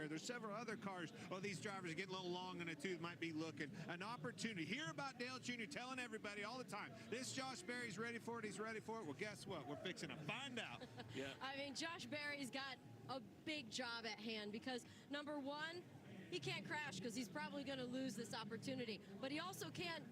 There's several other cars. Oh, these drivers are getting a little long in the tooth, might be looking. An opportunity. Hear about Dale Jr. telling everybody all the time, this Josh Berry's ready for it, he's ready for it. Well, guess what? We're fixing to find out. Yeah. I mean, Josh Berry's got a big job at hand because, number one, he can't crash because he's probably going to lose this opportunity. But he also can't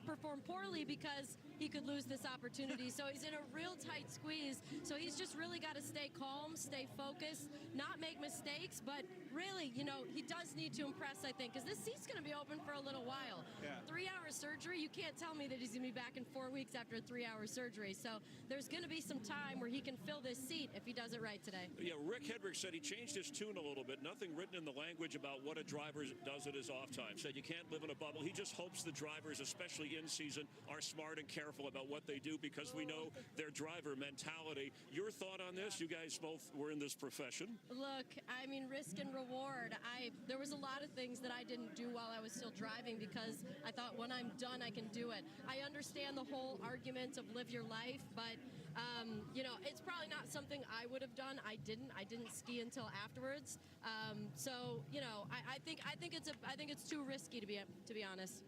perform poorly because he could lose this opportunity. So he's in a real tight squeeze. So he's just really got to stay calm, stay focused, not make mistakes. But really, you know, he does need to impress, I think, because this seat's going to be open for a little while. Yeah. 3-hour surgery, you can't tell me that he's going to be back in 4 weeks after a 3-hour surgery. So there's going to be some time where he can fill this seat if he does it right today. Yeah, Rick Hedrick said he changed his tune a little bit. Nothing written in the language about what a driver does at his off time. Said you can't live in a bubble. He just hopes the drivers, especially in season, are smart and careful about what they do because we know their driver mentality. Your thought on this? You guys both were in this profession. Look, I mean, risk and reward. There was a lot of things that I didn't do while I was still driving because I thought when I'm done, I can do it. I understand the whole argument of live your life, but you know, it's probably not something I would have done. I didn't ski until afterwards. So you know, I think it's too risky to be honest.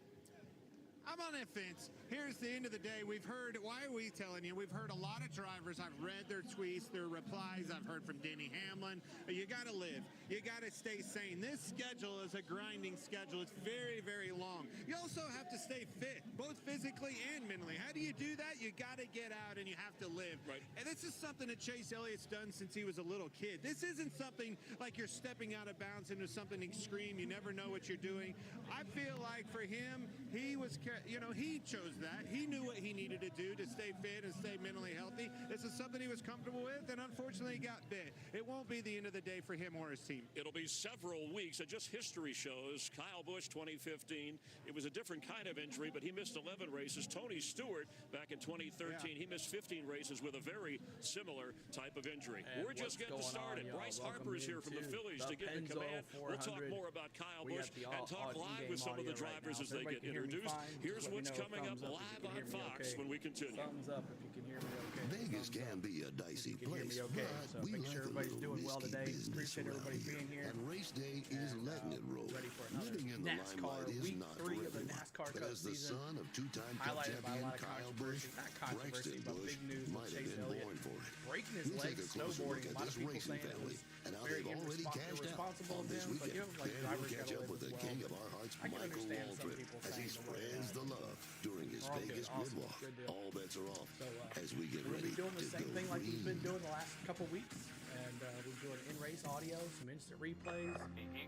I'm on that fence. Here's the end of the day. We've heard, why are we telling you? We've heard a lot of drivers. I've read their tweets, their replies. I've heard from Denny Hamlin. You got to live. You got to stay sane. This schedule is a grinding schedule. It's very, very long. You also have to stay fit, both physically and mentally. How do you do that? You got to get out and you have to live. Right. And this is something that Chase Elliott's done since he was a little kid. This isn't something like you're stepping out of bounds into something extreme. You never know what you're doing. I feel like for him, he was, you know, he chose that. He knew what he needed to do to stay fit and stay mentally healthy. This is something he was comfortable with, and unfortunately he got bit. It won't be the end of the day for him or his team. It'll be several weeks. Just history shows. Kyle Busch, 2015. It was a different kind of injury, but he missed 11 races. Tony Stewart, back in 2013, he missed 15 races with a very similar type of injury. And we're just getting started. Bryce Harper is here from the Phillies to get the command. We'll talk more about Kyle Busch and talk live with some of the drivers as they get introduced. Here's what's coming up live on Fox when we continue. Thumbs up if you can hear me okay. Vegas can be a dicey place, so but we make like sure everybody's doing well today. Business Appreciate everybody here. being here. And race day is letting it roll. Ready for another Living in the NASCAR limelight is week not 3 for of the everyone. NASCAR But Cup as the season, son of two-time Cup highlighted by a champion lot of Kyle controversy, Busch, not controversy, Braxton but Busch big news might with have Chase been Elliott born for it. breaking his We'll take legs, a closer look snowboarding. A at lot this of people racing saying it family was and how very they've already cashed out irresponsible on of this him, but weekend. you know, like And drivers we'll catch gotta up with live the as king well. of our hearts, I can Michael understand some Waltrip, people as he saying the word spreads the love during his We're all Vegas good. Awesome. grid walk. Good deal. All bets are off So, as we get we'll ready be doing the to same go thing like we've been green. doing the last couple weeks, and we're doing in-race audio, some instant replays.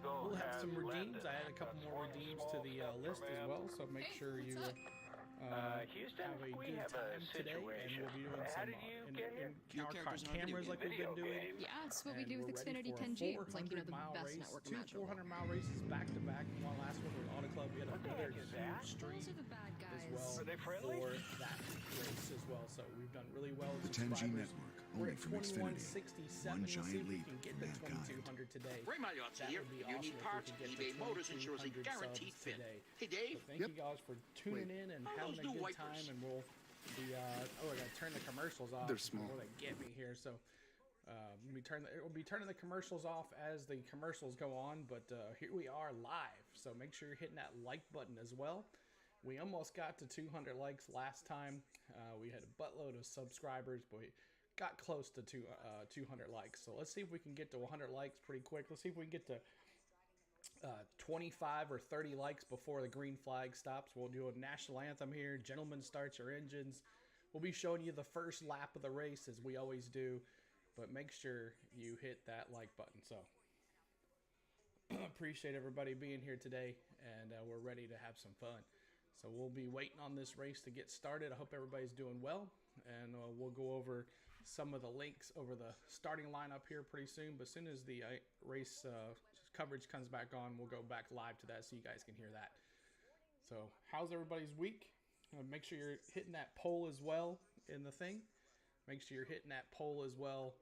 We'll have some redeems. I added a couple more redeems to the list as well, so make sure you Houston, have a we good have time a today, and situation. we'll be doing How some did you get here? in-car cameras like we've been doing. Yeah, it's what we do with And we're ready Xfinity for a 10G. It's like, you know, the 400-mile best race, network two imaginable. 400-mile races back-to-back. One last one with Auto Club. We had What the another heck is that? huge streak Those are the bad guys. as well Are they friendly? for that race as well. So we've done really well. The 10G network, We're only at from Xfinity. 2167. One We'll see giant if we leap can get for the mankind. 2200 today. Ray Mariotti That here. would be You awesome need if we parts, could get eBay to Motors ensures a 2200 guaranteed subs fit. today. Hey, Dave. So thank you guys for tuning in and How are having those a new good wipers? time, and we'll be oh, I gotta turn the commercials off. They're small. Before they get me here, so we'll be turning the commercials off as the commercials go on, but here we are live, so make sure you're hitting that like button as well. We almost got to 200 likes last time. We had a buttload of subscribers, but we got close to 200 likes, so let's see if we can get to 100 likes pretty quick. Let's see if we can get to 25 or 30 likes before the green flag stops. We'll do a national anthem here. Gentlemen, start your engines. We'll be showing you the first lap of the race as we always do, but make sure you hit that like button. So appreciate everybody being here today, and we're ready to have some fun. So we'll be waiting on this race to get started. I hope everybody's doing well, and we'll go over some of the links over the starting lineup here pretty soon. But as soon as the race coverage comes back on, we'll go back live to that so you guys can hear that. So how's everybody's week? Make sure you're hitting that poll as well in the thing. Make sure you're hitting that poll as well.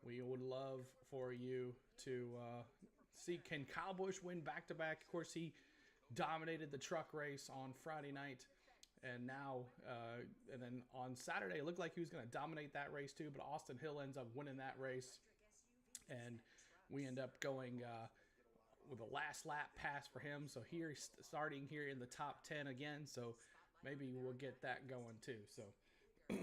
We would love for you to see, can Kyle Busch win back-to-back? Of course, he dominated the truck race on Friday night. And now, and then on Saturday, it looked like he was going to dominate that race too, but Austin Hill ends up winning that race. And we end up going with a last lap pass for him. So here he's starting here in the top 10 again. So maybe we'll get that going too. So let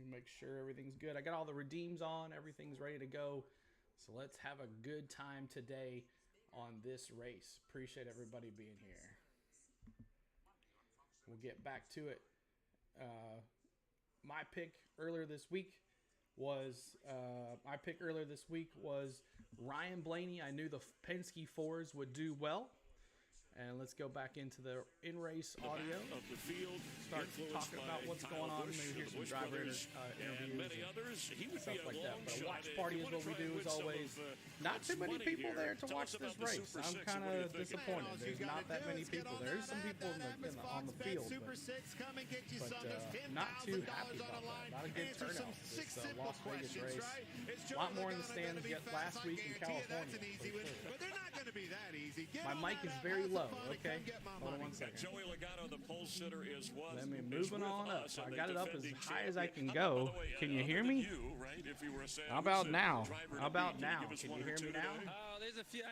me make sure everything's good. I got all the redeems on. Everything's ready to go. So let's have a good time today on this race. Appreciate everybody being here. We'll get back to it. My pick earlier this week was Ryan Blaney. I knew the Penske 4s would do well. And let's go back into the in-race audio. Of the field, start talking about what's going on. Maybe hear some driver interviews and many others. He would stuff be like that. But a watch shot. party is what we do as always. Not too many people there to watch this race. I'm kind of disappointed. There's not that many people. There's some people on the field, but not too happy about that. Not a good turnout. This Las Vegas race. A lot more in the stands yet last week in California. But they're not going to be that easy. My mic is very low. Okay, hold on 1 second. Joey Logano, the pole sitter, is one. Let me moving on up. So I got it up as high as I can go. Can you hear me? How about now? How about now? Can you hear me now? There's a few.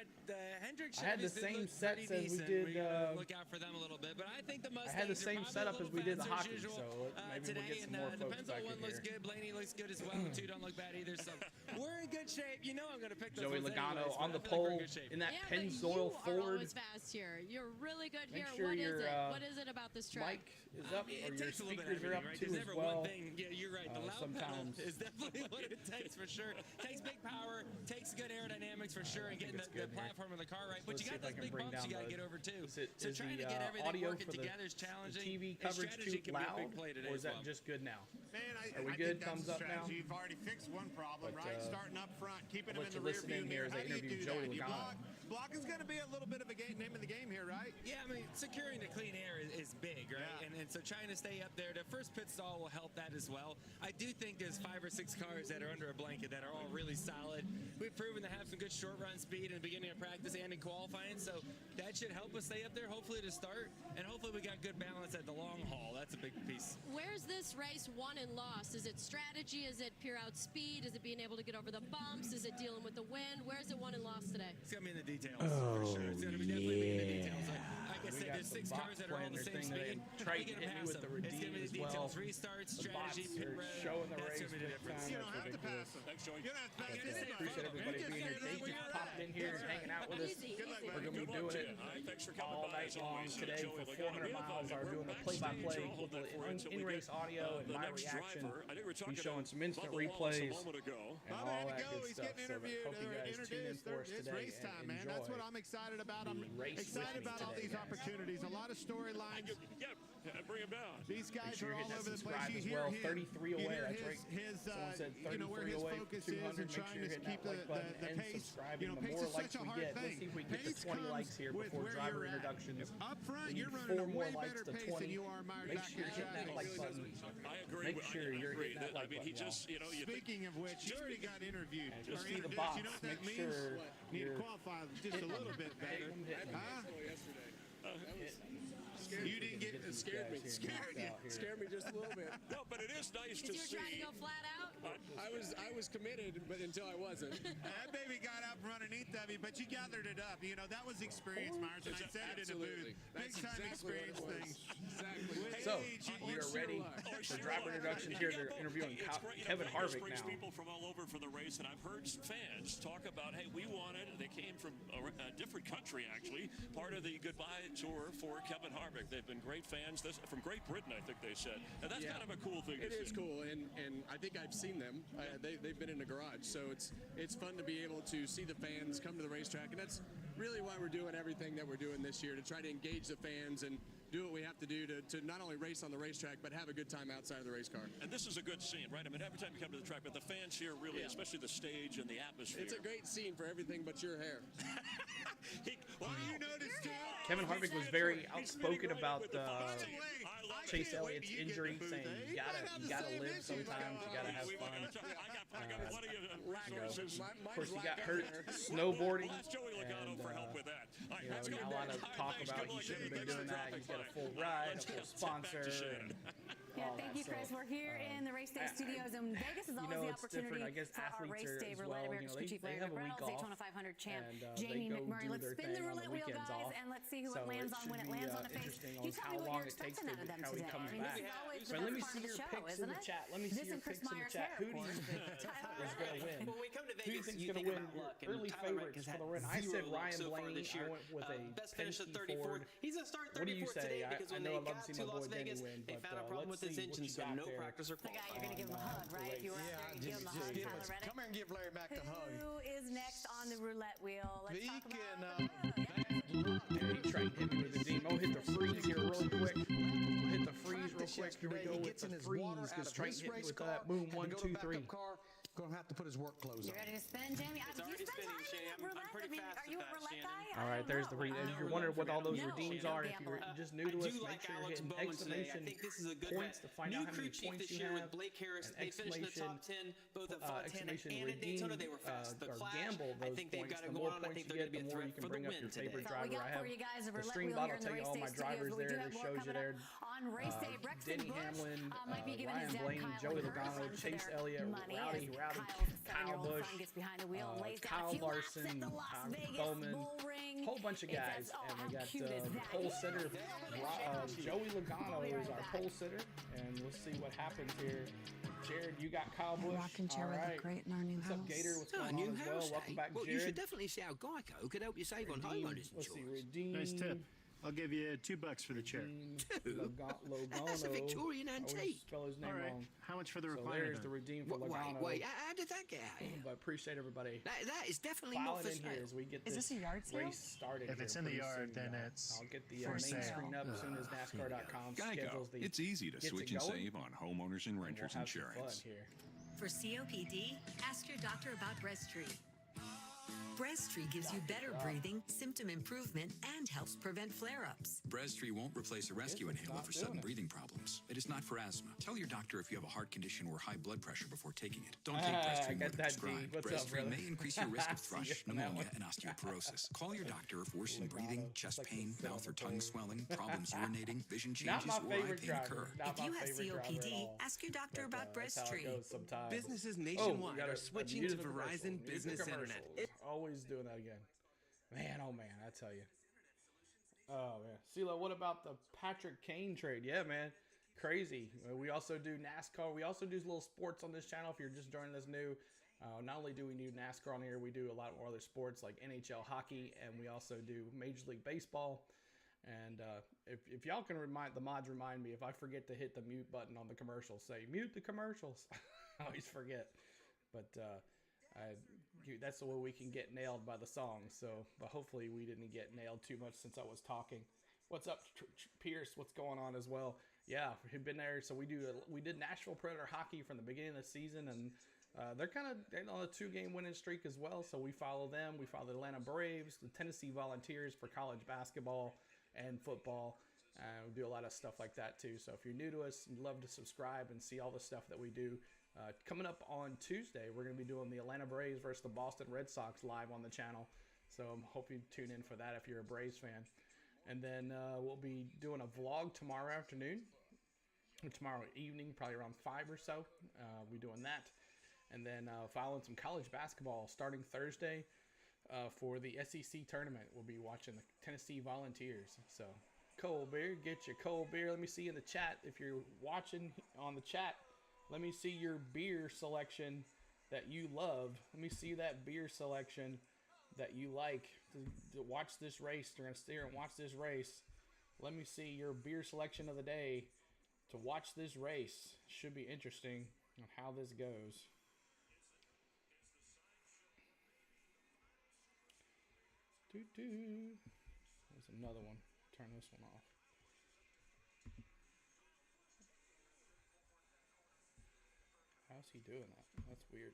Hendrick I had the same sets as we did. Look out for them a little bit, but I think the Mustangs. I had the same setup as we did the hockey, so maybe we'll get some more the folks back Pennzoil one in looks here. good. Blaney looks good as well. The two don't look bad either. So we're in good shape. You know I'm going to pick those Joey ones Logano anyways, on but the I feel like we're pole in good shape. in that Yeah, Pennzoil but you are Ford. always fast here. You're really good Make here. sure What is your, it? What is it about this track? Mic is up, or It your takes a little bit speakers of are up everything, right? too There's as never well. one thing. Yeah, you're right. The loud sometimes- pedal is definitely what it takes for sure. Takes big power, takes good aerodynamics for sure, and getting the good here. platform of the car right. But Let's you see got if I those can big bring bumps you down got to the- get over too. Is So trying to get everything audio working for the together is challenging. TV And coverage strategy too can be a loud, big play today or as is that well. just good now? Man, Are we I good? think that's Thumbs the up now? strategy. You've already fixed one problem, But, right? Starting up front, keeping I'll them in let the you rear listen view in here mirror. as How I do you interview do Joey that? You Logano. block is going to be a little bit of a name of the game here, right? Yeah, I mean, securing the clean air is big, right? Yeah. And so trying to stay up there, the first pit stall will help that as well. I do think there's 5 or 6 cars that are under a blanket that are all really solid. We've proven to have some good short run speed in the beginning of practice and in qualifying, so that should help us stay up there, hopefully to start, and hopefully we got good balance at the long haul. That's a big piece. Where's this race won and lost? Is it strategy? Is it pure out speed? Is it being able to get over the bumps? Is it dealing with the wind? Where's it won and lost today? It's going to be in the details, for sure. It's going to be definitely be in the details. Like I We said, got there's some 6 bots cars that are all playing the their same thing. speed. They How try you to gonna hit me pass with them? the It's going to be redeems the as well. details, restarts, The bots strategy, pit are road. showing the That's race going to be this different. time. You That's don't have to ridiculous. pass them. Thanks, Joey. You don't have to pass gotta them. stay Appreciate everybody You being here. just They stay just right popped where in you're here at. and hanging out with us. Easy, Good luck, easy. We're going to be doing it Thanks for coming all by, night as long always, today Joey for Logano. 400 miles. Are doing the play-by-play with the in-race audio and my reaction. Be showing some instant replays and Bubba all had to that go. good He's stuff. getting So interviewed hope you or guys tune in introduced. for us It's today race time, and man. That's enjoy what I'm excited about. I'm the race with excited me about all today, these guys. opportunities. A lot of storylines. Yeah, bring him down. These Make guys sure are you're all hitting that over the place. subscribe You as hear well. his, 33 you away. hear That's right. his Someone said you know, where 33 his away for focus 200. is and Make sure trying you're to hitting keep that like button the and pace. subscribing. You know, The pace more is likes such a we hard get, let's thing. see if we can get Pace to 20 comes likes here with before where driver you're at. introductions. Up front, We you're need running 4 a more way likes better to pace 20. than you are mired Make back sure in you're hitting that traffic. like button. I agree. Make sure you're hitting that I like mean, he button, just, you know, you think Speaking of which, you already got interviewed. And or just see the introduced. box. You know what that Make means? sure Need to you're qualify just a little bit better. hitting them. Huh? Hitting You didn't get these scared me. guys here knocked out here. Scared me just a little bit. no, but it is nice to Because see. you're trying to go flat out? I was committed, but until I wasn't. That baby got up from underneath of you, but you gathered it up. You know, that was experience, Myers, and I said it in the booth. Big That's time exactly what it experience was. thing. Exactly. So, Age, we are sheer ready luck. for driver introductions here. They're interviewing It's great. Kevin Vegas Harvick brings now. people from all over for the race, and I've heard fans talk about, hey, we wanted, they came from a different country, actually, part of the goodbye tour for Kevin Harvick. They've been great fans. From Great Britain, I think they said. And that's kind of a cool thing to see. It is cool, and I think I've seen them. They've been in the garage, so it's fun to be able to see the fans come to the racetrack, and that's really why we're doing everything that we're doing this year, to try to engage the fans and do what we have to do to not only race on the racetrack, but have a good time outside of the race car. And this is a good scene, right? I mean, every time you come to the track, but the fans here really, especially the stage and the atmosphere. It's a great scene for everything but your hair. Well, you noticed too. Kevin Harvick was very outspoken about Chase Elliott's injury, saying you gotta live sometimes, you gotta have fun. I got plenty of resources. Of course, he got hurt snowboarding, Ask Joey Logano and for help with that. All right, let's go. not a lot of talk about he shouldn't have been doing that. He's got a full ride, a full sponsor. And Yeah, all thank that. you, Chris. So, We're here in the race day studios, and Vegas is always the it's opportunity different. I guess for our athletes race are day as roulette. well. America's crew chief They Larry have a McReynolds, week off, Daytona 500 champ and Jamie they go McMurray. do Let's their spin the thing on the roulette wheel, weekends guys, off. and let's see who So it lands it on when should it lands be, on the face. interesting You on tell how me what long you're it takes expecting out of to them how he today. comes I mean, back. this is always the But let best me part see of the your show, picks in isn't the it? chat. Let me see This your and Chris picks in the Meyer's chat. hair, Who of do you course. think Tyler is going to win? When we come to Who do you Vegas, think's you going think to win? about luck, and Early Tyler Reddick favorites has for the had win. I zero said luck Ryan so far Blaney. this year. I went with a Best finish at Penske 34th. Ford. He's going to start What do you 34th say? today I because when know they I'd love got to see to my Las boy Denny Vegas, win, they but found a problem with let's his see engine, what you so got no there. practice or The guy qualifying. you're going to give him a hug, right? If you were out there, you'd give him a hug. Tyler Reddick. Come here and give Larry back the hug. Who is next on the roulette wheel? Let's talk Beacon, about He tried to hit me with the demo. Hit the freeze here real quick. Hit the freeze real quick. Here we go with the freeze because Trent hit me with that. Boom, 1, 2, 3. Going to have to put his work clothes You on. ready to spin, Jamie? It's Do you already spend spinning, time Shannon. in roulette? I'm pretty I mean, fast are you a at that, roulette Shannon. guy? All right, there's the read. If you're wondering what all those redeems are, if you're just new to us, make sure you're hitting exclamation points to find out how many points you have. Blake Harris, And they finished in the top 10, both at Fontana exclamation and at Daytona. They were fast. The or Clash, gamble I those think they've points. got it The going more on. I points think you they're going get, to the be a more threat you can for the bring up win your today. favorite So we driver. got I for you have guys a the roulette stream wheel bot here will in the tell you race all day my studios. drivers We there. do It have more shows you coming there. up on race day. Breck's Denny Bush, Hamlin, might be giving his Ryan dad Blaney, Kyle Joey and her Logano, son for Chase their Elliott, money Rowdy, as Kyle Kyle's 7-year-old Bush, son gets behind the wheel, lays down Kyle a few laps Larson, at the Las Vegas Bowman, bull ring. whole bunch of It's guys, oh, and we how got cute is that? pole sitter. Joey Logano We'll be is right our back. pole sitter, and we'll see what happens here. Jared, you got Kyle Busch. Rocking chair All with right. a great in our new What's house. up, Gator? What's Oh, going a new on as well? house, Welcome eh? back, Well, Jared. you should definitely see how Geico could help you save on homeowners Let's see, insurance. Redeem. Nice tip. I'll give you $2 for the chair. Logano. That's a Victorian I always antique. spell his name All right. wrong. How much for the So recliner? there's then? the redeem for Logano. Wait, how did that get out here? But appreciate everybody. That is definitely File not it for in sale. here as we get Is this a yard sale? race started. If here it's in the pretty yard, soon, then y'all. it's I'll get the for main sale. screen up as soon as NASCAR.com Geico. schedules the. It's easy to gets switch it and going, save on homeowners and and renters we'll have some insurance. fun here. For COPD, ask your doctor about Breasttree. Breasttree gives you better breathing, symptom improvement, and helps prevent flare-ups. Breasttree won't replace a rescue inhaler for sudden breathing problems. It is not for asthma. Tell your doctor if you have a heart condition or high blood pressure before taking it. Don't take Breasttree more than prescribed. Breasttree may increase your risk of thrush, pneumonia, and osteoporosis. Call your doctor if worsened breathing, chest pain, mouth or tongue swelling, problems urinating, vision changes, or eye pain occur. If you have COPD, ask your doctor about Breasttree. Businesses we nationwide got are a switching to music Verizon commercial. Business Music Internet. commercials. Always doing that again. Man, oh man, I tell you. Oh man, CeeLo, what about the Patrick Kane trade? Yeah, man, crazy. We also do NASCAR. We also do little sports on this channel. If you're just joining us new, not only do we do NASCAR on here, we do a lot more other sports like NHL hockey, and we also do Major League Baseball. And if y'all can the mods remind me if I forget to hit the mute button on the commercials, say mute the commercials. I always forget, but that's the way we can get nailed by the song. So, but hopefully we didn't get nailed too much since I was talking. What's up, Pierce? What's going on as well? Yeah, we've been there. So we did Nashville Predator hockey from the beginning of the season, and they're on a 2-game winning streak as well. So we follow them. We follow the Atlanta Braves, the Tennessee Volunteers for college basketball and football. We do a lot of stuff like that too. So if you're new to us, you'd love to subscribe and see all the stuff that we do. Coming up on Tuesday, we're going to be doing the Atlanta Braves versus the Boston Red Sox live on the channel. So I hope you tune in for that if you're a Braves fan. And then we'll be doing a vlog tomorrow afternoon, or tomorrow evening, probably around 5 or so. We'll be doing that. And then following some college basketball starting Thursday for the SEC tournament. We'll be watching the Tennessee Volunteers. So cold beer, get your cold beer. Let me see in the chat if you're watching on the chat. Let me see your beer selection that you love. Let me see that beer selection that you like to watch this race. You're going to sit here and watch this race. Let me see your beer selection of the day to watch this race. Should be interesting on how this goes. There's another one. Turn this one off. How's he doing that? That's weird.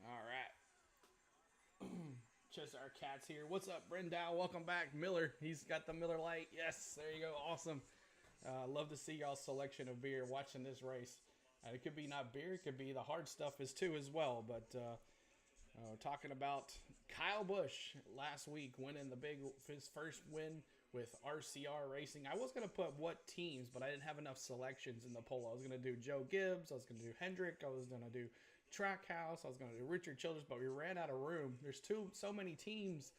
All right. Our Cat's here. What's up, Brendow? Welcome back. Miller. He's got the Miller Lite. Yes, there you go. Awesome. Love to see y'all's selection of beer watching this race. It could be not beer. It could be the hard stuff too as well. But talking about Kyle Busch last week winning his first win with RCR Racing. I was going to put what teams, but I didn't have enough selections in the poll. I was going to do Joe Gibbs. I was going to do Hendrick. I was going to do Trackhouse. I was going to do Richard Childress, but we ran out of room. There's so many teams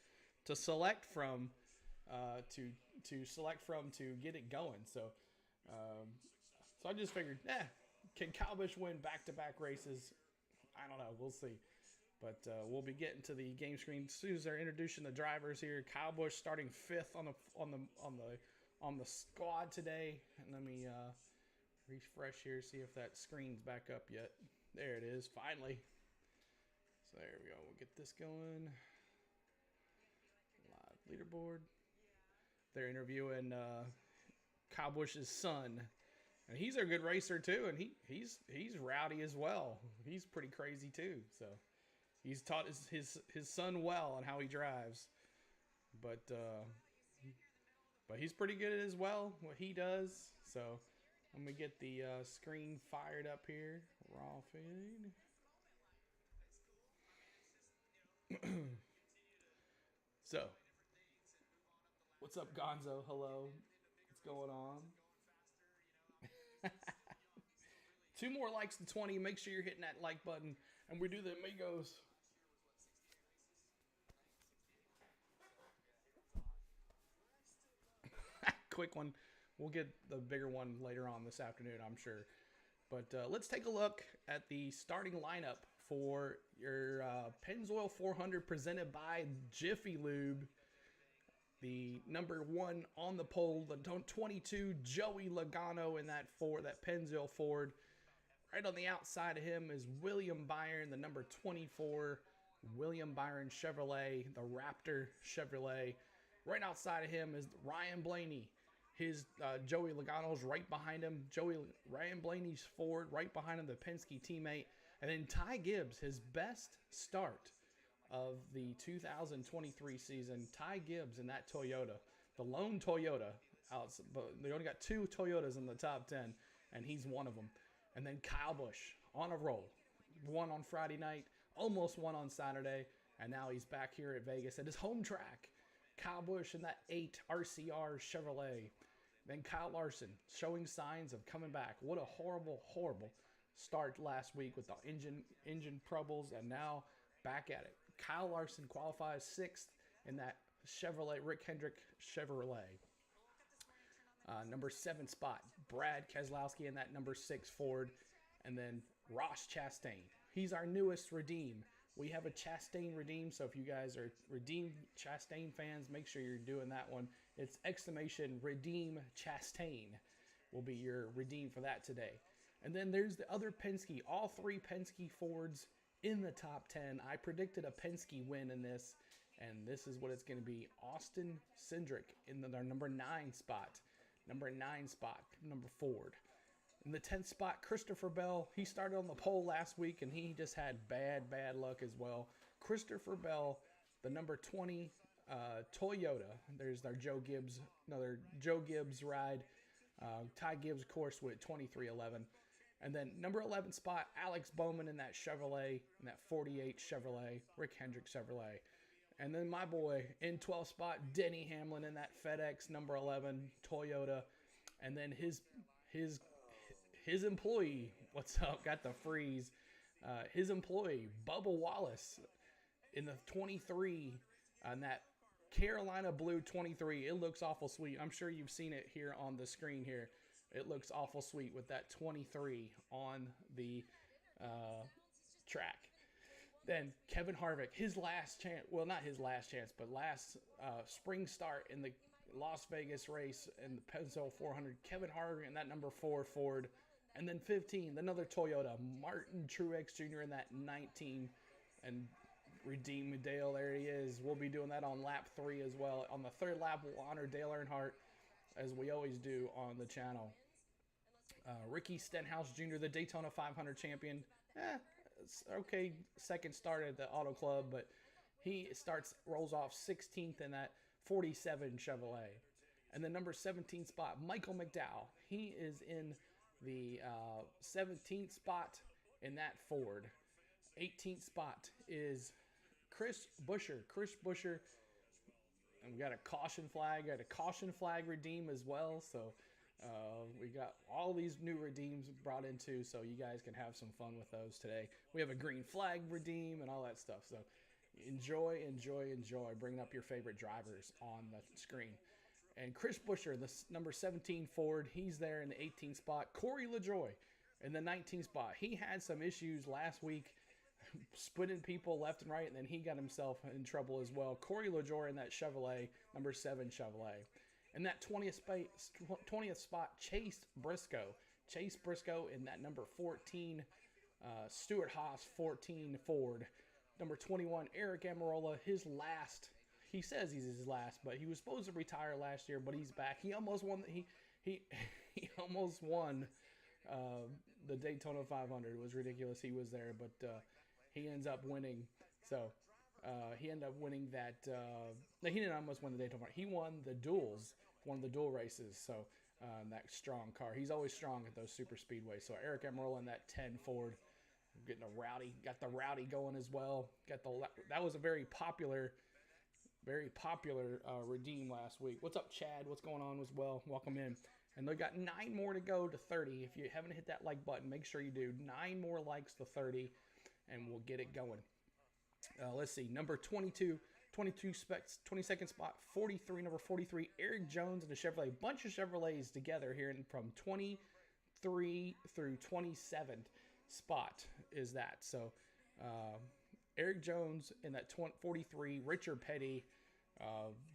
to select from, to select from to get it going. So I just figured, can Kyle Busch win back-to-back races? I don't know. We'll see. But we'll be getting to the game screen as soon as they're introducing the drivers here. Kyle Busch starting 5th on the squad today. And let me refresh here, see if that screen's back up yet. There it is, finally. So there we go. We'll get this going. Live leaderboard. They're interviewing Kyle Busch's son. And he's a good racer too, and he's rowdy as well. He's pretty crazy too. So he's taught his son well on how he drives. But he's pretty good as well, what he does. So I'm going to get the screen fired up here. Raw feed. So, what's up, Gonzo? Hello. What's going on? 2 more likes to 20. Make sure you're hitting that like button. And we do the Amigos. Quick one. We'll get the bigger one later on this afternoon, I'm sure. But let's take a look at the starting lineup for your Pennzoil 400 presented by Jiffy Lube. The number 1 on the pole, the 22, Joey Logano in that Pennzoil Ford. Right on the outside of him is William Byron, the number 24, William Byron Chevrolet, the Raptor Chevrolet. Right outside of him is Ryan Blaney. His Joey Logano's right behind him. Ryan Blaney's Ford right behind him, the Penske teammate. And then Ty Gibbs, his best start of the 2023 season. Ty Gibbs in that Toyota, the lone Toyota. But they only got 2 Toyotas in the top 10, and he's one of them. And then Kyle Busch on a roll. Won on Friday night, almost won on Saturday, and now he's back here at Vegas at his home track. Kyle Busch in that 8 RCR Chevrolet. Then Kyle Larson showing signs of coming back. What a horrible, horrible start last week with the engine troubles, and now back at it. Kyle Larson qualifies 6th in that Chevrolet, Rick Hendrick Chevrolet. Number 7 spot, Brad Keselowski in that number 6 Ford. And then Ross Chastain. He's our newest Redeem. We have a Chastain Redeem, so if you guys are Redeem Chastain fans, make sure you're doing that one. It's exclamation Redeem Chastain will be your Redeem for that today. And then there's the other Penske, all 3 Penske Fords in the top 10. I predicted a Penske win in this, and this is what it's going to be. Austin Cindric in their number 9 spot. Number 9 spot, number Ford. In the 10th spot, Christopher Bell. He started on the pole last week, and he just had bad luck as well. Christopher Bell, the number 20 Toyota. There's our Joe Gibbs, another Joe Gibbs ride. Ty Gibbs, of course, with 2311. And then number 11 spot, Alex Bowman in that Chevrolet, in that 48 Chevrolet, Rick Hendrick Chevrolet. And then my boy in 12th spot, Denny Hamlin in that FedEx number 11 Toyota. And then his employee, what's up, got the freeze. His employee, Bubba Wallace, in the 23, on that Carolina Blue 23. It looks awful sweet. I'm sure you've seen it here on the screen here. It looks awful sweet with that 23 on the track. Then Kevin Harvick, his last chance, well, not his last chance, but last spring start in the Las Vegas race in the Pennzoil 400. Kevin Harvick in that number 4 Ford. And then 15, another Toyota, Martin Truex Jr. in that 19. And Redeem Dale, there he is. We'll be doing that on lap 3 as well. On the 3rd lap, we'll honor Dale Earnhardt, as we always do on the channel. Ricky Stenhouse Jr., the Daytona 500 champion. Okay, second start at the Auto Club, but he rolls off 16th in that 47 Chevrolet. And the number 17 spot, Michael McDowell. He is in the 17th spot in that Ford. 18th spot is Chris Buescher. Chris Buescher And we got a caution flag. Got a caution flag redeem as well. So we got all these new redeems brought into, so you guys can have some fun with those today. We have a green flag redeem and all that stuff. So enjoy, enjoy, enjoy. Bringing up your favorite drivers on the screen. And Chris Buescher, the number 17 Ford, he's there in the 18th spot. Corey LaJoy in the 19th spot. He had some issues last week, splitting people left and right, and then he got himself in trouble as well. Corey LaJoy in that Chevrolet, number 7 Chevrolet. In that 20th spot, Chase Briscoe. Chase Briscoe in that number 14 Stuart Haas 14 Ford. Number 21, Eric Amarola, his last. He says he's his last, but he was supposed to retire last year, but he's back. He almost won. He almost won the Daytona 500. It was ridiculous. He was there, but he ends up winning. So he ended up winning that. He didn't almost win the Daytona. He won the duels, one of the dual races. So that strong car. He's always strong at those super speedways. So Eric Amarola in that 10 Ford, getting a rowdy. Got the rowdy going as well. That was a very popular redeem last week. What's up, Chad? What's going on as well? Welcome in. And they got 9 more to go to 30. If you haven't hit that like button, make sure you do. 9 more likes to 30, and we'll get it going. Let's see. Number 22 specs, 22nd spot, 43, number 43, Eric Jones and the Chevrolet. Bunch of Chevrolets together here from 23 through 27th spot is that. So, Eric Jones in that 43, Richard Petty,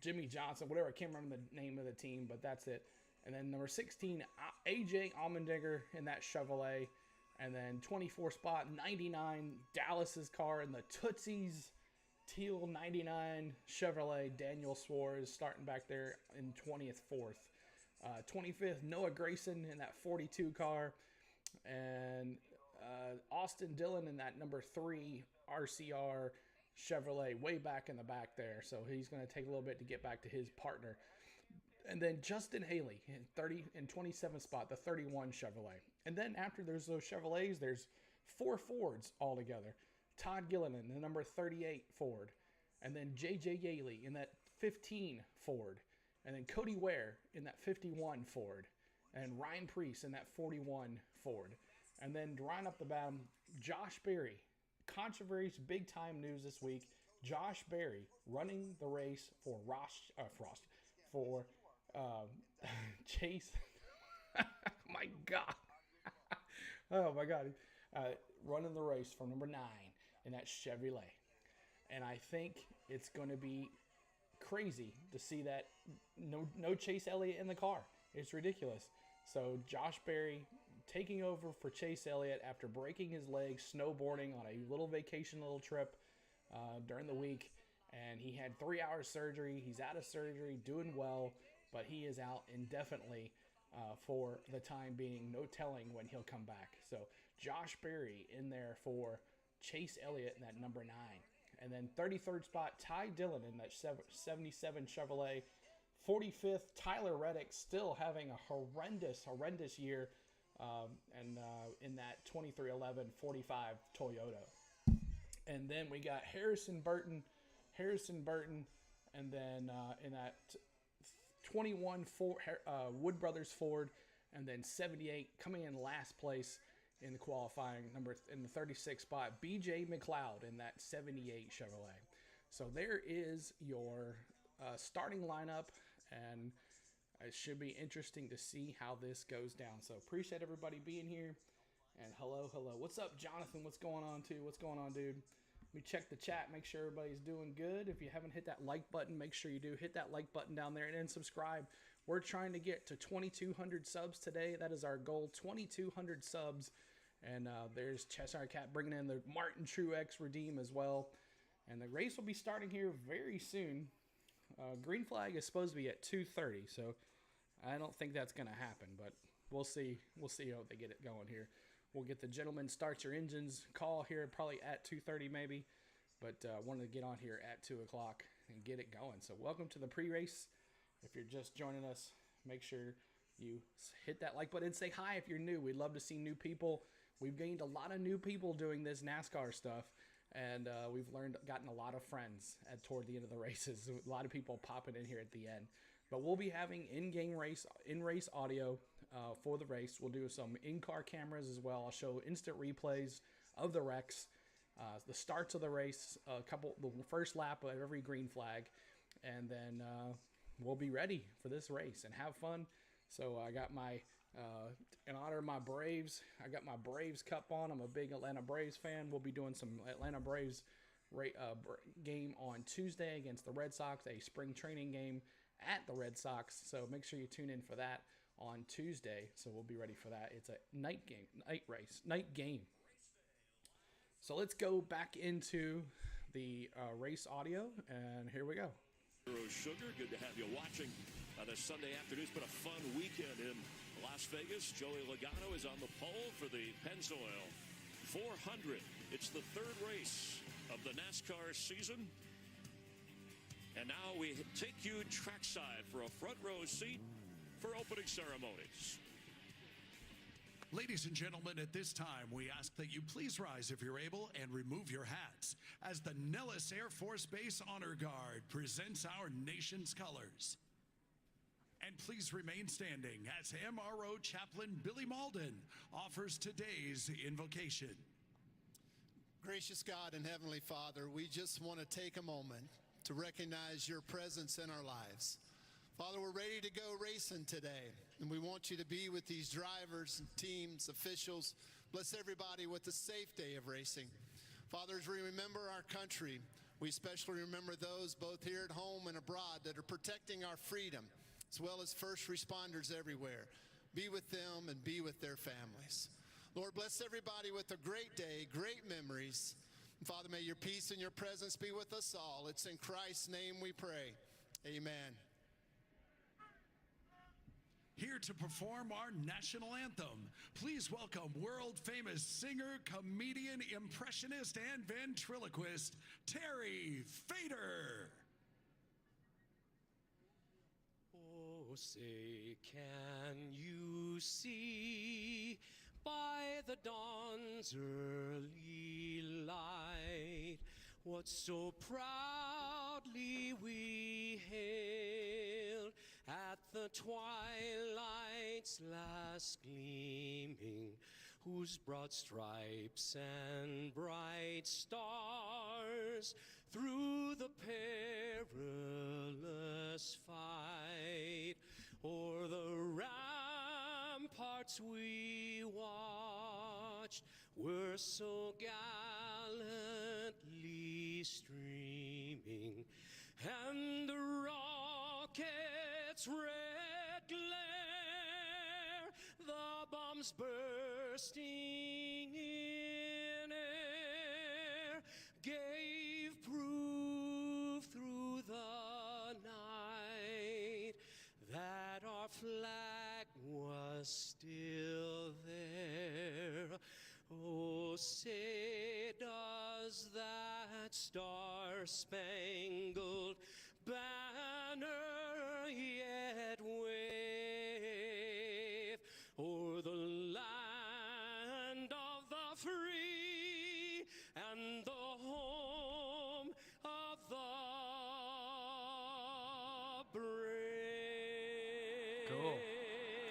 Jimmy Johnson, whatever. I can't remember the name of the team, but that's it. And then number 16, AJ Allmendinger in that Chevrolet. And then 24 spot, 99, Dallas's car in the Tootsie's teal 99 Chevrolet. Daniel Suarez starting back there in 20th, 4th. 25th, Noah Grayson in that 42 car. And Austin Dillon in that number 3 RCR Chevrolet way back in the back there. So he's going to take a little bit to get back to his partner. And then Justin Haley in 27th spot, the 31 Chevrolet. And then after there's those Chevrolets, there's 4 Fords altogether. Todd Gilliland, the number 38 Ford. And then J.J. Yaley in that 15 Ford. And then Cody Ware in that 51 Ford. And Ryan Preece in that 41 Ford. And then drawing up the bottom, Josh Berry. Controversy, big time news this week. Josh Berry running the race for Chase. My God. Oh my God. Running the race for number 9 in that Chevrolet. And I think it's going to be crazy to see that no Chase Elliott in the car. It's ridiculous. So Josh Berry taking over for Chase Elliott after breaking his leg snowboarding on a little vacation, little trip during the week. And he had 3 hours surgery. He's out of surgery, doing well, but he is out indefinitely for the time being. No telling when he'll come back. So Josh Berry in there for Chase Elliott in that number 9. And then 33rd spot, Ty Dillon in that 77 Chevrolet. 45th, Tyler Reddick still having a horrendous year in that 2311 45 Toyota. And then we got Harrison Burton, and then in that 21 Wood Brothers Ford, and then 78 coming in last place in the qualifying number in the 36th spot, BJ McLeod in that 78 Chevrolet. So there is your starting lineup, and it should be interesting to see how this goes down. So appreciate everybody being here. And hello. What's up, Jonathan? What's going on, too? What's going on, dude? Let me check the chat, make sure everybody's doing good. If you haven't hit that like button, make sure you do. Hit that like button down there and then subscribe. We're trying to get to 2,200 subs today. That is our goal, 2,200 subs. And there's Cheshire Cat bringing in the Martin Truex redeem as well. And the race will be starting here very soon. Green flag is supposed to be at 2:30, so I don't think that's going to happen, but we'll see. We'll see how they get it going here. We'll get the gentleman start your engines call here probably at 2:30 maybe, but wanted to get on here at 2 o'clock and get it going. So welcome to the pre-race. If you're just joining us, make sure you hit that like button and say hi if you're new. We'd love to see new people. We've gained a lot of new people doing this NASCAR stuff, and we've gotten a lot of friends toward the end of the races. A lot of people popping in here at the end. But we'll be having in-race audio for the race. We'll do some in-car cameras as well. I'll show instant replays of the wrecks, the starts of the race, the first lap of every green flag, and then we'll be ready for this race and have fun. So I got my, in honor of my Braves, I got my Braves cup on. I'm a big Atlanta Braves fan. We'll be doing some Atlanta Braves game on Tuesday against the Red Sox, a spring training game at the Red Sox. So make sure you tune in for that on Tuesday. So we'll be ready for that. It's a night game. So let's go back into the race audio, and here we go. Sugar, good to have you watching on this Sunday afternoon. It's been a fun weekend in Las Vegas. Joey Logano is on the pole for the Pennzoil 400. It's the third race of the NASCAR season. And now we take you trackside for a front row seat for opening ceremonies. Ladies and gentlemen, at this time, we ask that you please rise if you're able and remove your hats as the Nellis Air Force Base Honor Guard presents our nation's colors. And please remain standing as MRO Chaplain Billy Malden offers today's invocation. Gracious God and Heavenly Father, we just want to take a moment to recognize your presence in our lives. Father, we're ready to go racing today, and we want you to be with these drivers and teams, officials. Bless everybody with a safe day of racing. Father, as we remember our country, we especially remember those both here at home and abroad that are protecting our freedom, as well as first responders everywhere. Be with them and be with their families. Lord, bless everybody with a great day, great memories. Father, may your peace and your presence be with us all. It's in Christ's name we pray. Amen. Here to perform our national anthem, please welcome world-famous singer, comedian, impressionist, and ventriloquist, Terry Fader. Oh, say, can you see by the dawn's early light what so proudly we hailed at the twilight's last gleaming, whose broad stripes and bright stars through the perilous fight o'er the ramparts we watched were so gallantly streaming, and the rocket's red glare, the bombs bursting in air, gave proof through the night that our flag was still there. Oh, say does that star-spangled banner yet wave o'er the land of the free and the home of the brave? Cool.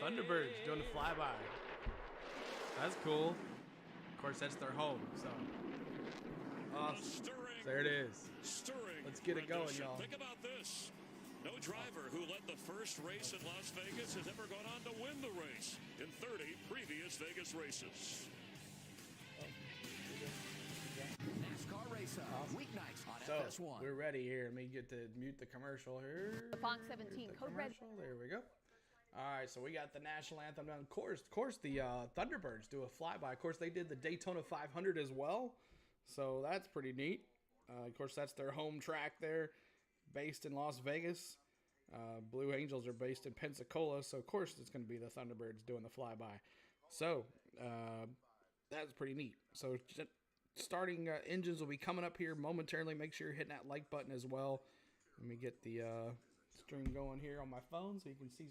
Thunderbirds doing a flyby. That's cool. Of course, that's their home, so. Awesome. There it is. Let's get it going, y'all. Think about this. No driver who led the first race in Las Vegas has ever gone on to win the race in 30 previous Vegas races. NASCAR Race weeknights on So, FS1. we're ready here. Let me get to mute the commercial here. Fox 17, code red. There we go. All right, so we got the national anthem done. Of course, the Thunderbirds do a flyby. Of course, they did the Daytona 500 as well, so that's pretty neat. Of course, that's their home track there, based in Las Vegas. Blue Angels are based in Pensacola, so of course it's going to be the Thunderbirds doing the flyby. So that's pretty neat. So starting engines will be coming up here momentarily. Make sure you're hitting that like button as well. Let me get the stream going here on my phone so you can see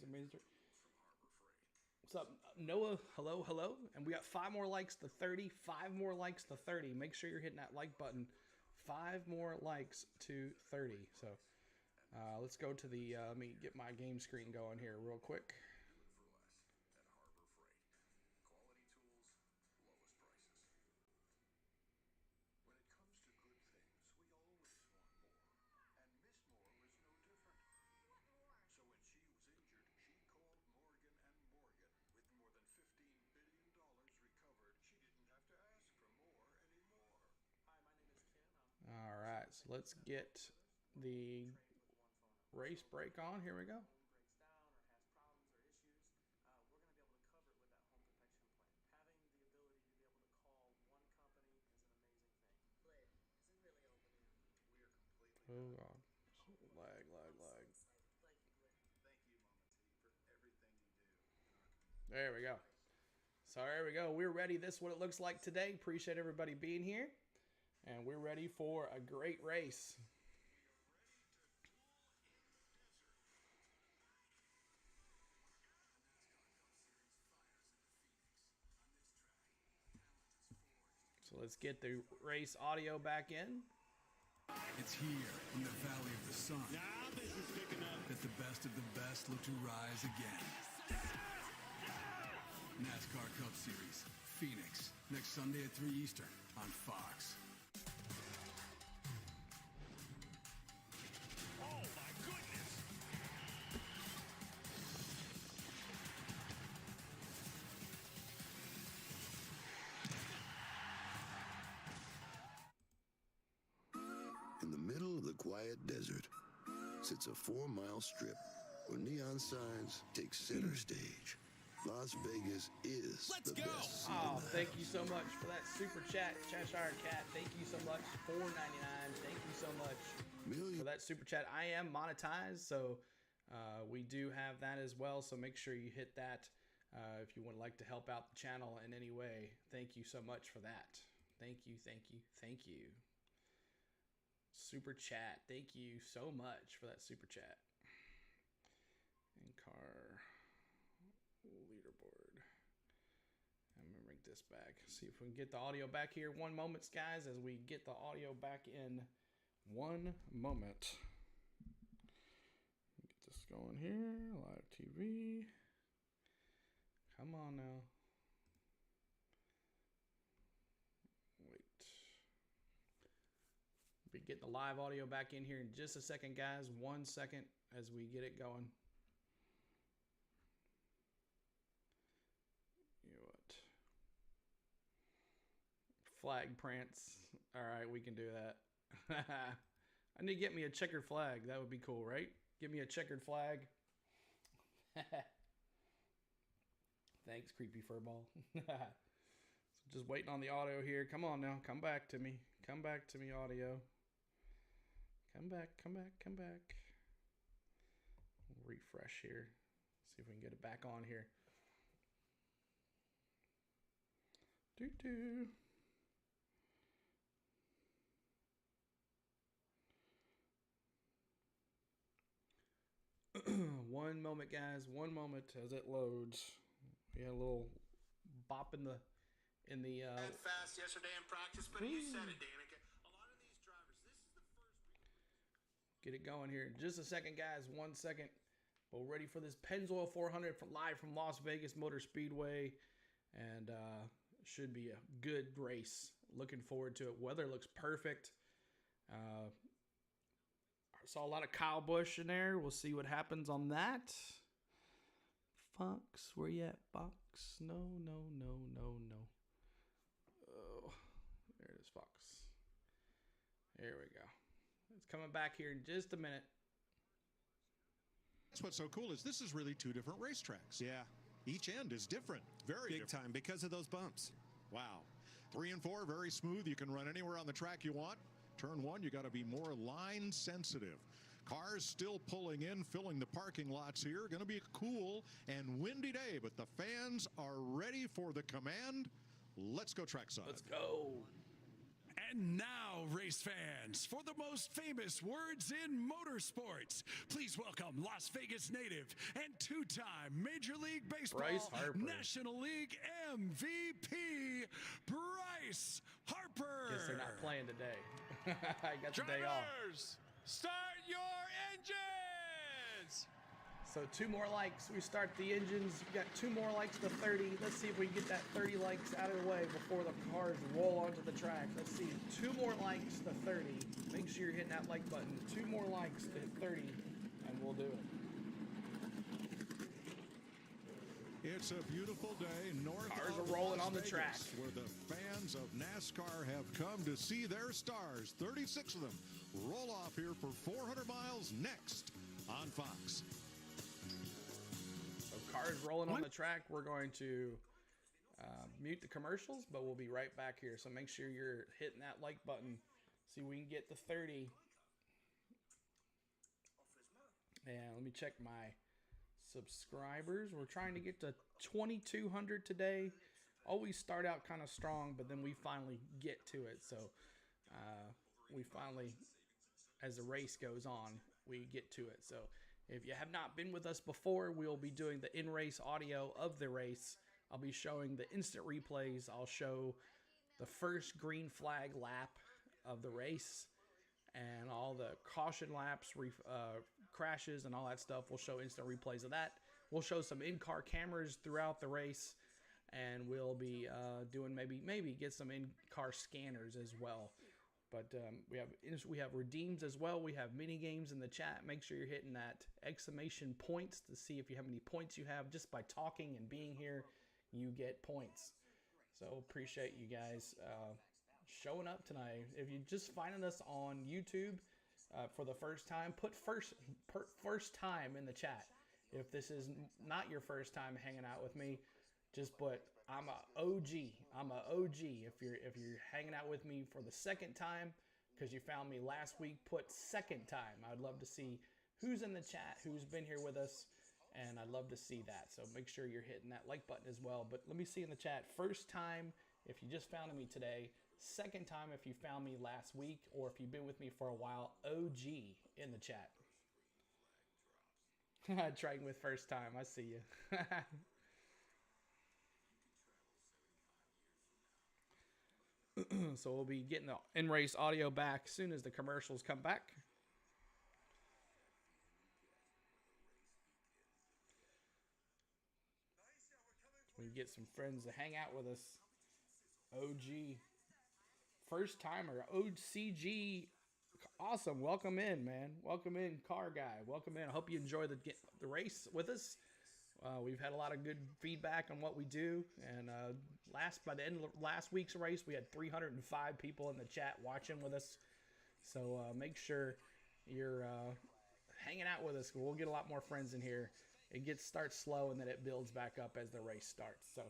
What's up, Noah? Hello, hello. And we got 5 more likes to 30. 5 more likes to 30. Make sure you're hitting that like button. 5 more likes to 30. So let's go to the, let me get my game screen going here real quick. All right, so let's get the race break on. Here we go. Hold on. Lag. There we go. So there we go. We're ready. This is what it looks like today. Appreciate everybody being here. And we're ready for a great race. So let's get the race audio back in. It's here in the Valley of the Sun that the best of the best look to rise again. NASCAR Cup Series, Phoenix, next Sunday at 3 Eastern on Fox. Oh my goodness! In the middle of the quiet desert sits a 4-mile strip where neon signs take center stage. Las Vegas is the best. Oh, thank you so much for that super chat, Cheshire Cat. Thank you so much. $4.99. Thank you so much for that super chat. I am monetized, so we do have that as well. So make sure you hit that if you would like to help out the channel in any way. Thank you so much for that. Thank you. Super chat. Thank you so much for that super chat. And car leaderboard. I'm gonna bring this back. See if we can get the audio back here. 1 moment, guys, as we get the audio back in. 1 moment. Get this going here. Live TV. Come on now. Wait. Be getting the live audio back in here in just a second, guys. 1 second as we get it going. Flag prance. All right, we can do that. I need to get me a checkered flag. That would be cool, right? Give me a checkered flag. Thanks, creepy furball. So just waiting on the audio here. Come on now. Come back to me. Come back to me, audio. Come back. We'll refresh here. See if we can get it back on here. Doo-doo. 1 moment, guys. 1 moment as it loads. We had a little bop in the That fast yesterday in practice, but you said it, Danica. A lot of these drivers, this is the first. Get it going here in just a second, guys. 1 second. We're ready for this Pennzoil 400 live from Las Vegas Motor Speedway, and should be a good race. Looking forward to it. Weather looks perfect. Saw a lot of Kyle Busch in there. We'll see what happens on that. Fox, where you at, Fox? No. Oh, there it is, Fox. There we go. It's coming back here in just a minute. That's what's so cool is this is really 2 different racetracks. Yeah. Each end is different. Very big different. time because of those bumps. Wow. 3 and 4, very smooth. You can run anywhere on the track you want. Turn 1, you got to be more line sensitive. Cars still pulling in, filling the parking lots here. Going to be a cool and windy day, but the fans are ready for the command. Let's go trackside. Let's go. And now, race fans, for the most famous words in motorsports, please welcome Las Vegas native and two-time Major League Baseball National League MVP, Bryce Harper. Guess they're not playing today. I got the day off. Drivers, start your engines! So 2 more likes. We start the engines. We got 2 more likes to 30. Let's see if we can get that 30 likes out of the way before the cars roll onto the track. Let's see. 2 more likes to 30. Make sure you're hitting that like button. 2 more likes to hit 30, and we'll do it. It's a beautiful day north Cars of are rolling Las on the Vegas, track, where the fans of NASCAR have come to see their stars. 36 of them roll off here for 400 miles next on Fox. So cars rolling on the track. We're going to mute the commercials, but we'll be right back here. So make sure you're hitting that like button. See if we can get to 30. And let me check my subscribers. We're trying to get to 2,200 today. Always start out kind of strong, but then we finally get to it. So we finally, as the race goes on, we get to it. So if you have not been with us before, we'll be doing the in-race audio of the race. I'll be showing the instant replays. I'll show the first green flag lap of the race and all the caution laps, crashes, and all that stuff. We'll show instant replays of that. We'll show some in-car cameras throughout the race, and we'll be doing maybe get some in-car scanners as well. But we have redeems as well. We have mini games in the chat. Make sure you're hitting that exclamation points to see if you have any points you have. Just by talking and being here, you get points. So appreciate you guys showing up tonight. If you're just finding us on YouTube for the first time, put first time in the chat. If this is not your first time hanging out with me, just put I'm a OG. I'm a OG. If you're hanging out with me for the second time because you found me last week, put second time. I'd love to see who's in the chat, who's been here with us, and I'd love to see that. So make sure you're hitting that like button as well. But let me see in the chat. First time if you just found me today. Second time if you found me last week, or if you've been with me for a while, OG in the chat. Trying with first time. I see you. So we'll be getting the in-race audio back as soon as the commercials come back. We can get some friends to hang out with us. OG. First timer. OCG. Awesome. Welcome in, man. Welcome in, car guy. Welcome in. I hope you enjoy the race with us. We've had a lot of good feedback on what we do, and by the end of last week's race, we had 305 people in the chat watching with us. So make sure you're hanging out with us. We'll get a lot more friends in here. It starts slow, and then it builds back up as the race starts. So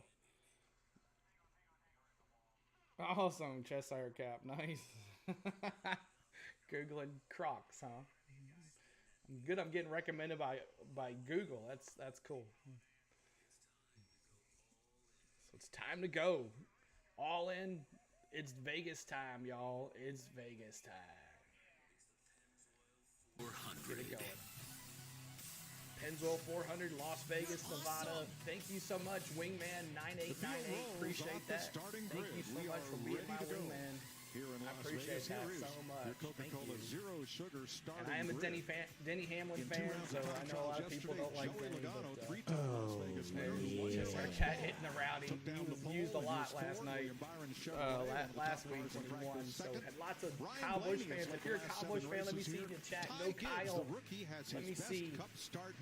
awesome, Cheshire Cap, nice. Googling Crocs, huh? Good, I'm getting recommended by Google. That's cool. So it's time to go. All in. It's Vegas time, y'all. It's Vegas time. Get it going. Pennzoil 400, Las Vegas, Nevada. Thank you so much, Wingman9898. Appreciate that. Thank you so much for being my wingman. Here in Las I appreciate Vegas, that here is so much. your Coca-Cola Zero Sugar starting And I am a grid. Denny Hamlin fan, so I know a lot of people don't like Denny. Logano, But, three-time Las Vegas winner, our cat hitting the rowdy. He was used a lot last night, last week when he won. So had lots of Kyle Busch fans. If you're a Kyle Busch fan, let me see you in the chat. Go Kyle. Let me see.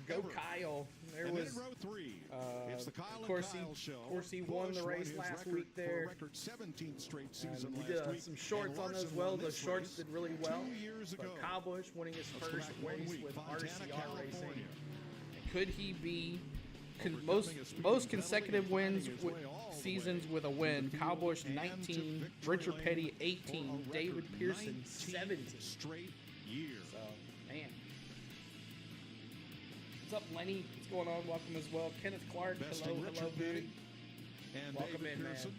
Go Kyle. There was row 3. It's the Kyle of course and Kyle show. Of course he won the race last week there. Record 17th straight season We last did week. some shorts on those. Well, the shorts did really well. 2 years ago. But Kyle Busch winning his first race with Fontana, RCR Racing. California. Could he be most consecutive wins seasons with a win? Kyle Busch 19, Richard Petty 18, David Pearson 17 straight years. So man, what's up, Lenny? What's going on? Welcome as well, Kenneth Clark. Besting Hello, Richard dude. Petty and Welcome David in, Pearson. man.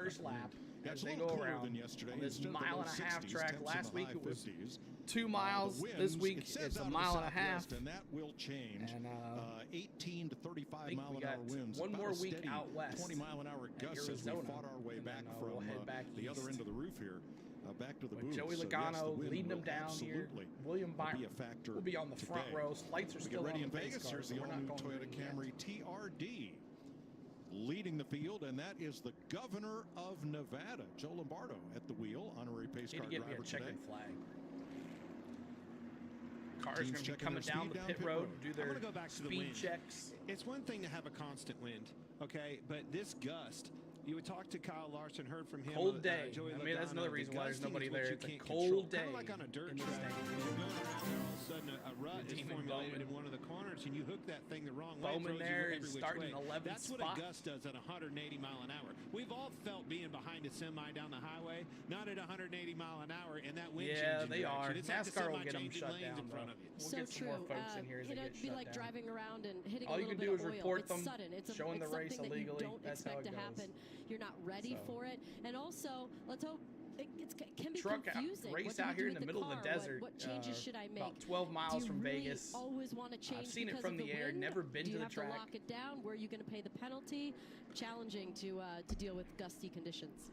first lap Yeah, as it's a they little go cooler around than yesterday. on this Instead of the mile low and a half 60s, track. temps in Last the week high it was 50s. 2 miles. The winds, This week it says it's a out of the mile and a half. southwest, and that will change. And 18 to 35 think mile we an hour got winds. one about more a week steady out west 20 mile an hour at gusts as we Arizona, fought our way and back then, from we'll head back the other east. end of the roof here. back to the With booth. Joey So, yes, Logano the wind leading them will down here. absolutely William Byron be a factor will be on the front today. row. Lights are We still get ready on in the pace Vegas. car, Here's so the we're not all-new going Toyota green yet. Camry TRD leading the field, and that is the governor of Nevada, Joe Lombardo, at the wheel, honorary pace car Need to get me driver a checkered today. flag. Cars Teams going to be checking coming their down speed the down pit pit road, road. do I'm their going to go back to the speed wind. checks. It's one thing to have a constant wind, okay, but this gust. You would talk to Kyle Larson, heard from him. Cold day. Joey I mean, that's Logano. another The reason why there's gusting nobody is what there. you It's a can't cold control. day Kind of like on a dirt in the track. stands. You're going around and all of a sudden a rut is Demon formulated Bowman. in one of the corners and you hook that thing the wrong way. Bowman Throws you there every is which starting way. 11th That's what spot. a gust does at 180 mile an hour. We've all felt being behind a semi down the highway, not at 180 mile an hour, and that wind Yeah, changing they direction. are. It's like the NASCAR will semi get them changing shut lanes down, in front though. of you. We'll So get some true. more folks in here as they It'd get be shut like down. driving around and hitting All a you little can bit do of is oil. report It's them, sudden. It's showing the race something that you illegally. don't That's how expect it to goes. happen. You're not ready So. for it, and also let's hope. It can be Truck confusing. race What do out you here do in the with middle of the car? desert. What changes should I make? About 12 miles do you from really Vegas. Always want to change. I've seen it because from of the air. wind? Never been do to you the have track. to lock it down? Where are you going to pay the penalty? Challenging to deal with gusty conditions.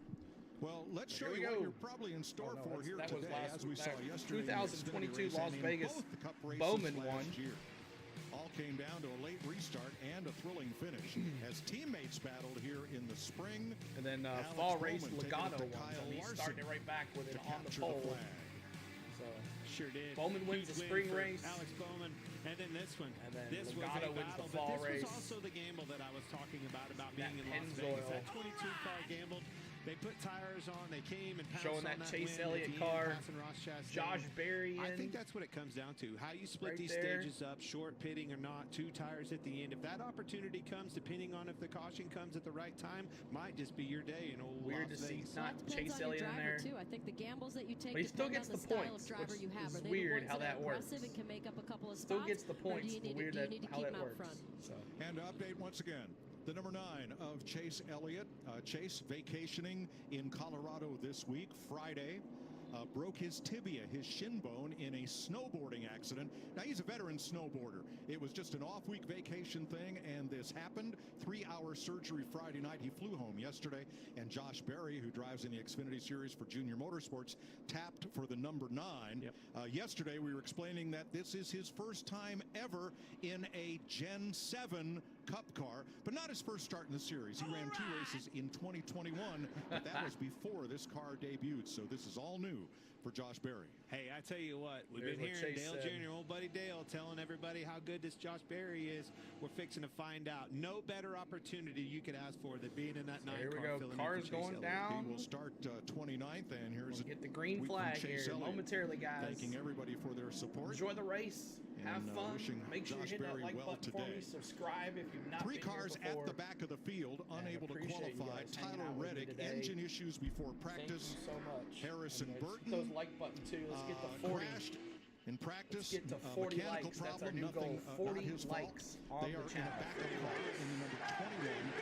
Well, let's show Here we you what go. you're probably in store Oh, no, for here that was today, last as we week. saw That yesterday. 2022 in the Xfinity Las race and in Vegas both the Cup races Bowman last won. year. All came down to a late restart and a thrilling finish as teammates battled here in the spring. And then Alex fall Bowman race, taking it Logano to won. Kyle So he's Larson starting it right back with it to on the capture pole. flag. So Sure did. Bowman wins Huge the win spring for race. Alex Bowman, and then this one. And then this was Logano a wins the battle, fall but this race. was also the gamble that I was talking about That being in Las Pennzoil. Vegas. That 22 car gambled. They put tires on. They came and pounced Showing on that that Chase win Elliott at the car. end, passing Ross Chastain. Josh Berry I in. think that's what it comes down to. How you split Right these there. stages up, short pitting or not, 2 tires at the end. If that opportunity comes, depending on if the caution comes at the right time, might just be your day in old Weird Las to see Vegas. not Depends Chase on your Elliott in driver there. too. I think the gambles that you take But he still depend gets on the the style points, of driver which you have. is Are they weird the how ones that are aggressive works. and can make up a couple of Still spots? gets the or do points. you It's need weird to, do you that need to how keep that them out works. front? So. And to update once again, the number 9 of Chase Elliott. Chase vacationing in Colorado this week, Friday. Broke his tibia, his shin bone, in a snowboarding accident. Now, he's a veteran snowboarder. It was just an off-week vacation thing, and this happened. 3-hour surgery Friday night. He flew home yesterday, and Josh Berry, who drives in the Xfinity Series for Junior Motorsports, tapped for the number 9. Yesterday, we were explaining that this is his first time ever in a Gen 7 Cup car, but not his first start in the series. He ran 2 races in 2021, but that was before this car debuted, so this is all new for Josh Berry. Hey, I tell you what, we've There's been what hearing Chase Dale said. Jr., old buddy Dale, telling everybody how good this Josh Berry is. We're fixing to find out. No better opportunity you could ask for than being in that 9 Here we car. go. filling in Cars for Chase going Elliott. down. He will start 29th, and here's Get the green week from flag Chase here Elliott. momentarily, guys. Thanking everybody for their support. Enjoy the race. Have And, fun. wishing Make sure Josh you hit that Berry like well button for today. me. Subscribe if you've not 3 been here cars before. at the back of the field, unable to appreciate you qualify. guys hanging Tyler out with me Reddick, today. engine issues before practice. Thank you so much. Harrison And let's Burton hit those like button too. Let's get to 40. crashed in practice. Let's get to 40 mechanical likes. That's our problem, new nothing, goal. not 40 his fault. likes on They the are in a channel. backup car in the number 21.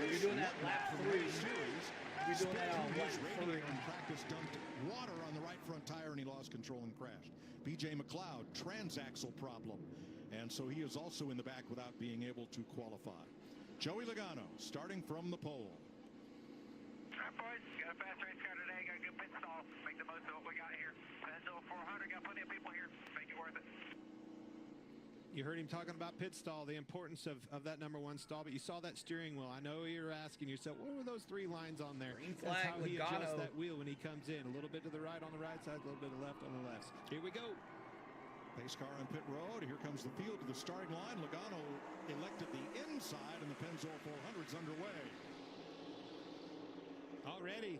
We're doing that lap 3. Series. We're doing that on lap His 3. radiator in practice dumped water on the right front tire, and he lost control and crashed. BJ McLeod, transaxle problem. And so he is also in the back without being able to qualify. Joey Logano starting from the pole. All right, boys, got a fast race car today. Got a good pit stall. Make the most of what we got here. Pennzoil 400, got plenty of people here. Make it worth it. You heard him talking about pit stall, the importance of that number 1 stall, but you saw that steering wheel. I know you're asking yourself, what were those 3 lines on there? Green That's flag, how he adjusts Logano. that wheel when he comes in. A little bit to the right on the right side, a little bit to the left on the left. Here we go. Pace car on pit road. Here comes the field to the starting line. Logano elected the inside, and the Pennzoil 400's underway. Already,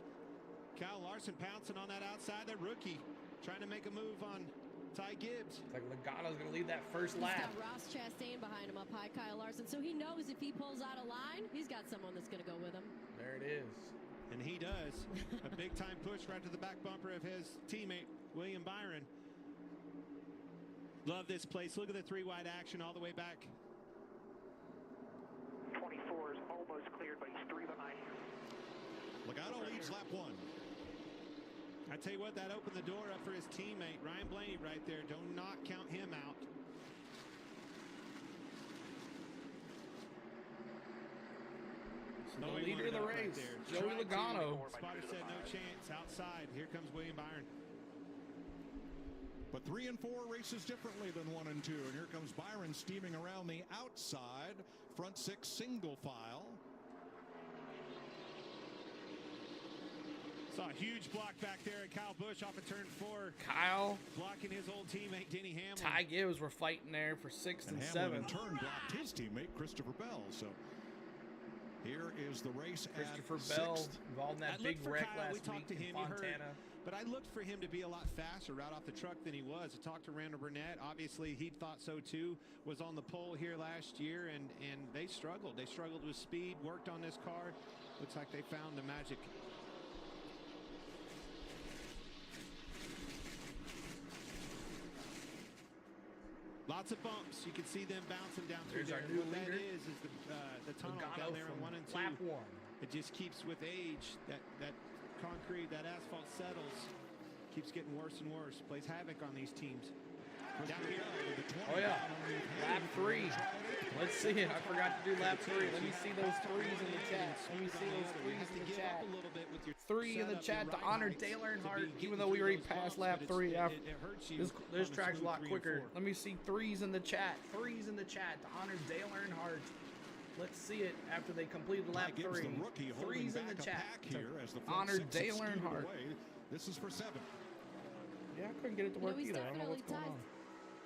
Kyle Larson pouncing on that outside. The rookie trying to make a move on Ty Gibbs. It's like Logano's going to lead that first He's lap. got Ross Chastain behind him up high, Kyle Larson. So he knows if he pulls out a line, he's got someone that's going to go with him. There it is. And he does. A big-time push right to the back bumper of his teammate, William Byron. Love this place. Look at the 3-wide action all the way back. 24 is almost cleared, but he's 3 behind. Logano leads lap 1. I tell you what, that opened the door up for his teammate, Ryan Blaney, right there. Do not count him out. The leader of the race, Joey Logano. Spotter said no chance. Outside. Here comes William Byron. But 3 and 4 races differently than 1 and 2. And here comes Byron steaming around the outside. Front 6 single file. Saw a huge block back there at Kyle Busch off of turn 4. Kyle blocking his old teammate Denny Hamlin. Ty Gibbs were fighting there for 6th and 7th. In turn blocked his teammate Christopher Bell. So here is the race. Christopher at Bell 6th. involved in that big wreck last week in Fontana. But I looked for him to be a lot faster right off the truck than he was. I talked to Randall Burnett. Obviously, he thought so too. Was on the pole here last year, and they struggled. They struggled with speed, worked on this car. Looks like they found the magic. Lots of bumps. You can see them bouncing down through there. Our new what leader. That is the tunnel Logano down there in 1 and 2. lap 1. It just keeps with age. That concrete, that asphalt settles. Keeps getting worse and worse. Plays havoc on these teams. Down here. Oh yeah, lap 3. Let's see it. I forgot to do lap 3. Let me see those 3s in the chat. Let me see those 3s in the chat. 3 in the chat to honor Dale Earnhardt, even though we already passed lap 3. This track's a lot quicker. Let me see 3s in the chat. 3s in the chat to honor Dale Earnhardt. Let's see it after they completed lap 3. 3s in the chat to honor Dale Earnhardt. This is for 7. Yeah, I couldn't get it to work he's either. I don't know what's going definitely on.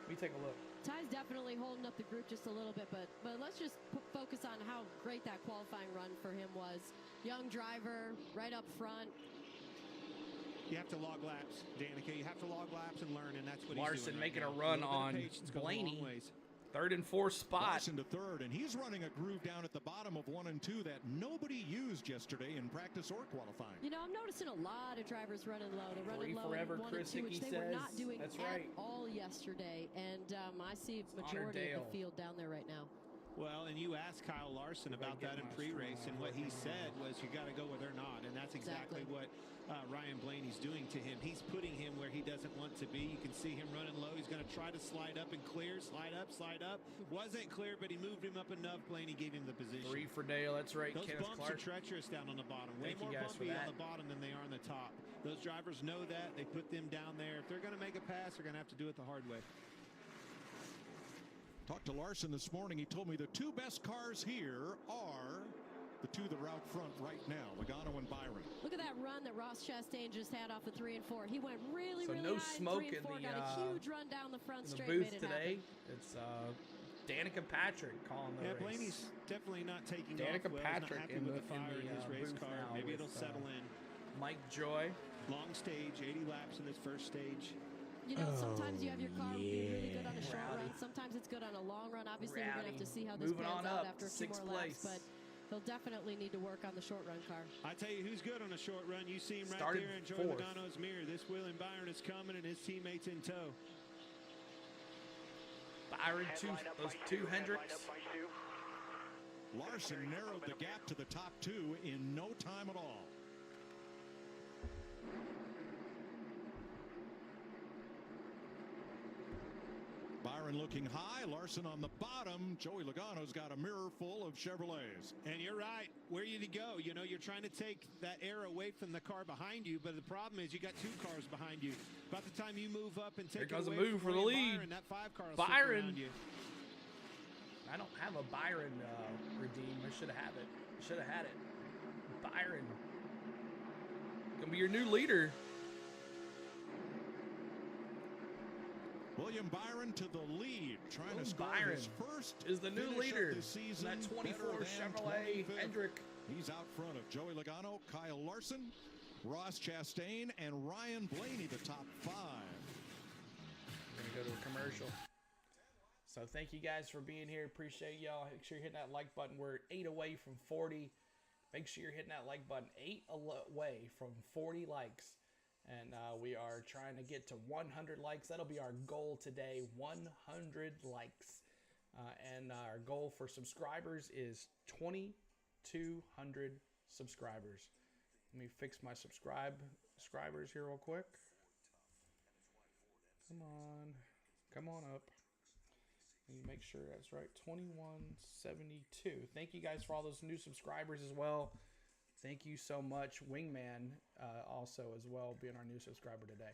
Let me take a look. Ty's definitely holding up the group just a little bit, but let's just focus on how great that qualifying run for him was. Young driver, right up front. You have to log laps, Danica. You have to log laps and learn, and that's what Larson he's doing making right a run now. on Blaney. 3rd and 4th spot. Larson to 3rd, and he's running a groove down at the bottom of 1 and 2 that nobody used yesterday in practice or qualifying. You know, I'm noticing a lot of drivers running low. They're running low forever, in 1 Chris and 2, which Hickey they were says. not doing That's at right. all yesterday. And I see majority of the field down there right now. Well, and you asked Kyle Larson about that in pre-race, and what he said was you got to go with or not, and that's exactly what Ryan Blaney's doing to him. He's putting him where he doesn't want to be. You can see him running low. He's going to try to slide up and clear, slide up, slide up. Wasn't clear, but he moved him up enough. Blaney gave him the position. 3 for Dale. That's right. Those Kenneth bumps Clark. are treacherous down on the bottom. Way more bumpy on the bottom than they are on the top. Those drivers know that. They put them down there. If they're going to make a pass, they're going to have to do it the hard way. Talked to Larson this morning. He told me the 2 best cars here are the 2 that are out front right now, Logano and Byron. Look at that run that Ross Chastain just had off of 3 and 4. He went really, So really no high smoke 3 and 4, in the, got a huge run down the front in the straight. booth made it today. happen. It's Danica Patrick calling the race. Blaney's definitely not taking Danica off well. Patrick He's not happy with the in fire the in his race booth car. now Maybe with, it'll settle in. Mike Joy. Long stage, 80 laps in this first stage. You know, sometimes you have your car be really good on a short run. Sometimes it's good on a long run. Obviously, we're going to have to see how this Moving pans on out up, after a few more 6th laps. place. But he'll definitely need to work on the short run car. I tell you who's good on a short run. You see him right Started there in Joey 4th. Logano's mirror. This William Byron is coming, and his teammates in tow. Byron, those 2 Hendricks. Larson narrowed the gap to the top 2 in no time at all. Byron looking high, Larson on the bottom. Joey Logano's got a mirror full of Chevrolets. And you're right. Where you to go? You know, you're trying to take that air away from the car behind you, but the problem is you got 2 cars behind you. About the time you move up and take Here goes it a away move from for the William lead. Byron, that 5 car will Byron. around you. I don't have a Byron redeem. I should have it. Should have had it. Byron. Gonna be your new leader. William Byron to the lead, trying to score Byron his first is the new finish leader. of the season. That 24 better than Chevrolet 25th. Hendrick. He's out front of Joey Logano, Kyle Larson, Ross Chastain, and Ryan Blaney, the top 5. We're gonna go to a commercial. So thank you guys for being here. Appreciate y'all. Make sure you're hitting that like button. We're 8 away from 40. Make sure you're hitting that like button. 8 away from 40 likes. And we are trying to get to 100 likes. That'll be our goal today, 100 likes. And our goal for subscribers is 2,200 subscribers. Let me fix my subscribers here real quick. Come on. Come on up. Let me make sure that's right. 2172. Thank you guys for all those new subscribers as well. Thank you so much. Wingman also as well being our new subscriber today.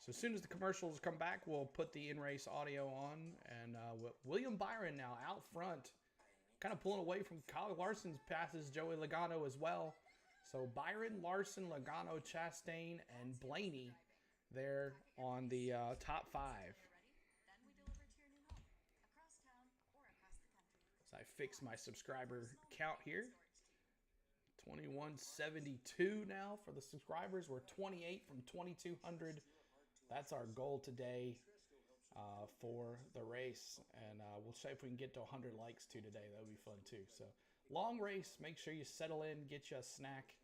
So as soon as the commercials come back, we'll put the in-race audio on. And William Byron now out front. Kind of pulling away from Kyle Larson's passes, Joey Logano as well. So Byron, Larson, Logano, Chastain, and Blaney there on the top 5. So I fixed my subscriber count here. 2172 now for the subscribers. We're 28 from 2,200. That's our goal today for the race. And we'll see if we can get to 100 likes too today. That would be fun too. So long race. Make sure you settle in, get you a snack,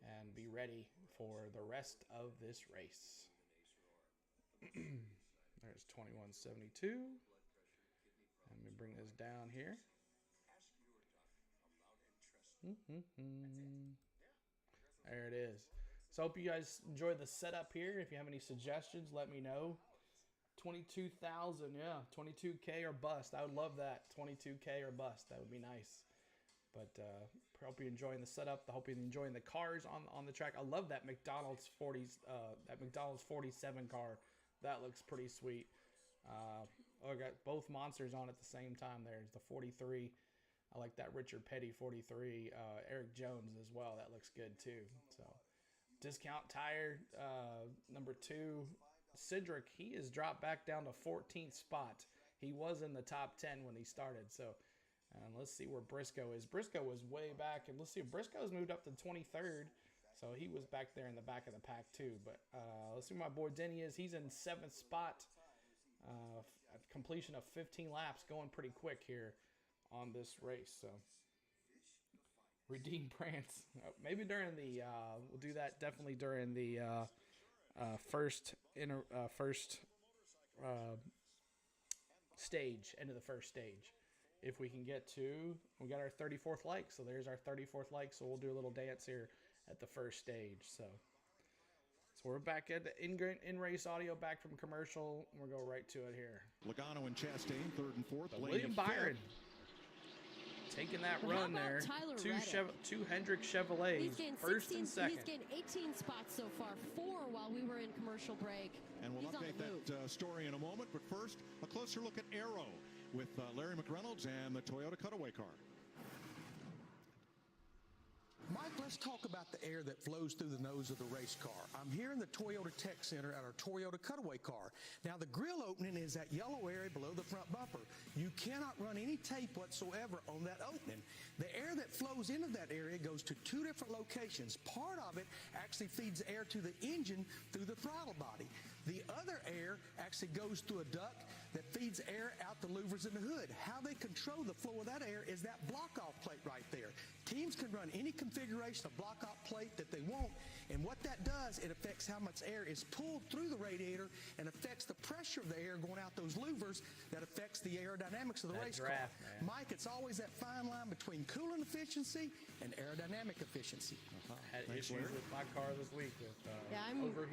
and be ready for the rest of this race. There's 2172. Let me bring this down here. There it is. So I hope you guys enjoy the setup here. If you have any suggestions, let me know. 22,000, yeah, 22K or bust. I would love that. 22K or bust. That would be nice. But I hope you're enjoying the setup. I hope you're enjoying the cars on the track. I love that McDonald's 47 car. That looks pretty sweet. I got both monsters on at the same time. There's the 43. I like that Richard Petty 43. Eric Jones as well. That looks good too. So discount tire number 2. Cedric, he is dropped back down to 14th spot. He was in the top 10 when he started. So let's see where Briscoe is. Briscoe was way back. And let's see, Briscoe's moved up to 23rd. So he was back there in the back of the pack too. But let's see where my boy Denny is. He's in 7th spot. Completion of 15 laps, going pretty quick here on this race. So redeem Prance. Maybe during the we'll do that definitely during the first stage, end of the first stage. If we can get to, we got our 34th like, so there's our 34th like, so we'll do a little dance here at the first stage. So we're back at the in-race audio, back from commercial. We'll go right to it here. Logano and Chastain, 3rd and 4th. William Byron taking that run there. Two Hendrick Chevrolets, 1st and 2nd. He's gained 18 spots so far, 4 while we were in commercial break. And we'll update that story in a moment. But first, a closer look at Aero with Larry McReynolds and the Toyota Cutaway car. Mike, let's talk about the air that flows through the nose of the race car. I'm here in the Toyota Tech Center at our Toyota Cutaway car. Now, the grill opening is that yellow area below the front bumper. You cannot run any tape whatsoever on that opening. The air that flows into that area goes to 2 different locations. Part of it actually feeds air to the engine through the throttle body. The other air actually goes through a duct that feeds air out the louvers in the hood. How they control the flow of that air is that block-off plate right there. Teams can run any configuration of block-off plate that they want, and what that does, it affects how much air is pulled through the radiator and affects the pressure of the air going out those louvers that affects the aerodynamics of the race car. Mike, it's always that fine line between cooling efficiency and aerodynamic efficiency. Had issues with my car this week with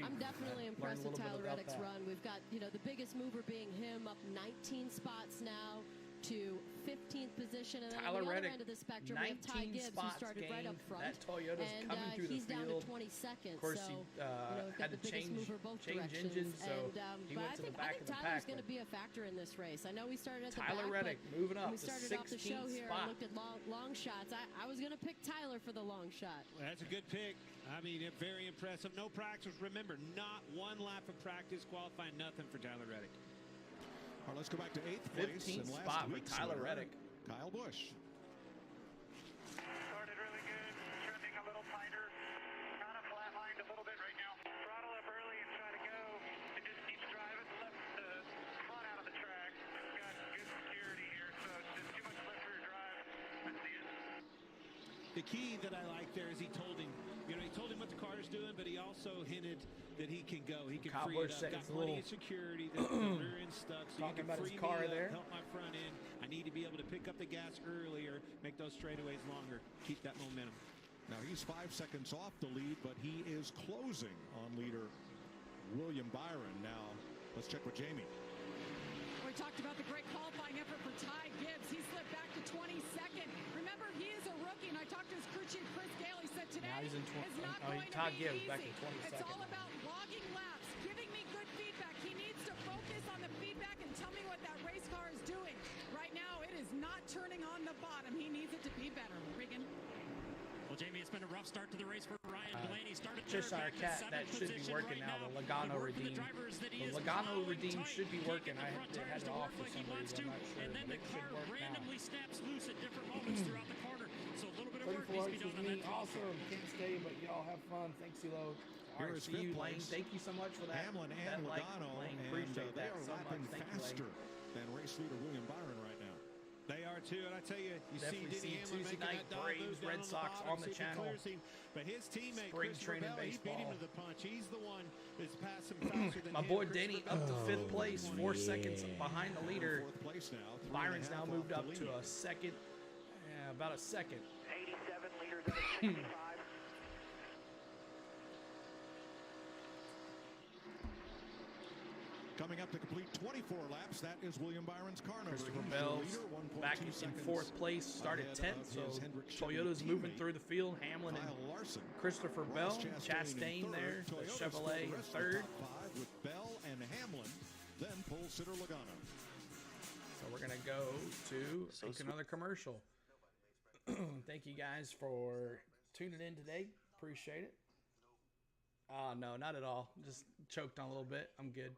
I'm definitely impressed with Tyler Reddick's run. We've got, the biggest mover being him, up 19 spots now to 15th position. And then on the other end of the spectrum, we have Ty Gibbs, who started right up front. That Toyota's coming through the field. He's down to 22nd. Of course, so, he had to change engines, so he went to the back of the pack. I think Tyler's going to be a factor in this race. I know we started at the Tyler Reddick moving up we to started 16th off the show here spot. and looked at long shots. I was going to pick Tyler for the long shot. Well, that's a good pick. I mean, very impressive. No practice. Remember, not 1 lap of practice qualifying, nothing for Tyler Reddick. All right, let's go back to 8th place. 15th spot with Tyler Reddick. Kyle Busch. Started really good, trending a little tighter, kind of flatlined a little bit right now. Throttle up early and try to go. It just keeps driving, left the front out of the track. Got good security here, so just too much left rear drive. That's the end. The key that I like there is he told him what the car is doing, but he also hinted that he can go. He can free it up. Got plenty of security. The rear end stuck, so you can free me up, help my front end. I need to be able to pick up the gas earlier, make those straightaways longer, keep that momentum. Now he's 5 seconds off the lead, but he is closing on leader William Byron. Now, let's check with Jamie. We talked about the great qualifying effort for Ty Gibbs. He slipped back to 22nd. Remember, he is a rookie, and I talked to his crew chief, Chris Gale. He said today Now he's in is not oh, going Todd to be Gibbs easy. back in 22nd. It's all about logging laps, giving me good feedback. He needs to focus on the feedback and tell me what that race car is doing. Right now, it is not turning on the bottom. He needs it to be better. Regan. Well, Jamie, it's been a rough start to the race for Ryan Blaney. Started Just our cat that should be working now. The Logano Redeem. The Logano Redeem should be working. I had it off for some reason. I'm not sure. And then the car randomly snaps loose at different moments throughout the corner. So a little bit of work 34 needs to be done on me. that. Awesome. Can't stay, but y'all have fun. Thanks, CeeLo. All right, see you, Lane. Thank you so much for that. Hamlin and Logano, Lane. and Appreciate they that are so lapping much. Thank you, Lane. faster than race leader William Byron right now. They are too, and I tell you, Definitely see Denny Hamlin Tuesday making night that dive Braves, move down Red Sox the bottom, on the see if he channel. clears him. But his teammate, Spring Chris training Rebel, he beat him baseball. to the punch. He's the one that's passed him faster than My him. boy Chris Denny Rebel up to is 5th place, 4 seconds behind the leader. Fourth place now. Byron's 3.5 now off moved the up lead. to a second, about a second. 87 liters out of 65. Coming up to complete 24 laps, that is William Byron's car number. Christopher He's the Bell's leader, 1.2 back in seconds 4th place, started ahead 10th, of so his Hendrick Toyota's Chevy moving teammate, through the field. Hamlin and Kyle Larson. Christopher Bell, Ross Chastain in there, third. the Toyota's Chevrolet the in rest of the 3rd. top 5 with Bell and Hamlin, then pole sitter Logano. So we're gonna go to take another commercial. Thank you guys for tuning in today. Appreciate it. No, not at all. Just choked on a little bit. I'm good.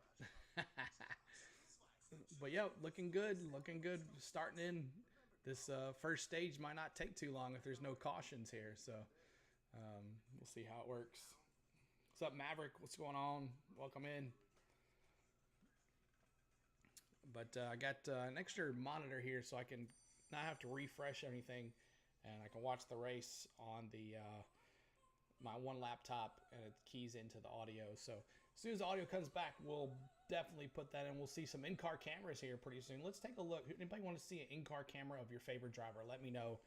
But yeah, looking good. Looking good. Starting in this first stage might not take too long if there's no cautions here. So we'll see how it works. What's up, Maverick? What's going on? Welcome in. But I got an extra monitor here so I can not have to refresh anything, and I can watch the race on the my one laptop, and it keys into the audio. So as soon as the audio comes back, we'll definitely put that in. We'll see some in-car cameras here pretty soon. Let's take a look. Anybody want to see an in-car camera of your favorite driver? Let me know.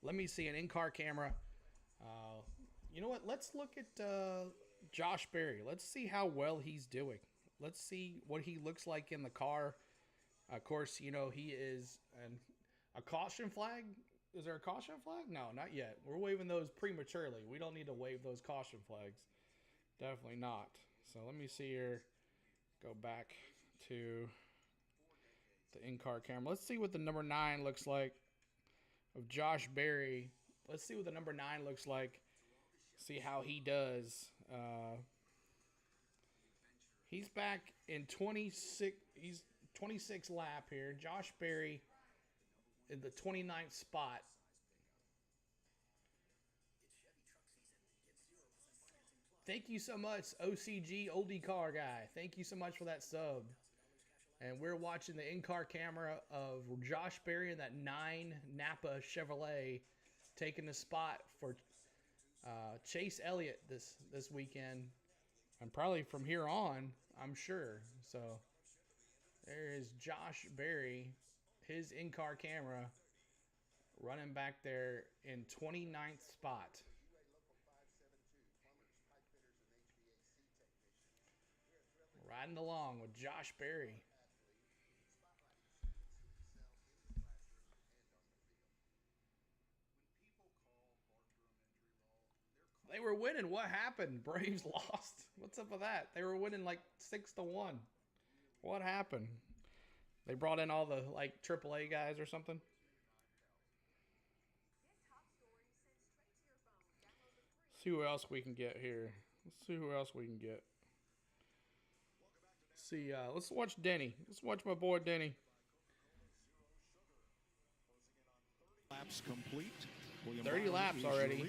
Let me see an in-car camera. You know what? Let's look at Josh Berry. Let's see how well he's doing. Let's see what he looks like in the car. Of course, you know, he is a caution flag. Is there a caution flag? No, not yet. We're waving those prematurely. We don't need to wave those caution flags. Definitely not. So let me see here. Go back to the in-car camera. Let's see what the number 9 looks like of Josh Berry. Let's see what the number 9 looks like. See how he does. He's back in 26. He's 26th lap here. Josh Berry in the 29th spot. Thank you so much, OCG Oldie Car Guy. Thank you so much for that sub. And we're watching the in-car camera of Josh Berry in that 9 Napa Chevrolet taking the spot for Chase Elliott this weekend. And probably from here on, I'm sure. So there is Josh Berry, his in-car camera, running back there in 29th spot. Riding along with Josh Berry. They were winning. What happened? Braves lost. What's up with that? They were winning like 6-1. What happened? They brought in all the like AAA guys or something. See who else we can get here. Let's see who else we can get. See, let's watch Denny. Let's watch my boy Denny. Laps complete. 30 laps already.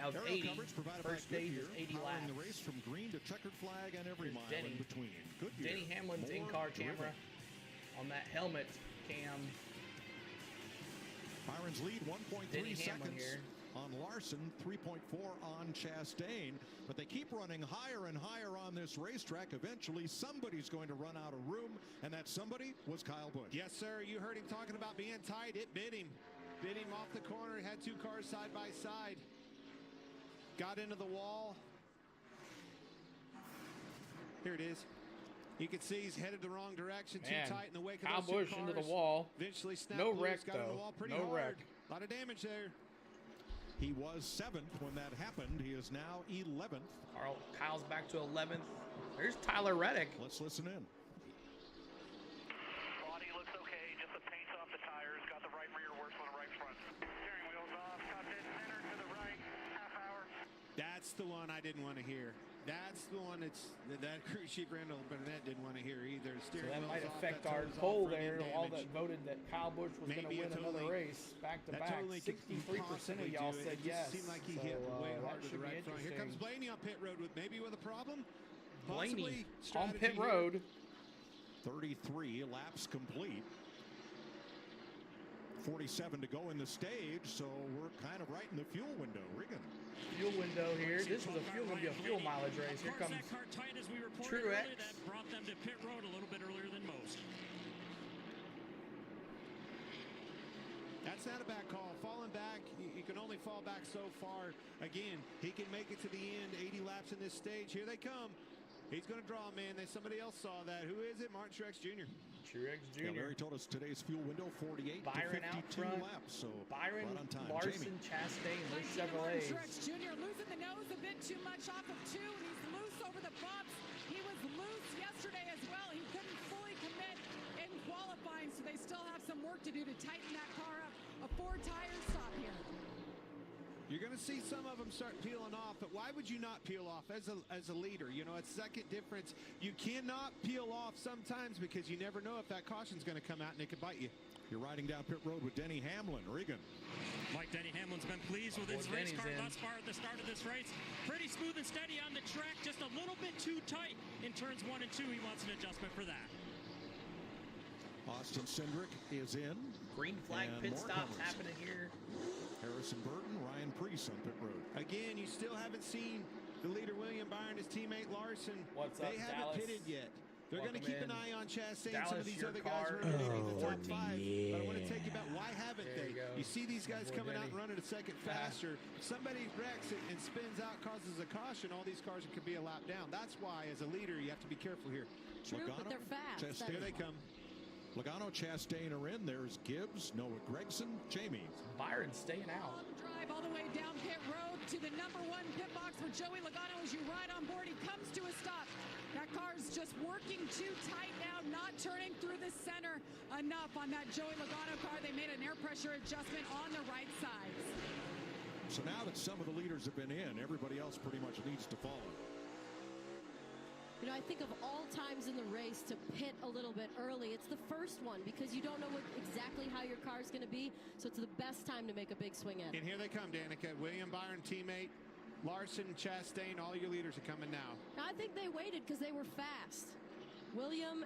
Of 80. First stage is 80 laps. The race from green to checkered flag and every mile Denny. in between. Goodyear. Denny Hamlin's More in-car driven. camera on that helmet cam. Byron's lead 1.3 Denny Hamlin seconds here. on Larson, 3.4 on Chastain. But they keep running higher and higher on this racetrack. Eventually, somebody's going to run out of room, and that somebody was Kyle Busch. Yes, sir. You heard him talking about being tight. It bit him. Bit him off the corner. Had 2 cars side by side. Got into the wall. Here it is. You can see he's headed the wrong direction, too tight in the wake of Kyle those Busch two cars. into the wall. Eventually snapped No loose, wreck, got on the though. wall pretty No hard. wreck. A lot of damage there. He was 7th when that happened. He is now 11th. Kyle's back to 11th. There's Tyler Reddick. Let's listen in. Body looks okay, just the paint's off the tires. Got the right rear worse than the right front. Steering wheel's off, top dead center to the right, half hour. That's the one I didn't want to hear. That's the one that crew chief Randall Burnett didn't want to hear either. So that might affect our poll there. All that voted that Kyle Busch was going to win another race back to back. 63% of y'all said yes. It seemed like he hit way hard to the right front. Here comes Blaney on pit road with a problem. Blaney on pit road. 33 laps complete. 47 to go in the stage, so we're kind of right in the fuel window. Regan. Fuel window here. This is going to be a fuel mileage race. Here comes Truex. That brought them to pit road a little bit earlier than most. That's not a bad call. Falling back, you can only fall back so far. Again, he can make it to the end. 80 laps in this stage. Here they come. He's going to draw, man. Somebody else saw that. Who is it? Martin Truex Jr. Truex Jr. Yeah, Larry told us today's fuel window 48 Byron to 52 out front. laps. So Byron, right on time. Larson, Jamie. Chastain, those Martin Chevrolets. Truex Jr. losing the nose a bit too much off of 2, and he's loose over the bumps. He was loose yesterday as well. He couldn't fully commit in qualifying, so they still have some work to do to tighten that car up. A 4-tire stop here. You're going to see some of them start peeling off, but why would you not peel off as a leader? You know, it's second difference. You cannot peel off sometimes because you never know if that caution's going to come out and it could bite you. You're riding down pit road with Denny Hamlin. Regan. Mike Denny Hamlin's been pleased with his race car thus far at the start of this race. Pretty smooth and steady on the track, just a little bit too tight in turns 1 and 2. He wants an adjustment for that. Austin Cindric is in. Green flag pit stops happening here. Harrison Burton, Ryan Preece on pit road. Again, you still haven't seen the leader William Byron, his teammate Larson. What's up, They haven't Dallas? pitted yet. They're going to keep an eye on Chastain. Dallas, Some of these your other car. guys running in the top 5. Yeah. But I want to take you back. Why haven't There they? you go. You see these guys Boy, coming out Denny. and running a second faster. If somebody wrecks it and spins out, causes a caution, all these cars could be a lap down. That's why, as a leader, you have to be careful here. True, but they're fast. Chastain. Here they come. Logano, Chastain are in. There's Gibbs, Noah Gragson, Jamie. Byron staying out. Drive all the way down pit road to the #1 pit box for Joey Logano as you ride on board. He comes to a stop. That car's just working too tight now, not turning through the center enough on that Joey Logano car. They made an air pressure adjustment on the right side. So now that some of the leaders have been in, everybody else pretty much needs to follow. You know, I think of all times in the race to pit a little bit early, it's the first one because you don't know exactly how your car's going to be, so it's the best time to make a big swing in. And here they come, Danica. William Byron, teammate. Larson, Chastain, all your leaders are coming now. Now, I think they waited because they were fast. William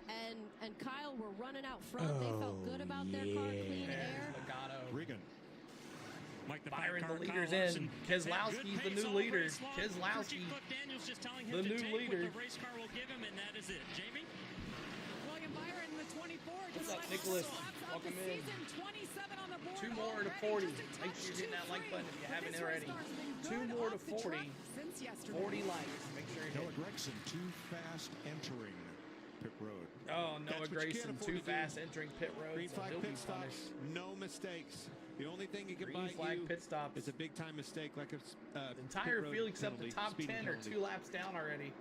and Kyle were running out front. They felt good about their car, clean air. Logano. Regan. Mike the Byron, car, the leader's in. Keselowski's the new leader. Keselowski, the new leader. The race car will give him, and that is it. Jamie? William Byron, the 24. What's up, Nicholas? Welcome in. 27 on the board. 2 more to 40. Make sure you're hitting that like button if you haven't already. 2 more to 40. 40 likes. Make sure you're Noah hitting. Gragson, too fast entering pit road. Oh, Noah That's what you Gragson, can't afford too to do. fast entering pit road. Green So flag he'll be pit stops, punished. no mistakes. The only thing you can Green bite flag you pit stops. is a big time mistake, like a The entire pit road field except penalty, the top speeding 10 are penalty. 2 laps down already.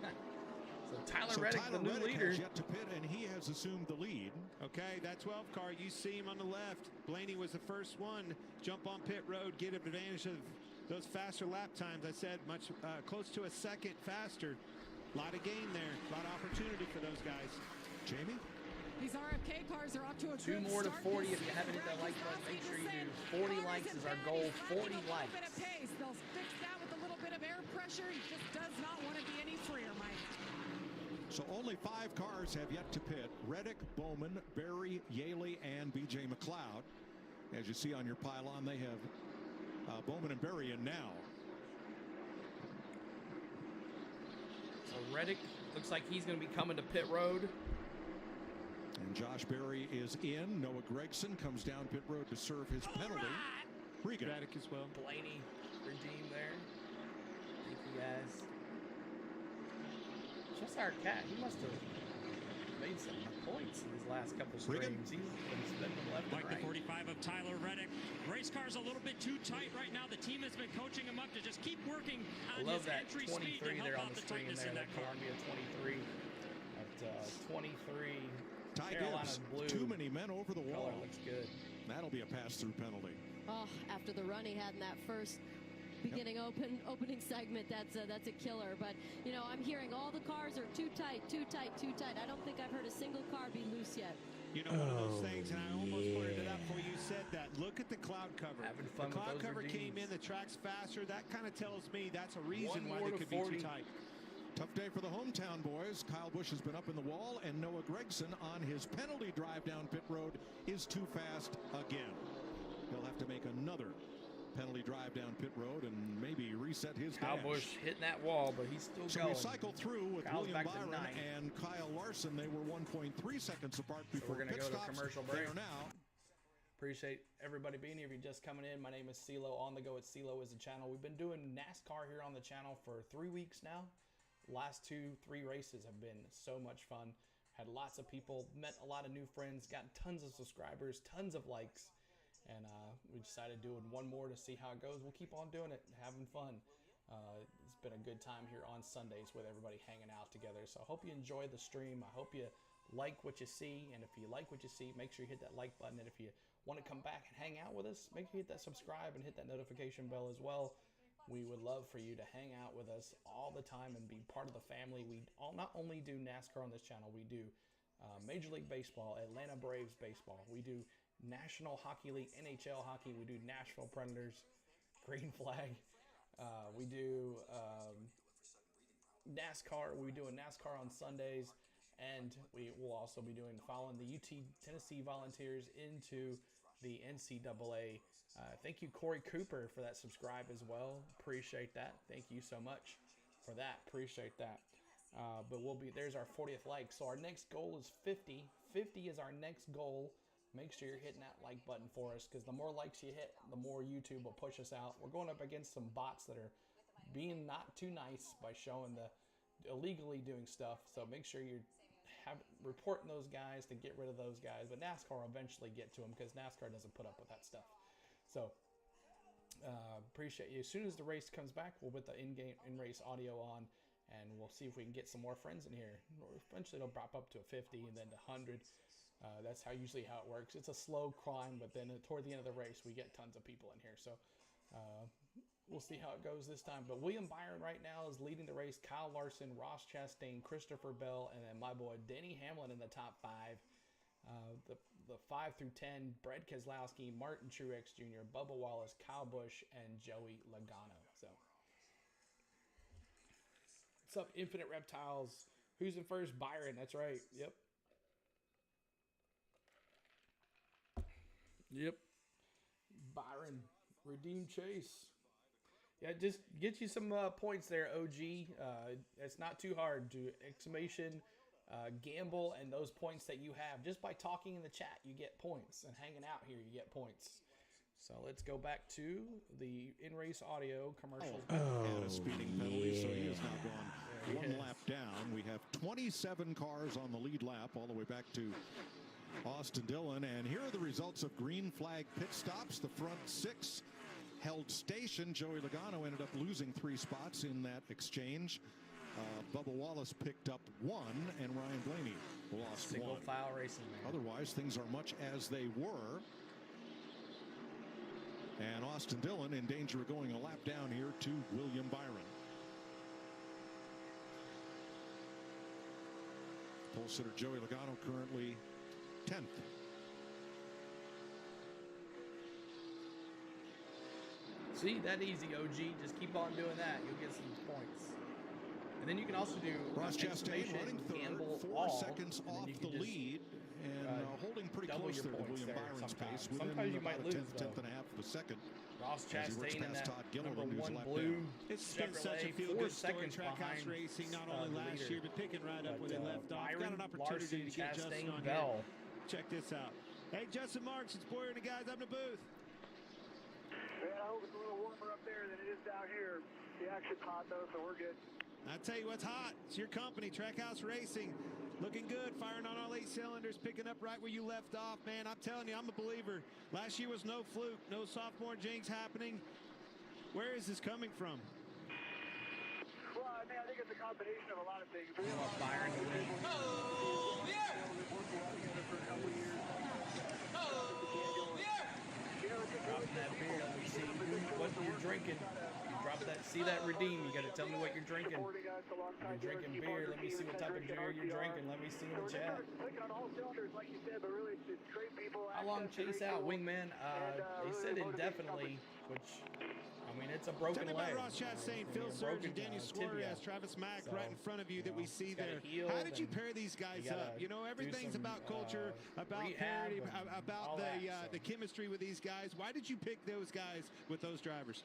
So Tyler So Reddick, Tyler the new Reddick leader. has yet to pit, and he has assumed the lead. Okay, that 12 car, you see him on the left. Blaney was the first one. Jump on pit road, get advantage of those faster lap times. I said much close to a second faster. A lot of gain there, a lot of opportunity for those guys. Jamie? These RFK cars are off to a 2 good more to start 40. this If you season. haven't hit that like button, make sure you do. 40 likes is our goal. 40 likes. They'll fix that with a little bit of air pressure. He just does not want to be any freer, Mike. So only 5 cars have yet to pit. Reddick, Bowman, Berry, Yaley, and B.J. McLeod. As you see on your pylon, they have Bowman and Berry in now. So Reddick looks like he's going to be coming to pit road. And Josh Berry is in. Noah Gragson comes down pit road to serve his penalty. Regan. Reddick as well. Blaney redeemed there. Thank you, guys. Just our cat. He must have made some points in his last couple streams. He's been spinning them left Like and right. the 45 of Tyler Reddick. Race car's a little bit too tight right now. The team has been coaching him up to just keep working on I love his that entry 23 speed to there help on out the the screen tightness there. in That that car. Columbia 23. At 23 Ty Carolina Gibbs, blue. too many men over the wall. Color looks good. That'll be a pass-through penalty. Oh, after the run he had in that first beginning opening segment, that's a killer. But you know, I'm hearing all the cars are too tight, too tight, too tight. I don't think I've heard a single car be loose yet. You know, one of those things, and I almost pointed it out before you said that. Look at the cloud cover. Having fun the cloud with those cover came in, the track's faster. That kind of tells me that's a reason why they could be too tight. Tough day for the hometown boys. Kyle Busch has been up in the wall, and Noah Gragson on his penalty drive down pit road is too fast again. He'll have to make another penalty drive down pit road and maybe reset his Kyle dash. Busch hitting that wall, but he's still So going. we cycle through with Kyle's William back to Byron 9th. and Kyle Larson. They were 1.3 seconds apart So before we're going to pit go to stops. commercial They break. are now. Appreciate everybody being here. If you're just coming in, my name is CeeLo. On the Go at CeeLo is the channel. We've been doing NASCAR here on the channel for 3 weeks now. Last 2-3 races have been so much fun. Had lots of people, met a lot of new friends, got tons of subscribers, tons of likes. And we decided doing one more to see how it goes. We'll keep on doing it, having fun. It's been a good time here on Sundays with everybody hanging out together. So I hope you enjoy the stream. I hope you like what you see. And if you like what you see, make sure you hit that like button. And if you want to come back and hang out with us, make sure you hit that subscribe and hit that notification bell as well. We would love for you to hang out with us all the time and be part of the family. We not only do NASCAR on this channel, we do Major League Baseball, Atlanta Braves baseball. We do National Hockey League, NHL hockey. We do Nashville Predators, Green Flag. We do NASCAR. We do a NASCAR on Sundays. And we will also be following the UT Tennessee Volunteers into the NCAA. Thank you, Corey Cooper, for that subscribe as well. Appreciate that. Thank you so much for that. Appreciate that. But there's our 40th like. So our next goal is 50. 50 is our next goal. Make sure you're hitting that like button for us, because the more likes you hit, the more YouTube will push us out. We're going up against some bots that are being not too nice by showing the illegally doing stuff. So make sure you're reporting those guys to get rid of those guys. But NASCAR will eventually get to them, because NASCAR doesn't put up with that stuff. So appreciate you. As soon as the race comes back, we'll put the in-race audio on, and we'll see if we can get some more friends in here. Eventually it'll drop up to a 50 and then to 100. That's usually how it works. It's a slow climb, but then toward the end of the race, we get tons of people in here. So we'll see how it goes this time. But William Byron right now is leading the race. Kyle Larson, Ross Chastain, Christopher Bell, and then my boy Denny Hamlin in the top 5. The 5 through 10, Brad Keselowski, Martin Truex Jr., Bubba Wallace, Kyle Busch, and Joey Logano. So what's up, Infinite Reptiles? Who's in first? Byron. That's right. Yep. Byron. Redeem Chase. Yeah, just get you some points there, OG. It's not too hard to gamble, and those points that you have. Just by talking in the chat, you get points. And hanging out here, you get points. So let's go back to the in-race audio commercials. And a speeding penalty, so he has now gone one lap down. We have 27 cars on the lead lap all the way back to Austin Dillon. And here are the results of green flag pit stops. The front 6 held station. Joey Logano ended up losing 3 spots in that exchange. Bubba Wallace picked up 1, and Ryan Blaney lost 1. Single file racing, man. Otherwise, things are much as they were. And Austin Dillon in danger of going a lap down here to William Byron. Pole sitter Joey Logano currently 10th. See, that easy, OG. Just keep on doing that. You'll get some points. And then you can also do Ross Chastain running third, 4 seconds off the lead, and holding pretty close there to William Byron's pace. Sometimes you might lose, tenth and a half of a second. Ross Chastain in that number 1 lap blue down. It's been such a feel-good story in Trackhouse Racing, not only last year, but picking right up where they left off. Got an opportunity to get Justin on here. Check this out. Hey, Justin Marks, it's Boyer and the guys up in the booth. Man, I hope it's a little warmer up there than it is down here. The action's hot, though, so we're good. I tell you what's hot. It's your company, Trackhouse Racing. Looking good, firing on all 8 cylinders, picking up right where you left off, man. I'm telling you, I'm a believer. Last year was no fluke, no sophomore jinx happening. Where is this coming from? Well, I mean, I think it's a combination of a lot of things. We have a lot of Byron Dominates. Oh, yeah! We've worked together for a couple of years. Oh, yeah! Dropping that beer, let me see what you're drinking. You drop that, see that redeem. You got to tell me what you're drinking. You're drinking beer. Let me see what type of beer you're drinking. Let me see in the chat. How long chase out, Wingman? They said indefinitely, which, I mean, it's a broken leg. Tell me about Ross Chastain, Phil Surge, and Daniel Suarez, Travis Mack right in front of you that we see there. How did you pair these guys up? You know, everything's about culture, about parity, about the chemistry with these guys. Why did you pick those guys with those drivers?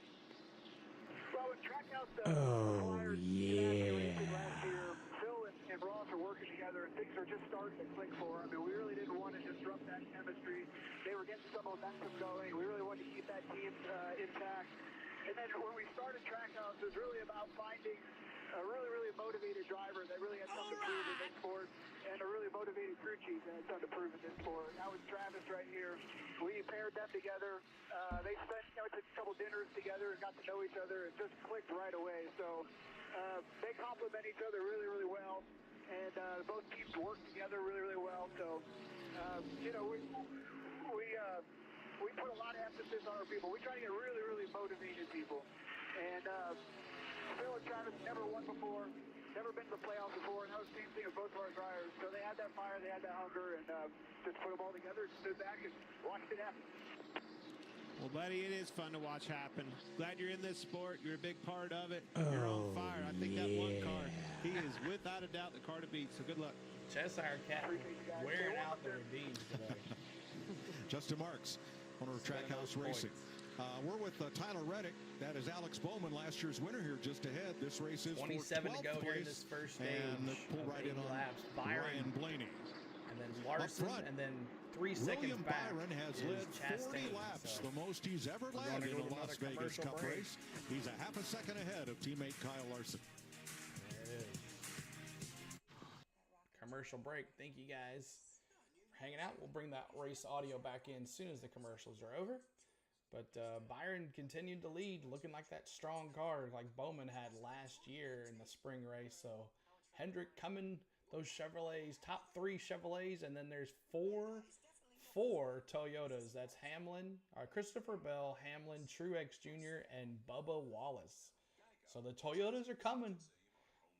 Well, when Trackhouse acquired last year, Phil and Ross are working together, and things are just starting to click for them. And we really didn't want to disrupt that chemistry. They were getting some momentum going. We really wanted to keep that team intact. And then when we started Trackhouse, it was really about finding a really, really motivated driver that really had something to prove in this sport, and a really motivated crew chief that had something to prove in this sport. That was Travis right here. We paired them together. They spent a couple dinners together and got to know each other. It just clicked right away. So they complement each other really, really well, and both teams work together really, really well. So you know, we put a lot of emphasis on our people. We try to get really, really motivated people. And Phil and Travis never won before, never been to the playoffs before, and that was the same thing with both of our drivers. So they had that fire, they had that hunger, and just put them all together and stood back and watched it happen. Well, buddy, it is fun to watch happen. Glad you're in this sport. You're a big part of it. You're on fire. I think that one car, he is without a doubt the car to beat. So good luck. Cheshire Cat wearing out the redeems today. Justin Marks, owner of Trackhouse Racing. We're with Tyler Reddick. That is Alex Bowman, last year's winner here just ahead. This race is 27 for 12th to go place, here in this first stage. And pull right in on laps. Byron Blaney. And then Larson, and then 3 seconds William back Byron has led 40 laps, the most he's ever led in a Las Vegas Cup race. He's a half a second ahead of teammate Kyle Larson. There it is. Commercial break. Thank you guys for hanging out. We'll bring that race audio back in as soon as the commercials are over. But Byron continued to lead, looking like that strong car like Bowman had last year in the spring race. So Hendrick coming, those Chevrolets, top 3 Chevrolets, and then there's four Toyotas. That's Hamlin, Christopher Bell, Hamlin, Truex Jr., and Bubba Wallace. So the Toyotas are coming.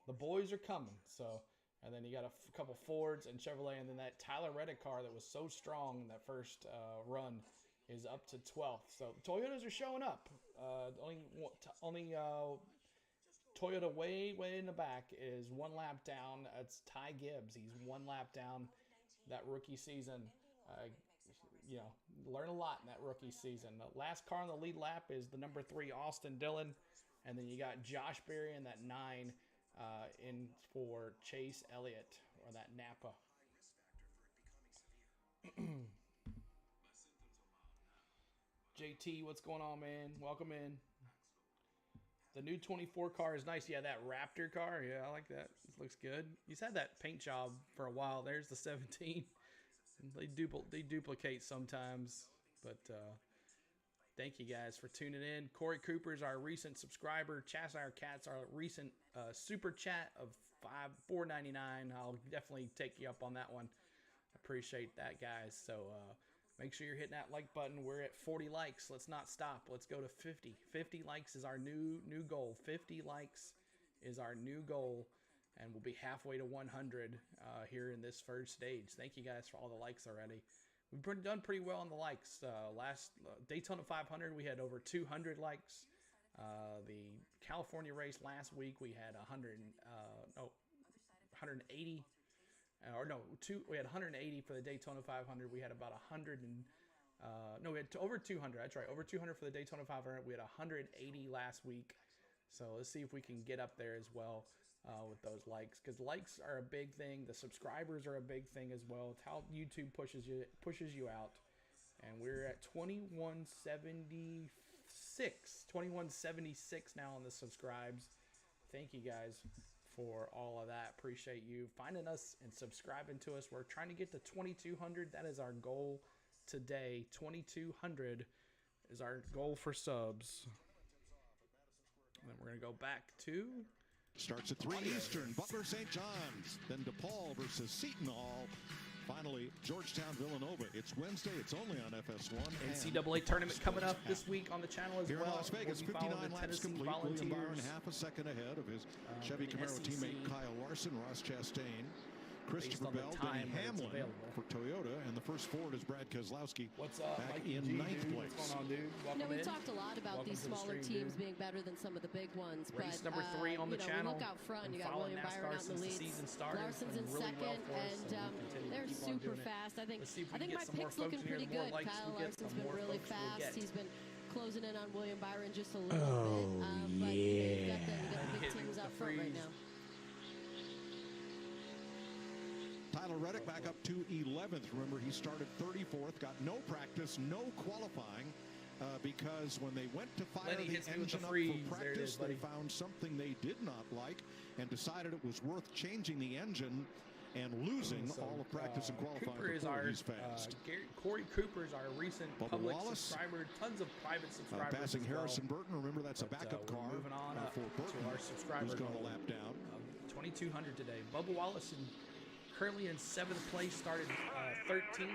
The boys are coming. So, and then you got a couple Fords and Chevrolet, and then that Tyler Reddick car that was so strong in that first run is up to 12th. So Toyotas are showing up. Only Toyota way in the back is 1 lap down. That's Ty Gibbs. He's 1 lap down that rookie season. You know, learn a lot in that rookie season. The last car on the lead lap is the number 3 Austin Dillon, and then you got Josh Berry in that 9 in for Chase Elliott, or that Napa. JT, what's going on, man? Welcome in. The new 24 car is nice. Yeah, that Raptor car. Yeah, I like that. It looks good. He's had that paint job for a while. There's the 17. They duplicate sometimes. But thank you guys for tuning in. Corey Cooper's our recent subscriber. Chashire Cat's our recent super chat of $4.99. I'll definitely take you up on that one. Appreciate that, guys. So make sure you're hitting that like button. We're at 40 likes. Let's not stop. Let's go to 50. 50 likes is our new goal. 50 likes is our new goal, and we'll be halfway to 100 here in this first stage. Thank you guys for all the likes already. We've done pretty well on the likes. Last Daytona 500, we had over 200 likes. The California race last week, we had 180. We had 180 for the Daytona 500. We had about 100 and we had over 200. That's right, over 200 for the Daytona 500. We had 180 last week. So let's see if we can get up there as well with those likes, because likes are a big thing. The subscribers are a big thing as well. It's how YouTube pushes you out. And we're at 2176 now on the subscribes. thank you guys for all of that. Appreciate you finding us and subscribing to us. We're trying to get to 2,200. That is our goal today. 2,200 is our goal for subs. And then we're going to go back to... Starts at 3 Eastern, Butler St. John's, then DePaul versus Seton Hall. Finally, Georgetown Villanova. It's Wednesday. It's only on FS1. NCAA tournament coming up this week on the channel as Here well. in Las Vegas, 59 laps complete. William Byron half a second ahead of his Chevy Camaro teammate Kyle Larson, Ross Chastain, Christopher Bell, Denny Hamlin for Toyota, and the first Ford is Brad Keselowski. What's up, back Mikey in G, ninth dude? place. What's going on, dude? Welcome we've in. talked a lot about Welcome these to the smaller stream, teams dude. being better than some of the big ones. Race but, number 3 on the channel. We look out front. You got Following William NASCAR Byron out in the since lead. season started. Larson's It's in been really second, well for us, and so we'll continue to they're keep on super doing it. fast. I think Let's see if we can my get some more pick's looking folks in here. pretty The more good. likes Kyle we get, Larson's the been more really folks we'll fast. get. He's been closing in on William Byron just a little bit. But you got the big teams out front right now. Tyler Reddick back up to 11th. Remember, he started 34th, got no practice, no qualifying, because when they went to fire Lenny the hits me with the engine up freeze. for There it is, practice, they buddy. found something they did not like and decided it was worth changing the engine and losing So, all of practice and qualifying Cooper is before our, he's fast. Corey Cooper is our recent Bubba public Wallace, subscriber. Tons of private subscribers. passing as well. Harrison Burton. Remember, that's a backup we're car moving on up for Burton, to our subscriber who's going to goal. lap down. 2,200 today. Bubba Wallace currently in 7th place, started 13th.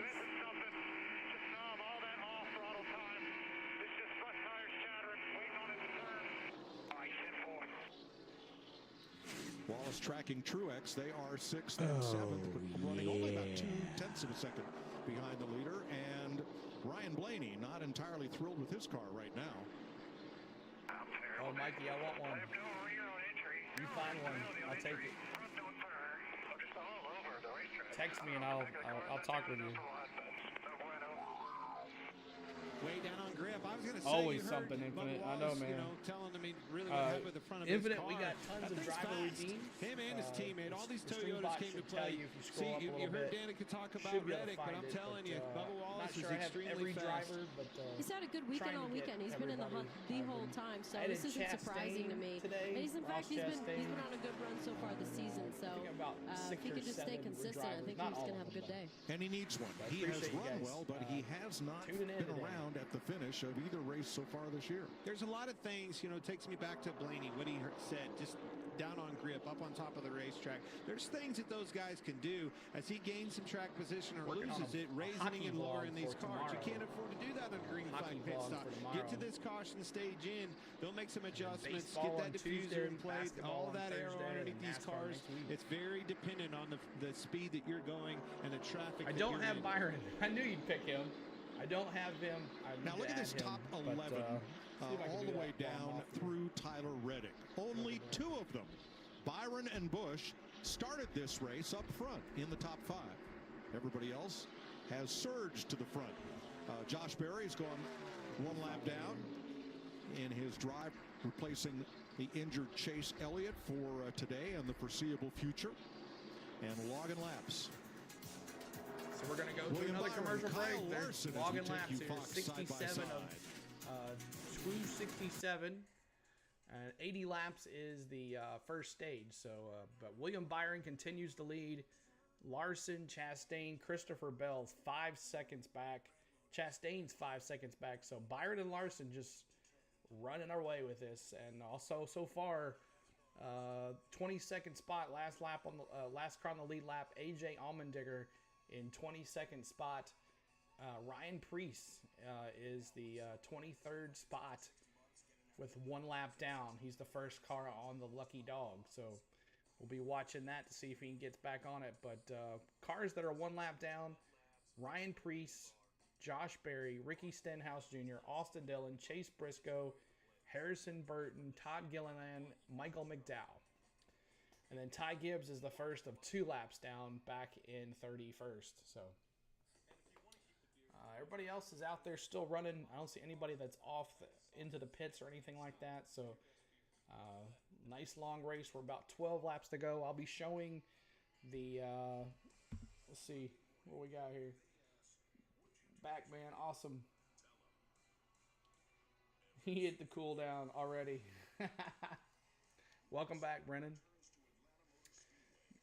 Wallace tracking Truex. They are 6th and 7th, but running only about 0.2 of a second behind the leader. And Ryan Blaney not entirely thrilled with his car right now. Oh, Mikey, I want one. You find one. I'll take it. Text me and I'll talk with you. Way down on grip. I was going to say, Always you heard something, Infinite. Bubba I know, Wallace, man. You know, telling them really what happened with the front of Infinite, his car. we got tons That of thing's driver fast. redeems. Him and his teammate. All these the stream Toyotas bot came to should tell play. you if you See, scroll up a you little heard bit. Danica talk Should about be able to Reddick, but find I'm it, telling but, you, Bubba Wallace not sure is I have extremely every fast. driver, but He's had a good weekend trying to all get weekend. He's been in the hunt the whole time, so this isn't surprising to me. Today, And he's in fact he's Ross been Chastain. on a good run so far this season. So if he could just stay consistent, I think he's going to have a good day. And he needs one. He has run well, but he has not been around at the finish of either race so far this year. There's a lot of things, you know, it takes me back to Blaney, what he said, just down on grip, up on top of the racetrack. There's things that those guys can do as he gains some track position or loses it, raising and lowering these cars. You can't afford to do that on a green flag pit stop. Get to this caution stage in. They'll make some adjustments, get that diffuser in place, all that air underneath these cars. It's very dependent on the speed that you're going and the traffic. I don't have Byron. I knew you'd pick him. I don't have him. Now look at this top 11 all the way down through Tyler Reddick. Only 2 of them, Byron and Busch, started this race up front in the top 5. Everybody else has surged to the front. Josh Berry's gone 1 lap down in his drive, replacing the injured Chase Elliott for today and the foreseeable future. And logging laps. So we're going to go to another commercial break. There's logging laps here. 67 of 267. 80 laps is the first stage. So, but William Byron continues to lead. Larson, Chastain, Christopher Bell 5 seconds back. Chastain's 5 seconds back. So Byron and Larson just running our way with this. And also so far, 22nd spot, last lap on the last car on the lead lap. AJ Allmendinger in 22nd spot. Ryan Preece is the 23rd spot with 1 lap down. He's the first car on the lucky dog. So we'll be watching that to see if he gets back on it. But cars that are 1 lap down, Ryan Preece, Josh Berry, Ricky Stenhouse Jr., Austin Dillon, Chase Briscoe, Harrison Burton, Todd Gilliland, Michael McDowell. And then Ty Gibbs is the first of 2 laps down back in 31st. So everybody else is out there still running. I don't see anybody that's off into the pits or anything like that. So nice long race. We're about 12 laps to go. I'll be showing the, let's see what we got here. Back, man. Awesome. He hit the cool down already. Welcome back, Brennan.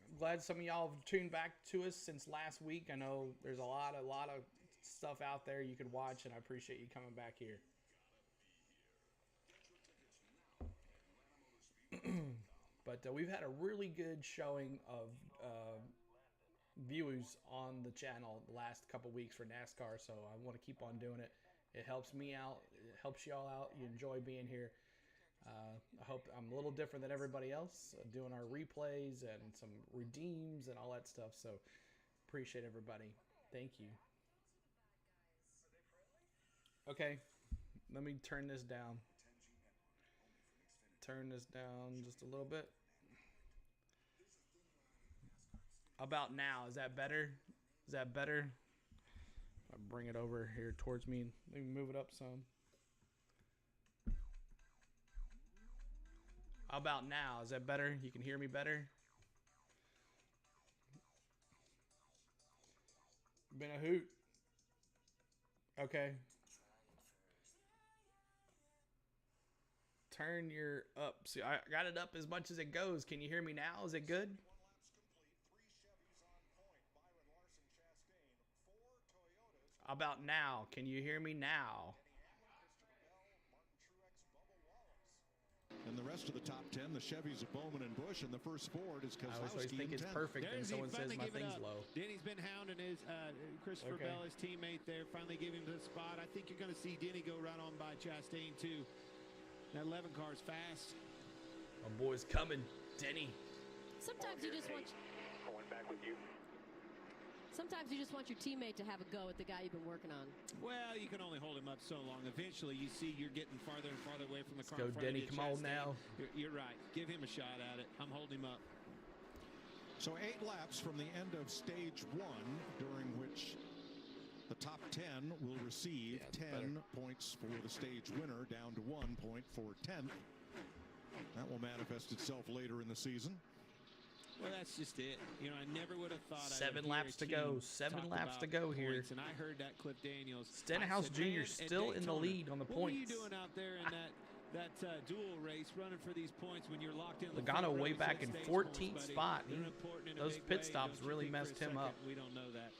I'm glad some of y'all have tuned back to us since last week. I know there's a lot of stuff out there you could watch, and I appreciate you coming back here. But we've had a really good showing of views on the channel the last couple weeks for NASCAR, so I want to keep on doing it. It helps me out. It helps y'all out. You enjoy being here. I hope I'm a little different than everybody else, doing our replays and some redeems and all that stuff, so appreciate everybody. Thank you. Okay, let me turn this down. Turn this down just a little bit. About now, is that better? Is that better? I'll bring it over here towards me. Let me move it up some. How about now? Is that better? You can hear me better? Been a hoot. Okay. Turn your up. See, I got it up as much as it goes. Can you hear me now? Is it good? How about now? Can you hear me now? And the rest of the top 10, the Chevys of Bowman and Busch, and the first Ford is Kozlowski. I always think it's perfect when someone says my thing's low. Denny's been hounding his Christopher Bell, his teammate there. Finally gave him the spot. I think you're going to see Denny go right on by Chastain too. That 11 car's fast. My boy's coming, Denny. Sometimes you just want. Going back with you. Sometimes you just want your teammate to have a go at the guy you've been working on. Well, you can only hold him up so long. Eventually, you see you're getting farther and farther away from the car. Let's go, Denny. Come on now. You're right. Give him a shot at it. I'm holding him up. So 8 laps from the end of stage 1, during which the top 10 will receive 10 points for the stage winner, down to 1 point for 10th. That will manifest itself later in the season. Well, that's just it. You know, I never would have thought. 7 laps to go. 7 laps to go here. And I heard that Cliff Daniels. Stenhouse Jr. still in the lead on the points. What were you doing out there in that dual race, running for these points when you're locked in? Logano way back in 14th spot. Those pit stops really messed him up. We don't know that.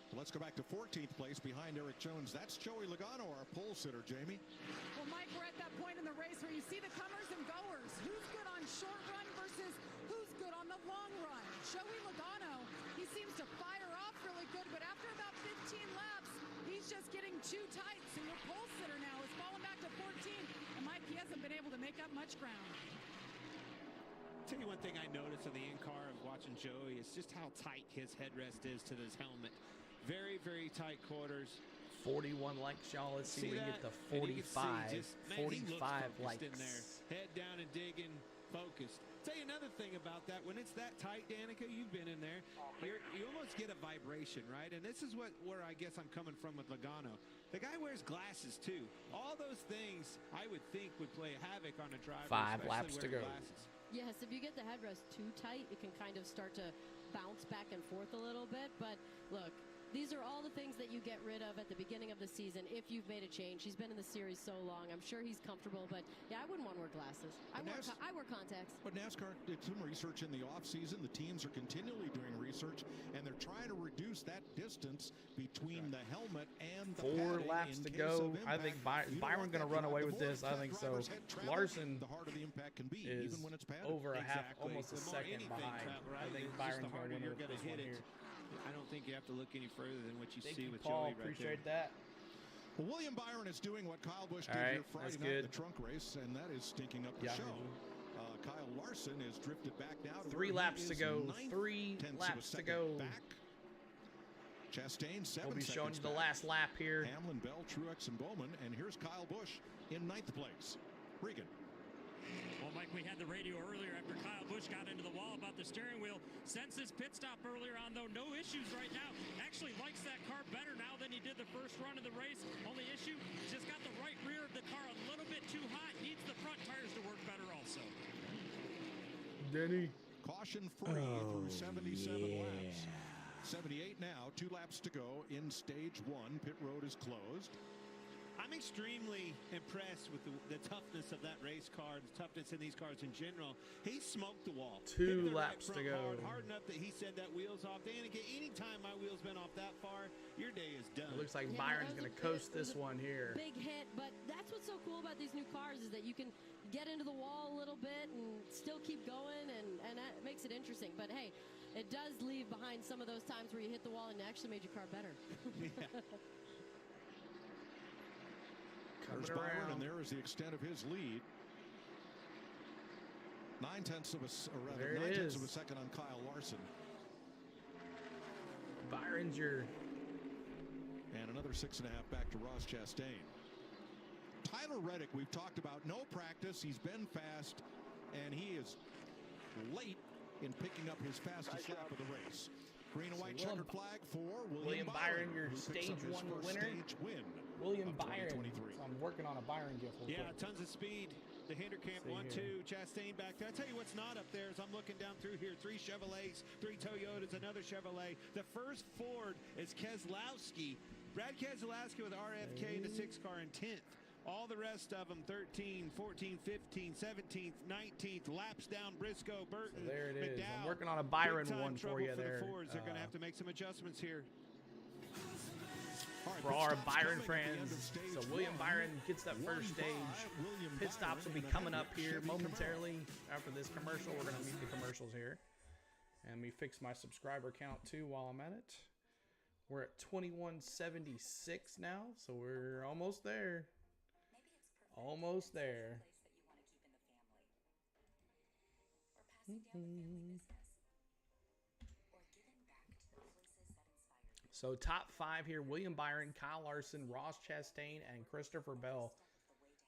Well, let's go back to 14th place behind Eric Jones. That's Joey Logano, our pole sitter, Jamie. Well, Mike, we're at that point in the race where you see the comers and goers. Who's good on short run versus who's good on the long run? Joey Logano, he seems to fire off really good, but after about 15 laps, he's just getting too tight. So your pole sitter now is falling back to 14. And Mike, he hasn't been able to make up much ground. Tell you one thing I noticed on the in-car of watching Joey is just how tight his headrest is to his helmet. Very, very tight quarters. 41 likes, y'all. Let's see if we can get to 45. 45 likes. In there. Head down and digging, focused. Tell you another thing about that. When it's that tight, Danica, you've been in there. You almost get a vibration, right? And this is where I guess I'm coming from with Logano. The guy wears glasses too. All those things I would think would play havoc on a driver. 5 laps to go. Glasses. Yes, if you get the headrest too tight, it can kind of start to bounce back and forth a little bit. But look, these are all the things that you get rid of at the beginning of the season if you've made a change. He's been in the series so long. I'm sure he's comfortable, but yeah, I wouldn't want to wear glasses. I wear contacts. But NASCAR did some research in the offseason. The teams are continually doing research, and they're trying to reduce that distance between the helmet and the 4 laps to go. I think Byron going to run away with this. I think so. Larson the harder the impact can be, is even when it's padded. over a half, almost a second behind. I think Byron's going to win this one here. I don't think you have to look any further than what you see with Paul. Joey right Appreciate there. that. Well, William Byron is doing what Kyle Busch did here Friday night in the trunk race, and that is stinking up the show. Kyle Larson is drifted back now. 3 laps to go. 3 laps to go. Back. Chastain, 7 We'll be seconds showing you the back. last lap here. Hamlin, Bell, Truex, and Bowman, and here's Kyle Busch in 9th place. Regan. Well, Mike, we had the radio earlier after Kyle Busch got into the wall about the steering wheel. Since his pit stop earlier on, though, no issues right now. Actually likes that car better now than he did the first run of the race. Only issue, just got the right rear of the car a little bit too hot. Needs the front tires to work better also. Denny. Caution free through 77 laps. 78 now, 2 laps to go in stage 1. Pit road is closed. I'm extremely impressed with the toughness of that race car, the toughness in these cars in general. He smoked the wall. 2 laps to go. Hard enough that he said that wheel's off. Danica, anytime my wheel's been off that far, your day is done. It looks like Byron's going to coast this one here. Big hit, but that's what's so cool about these new cars is that you can get into the wall a little bit and still keep going, and that makes it interesting. But hey, it does leave behind some of those times where you hit the wall and it actually made your car better. Yeah. There's Byron, and there is the extent of his lead. 9/10 of a second on Kyle Larson. Byron's your... And another 6.5 back to Ross Chastain. Tyler Reddick, we've talked about, no practice. He's been fast, and he is late in picking up his fastest lap of the race. Green and white checkered flag for William Byron, your stage 1 winner. Stage win. William Byron. So I'm working on a Byron gift. Yeah, tons of speed. The Hinderkamp 1-2, Chastain back there. I tell you what's not up there is I'm looking down through here. 3 Chevrolets, 3 Toyotas, another Chevrolet. The first Ford is Keselowski. Brad Keselowski with RFK in the 6 car in 10th. All the rest of them, 13, 14, 15, 17th, 19th, laps down Briscoe, Burton, so there it is. McDowell. I'm working on a Byron one for you there. The Fords. They're going to have to make some adjustments here. For our Byron friends, so William Byron gets that first stage. Pit stops will be coming up here momentarily after this commercial. We're going to meet the commercials here. And let me fix my subscriber count too while I'm at it. We're at 2176 now, so we're almost there. Almost there. So top 5 here, William Byron, Kyle Larson, Ross Chastain, and Christopher Bell.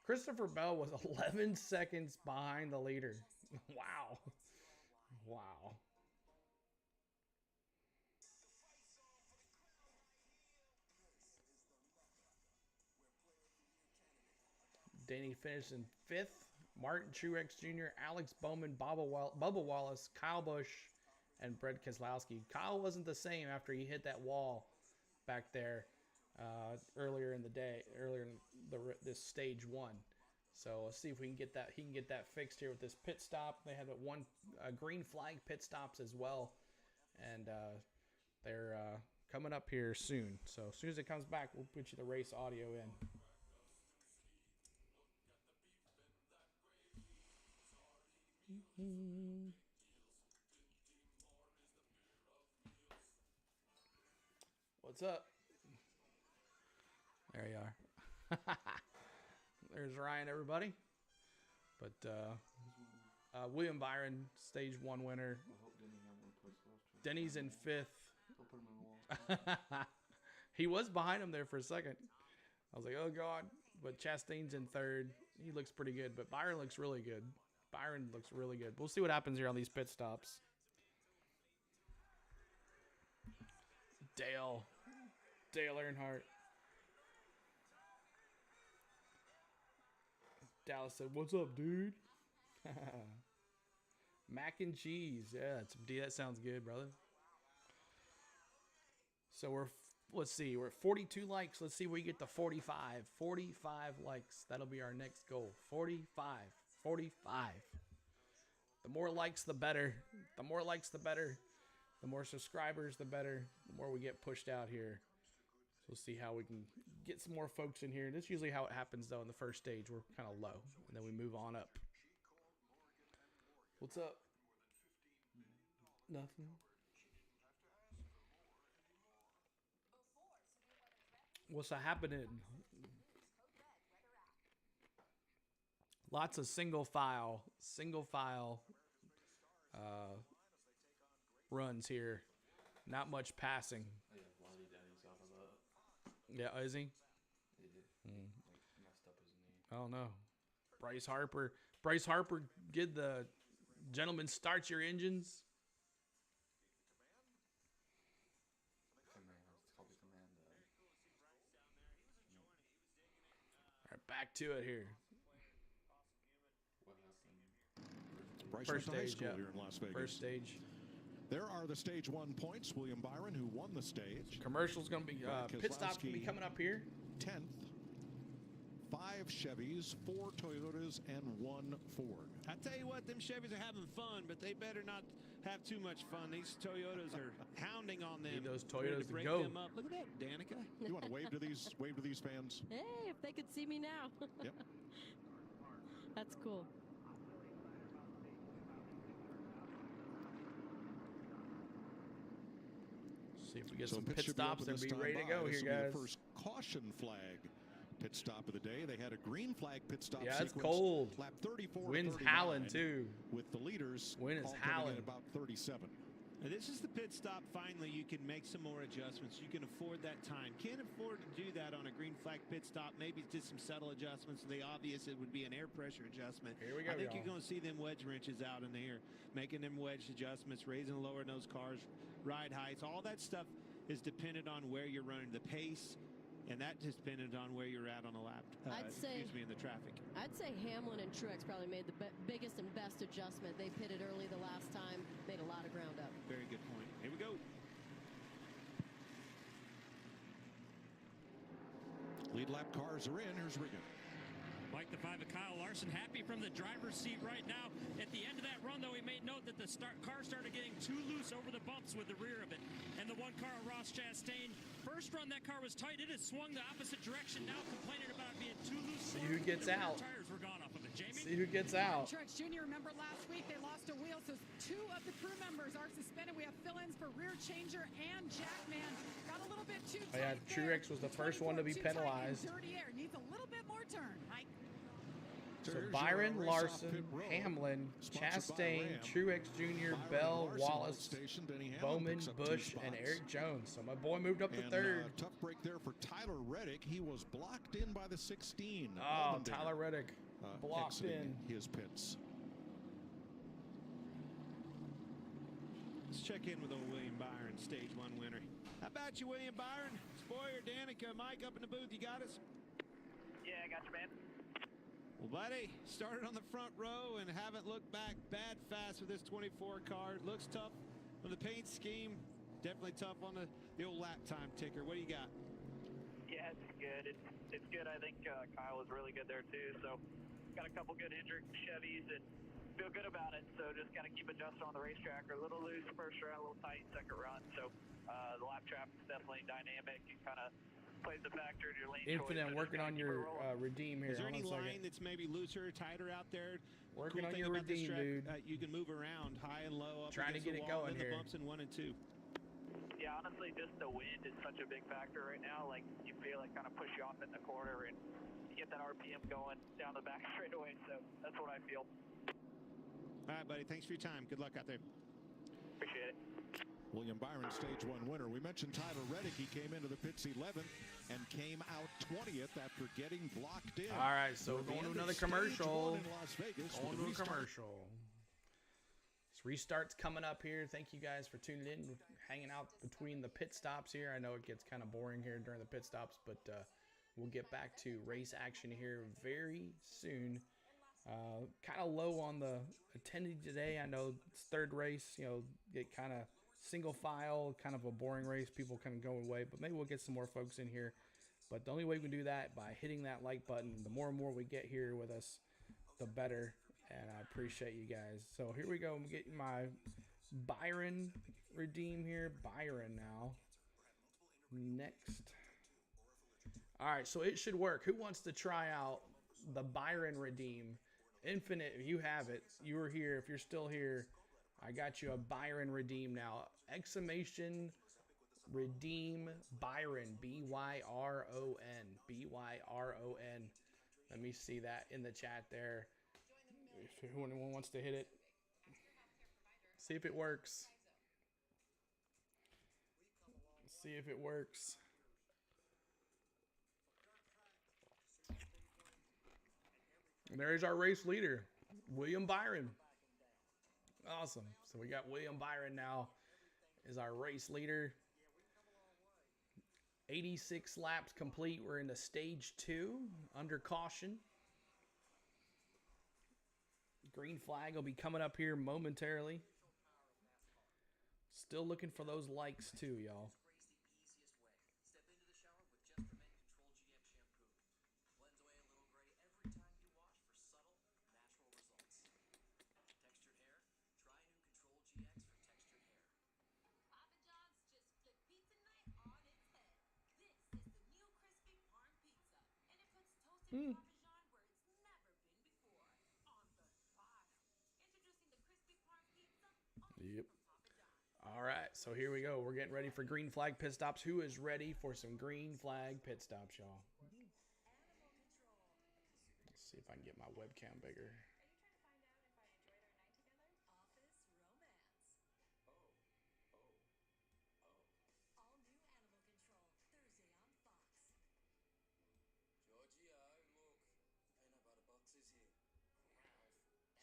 Christopher Bell was 11 seconds behind the leader. Wow. Wow. Danny finished in 5th. Martin Truex Jr., Alex Bowman, Bubba Wallace, Kyle Busch, and Brad Keselowski. Kyle wasn't the same after he hit that wall back there earlier in the day, this stage 1. So let's see if we can get that. He can get that fixed here with this pit stop. They have a green flag pit stops as well, and they're coming up here soon. So as soon as it comes back, we'll put you the race audio in. What's up? There you are. There's Ryan, everybody. But William Byron, stage 1 winner. Denny's in 5th. He was behind him there for a second. I was like, oh God. But Chastain's in 3rd. He looks pretty good, but Byron looks really good. Byron looks really good. We'll see what happens here on these pit stops. Dale Earnhardt. Dallas said, "What's up, dude?" Mac and cheese. Yeah, that sounds good, brother. So let's see. We're at 42 likes. Let's see if we get to 45. 45 likes. That'll be our next goal. 45. The more likes, the better. The more likes, the better. The more subscribers, the better. The more we get pushed out here. So we'll see how we can get some more folks in here. That's usually how it happens, though, in the first stage. We're kind of low, and then we move on up. What's up? Nothing. What's happening? Lots of single file runs here. Not much passing. Yeah, is he? Messed up his knee. I don't know. Bryce Harper did the gentleman start your engines. It's called the command. All right, back to it here. What happened? Bryce First went to high stage, school yeah. here in Las Vegas. First stage. There are the stage 1 points. William Byron, who won the stage. Commercial's going to be, pit stop's going to be coming up here. 10th. 5 Chevys, 4 Toyotas, and 1 Ford. I tell you what, them Chevys are having fun, but they better not have too much fun. These Toyotas are hounding on them. Need those ready Toyotas to to break go. them up. Look at that, Danica. You want to wave to these fans? Hey, if they could see me now. Yep. That's cool. See if we get So some pit pit should be stops open and this be time ready to by. go This here, will be guys. the first caution flag pit stop of the day. They had a green flag pit stop Yeah, sequence. it's cold. Lap 34 Wind's to 39, howling, too. With the leaders Wind is all coming howling. in about 37. Now, this is the pit stop. Finally, you can make some more adjustments. You can afford that time. Can't afford to do that on a green flag pit stop. Maybe just some subtle adjustments. The obvious, it would be an air pressure adjustment. Here we go, I think y'all. you're going to see them wedge wrenches out in the air, making them wedge adjustments, raising and lowering those cars, ride heights. All that stuff is dependent on where you're running, the pace, and that is dependent on where you're at on the lap. In the traffic. I'd say Hamlin and Truex probably made the biggest and best adjustment. They pitted early the last time, made a lot of ground up. Very good point. Here we go. Lead lap cars are in. Here's Regan. Like the 5 of Kyle Larson, happy from the driver's seat right now. At the end of that run, though, he made note that the car started getting too loose over the bumps with the rear of it. And the one car, Ross Chastain, first run that car was tight. It has swung the opposite direction now, complaining about being too loose. See who gets out. Tires were gone off of it. Jamie? See who gets out. Truex Jr., remember last week they lost a wheel, so 2 of the crew members are suspended. We have fill-ins for rear changer and Jackman. Got a little bit too tight. Yeah, Truex was the first one to be penalized. Dirty air, needs a little bit more turn. Mike. So Byron, Larson, Hamlin, Chastain, Truex Jr., Bell, Wallace, Bowman, Busch, and Eric Jones. So my boy moved up to third. Tough break there for Tyler Reddick. He was blocked in by the 16. Oh, Tyler Reddick blocked in his pits. Let's check in with old William Byron, stage 1 winner. How about you, William Byron? Spoyer, Danica, Mike up in the booth. You got us? Yeah, I got you, man. Well, buddy, started on the front row and haven't looked back bad fast with this 24 car. Looks tough on the paint scheme. Definitely tough on the old lap time ticker. What do you got? Yeah, it's good. It's good. I think Kyle was really good there, too. So got a couple good Hendrick Chevys and feel good about it. So just got to keep adjusting on the racetrack. A little loose first run, a little tight second run. So the lap traffic is definitely dynamic and kind of plays a factor in your lane Infinite, choice, working on your redeem here. Is there any line that's maybe looser, tighter out there? Working cool on thing your about this redeem, track, dude. you can move around high and low, up Trying to against get the it wall, going in the here. bumps in 1 and 2. Yeah, honestly, just the wind is such a big factor right now. Like, you feel it kind of push you off in the corner, and you get that RPM going down the back straightaway. So that's what I feel. All right, buddy. Thanks for your time. Good luck out there. Appreciate it. William Byron, stage 1 winner. We mentioned Tyler Reddick. He came into the pits 11th and came out 20th after getting blocked in. All right, so we're going to another commercial. In Las Vegas Going with to a restart. commercial. This restart's coming up here. Thank you guys for tuning in, hanging out between the pit stops here. I know it gets kind of boring here during the pit stops, but we'll get back to race action here very soon. Kind of low on the attendee today. I know it's third race, get kind of single file, kind of a boring race. People kind of going away, but maybe we'll get some more folks in here. But the only way we can do that by hitting that like button. The more and more we get here with us, the better. And I appreciate you guys. So here we go. I'm getting my Byron redeem here. Byron now. Next. All right, so it should work. Who wants to try out the Byron redeem? Infinite, if you have it, you were here. If you're still here, I got you a Byron redeem now. Exclamation redeem Byron. B-Y-R-O-N. B-Y-R-O-N. Let me see that in the chat there. If anyone wants to hit it. See if it works. See if it works. And there's our race leader, William Byron. Awesome. So we got William Byron now as our race leader. 86 laps complete. We're into stage 2 under caution. Green flag will be coming up here momentarily. Still looking for those likes too, y'all. Yep. All right, so here we go. We're getting ready for green flag pit stops. Who is ready for some green flag pit stops, y'all? Let's see if I can get my webcam bigger.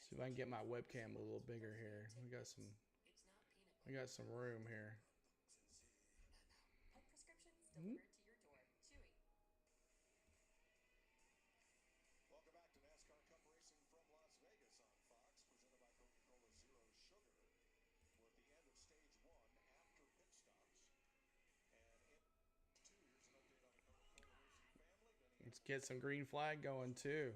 See if I can get my webcam a little bigger here. We got some room here. Welcome back to NASCAR Cup Racing from Las Vegas on Fox, presented by Coca-Cola Zero Sugar. We're at the end of stage 1 after pit stops. And in 2, here's an update on the Coca-Cola Racing family. Let's get some green flag going too.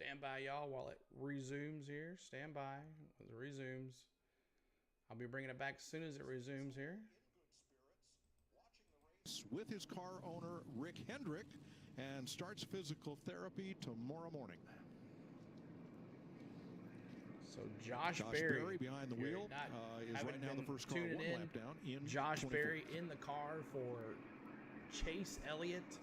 Stand by, y'all, while it resumes here. Stand by. It resumes. I'll be bringing it back as soon as it resumes here. With his car owner, Rick Hendrick, and starts physical therapy tomorrow morning. So Josh Berry behind the wheel is right now the first car one lap down in Josh 24. Berry in the car for Chase Elliott.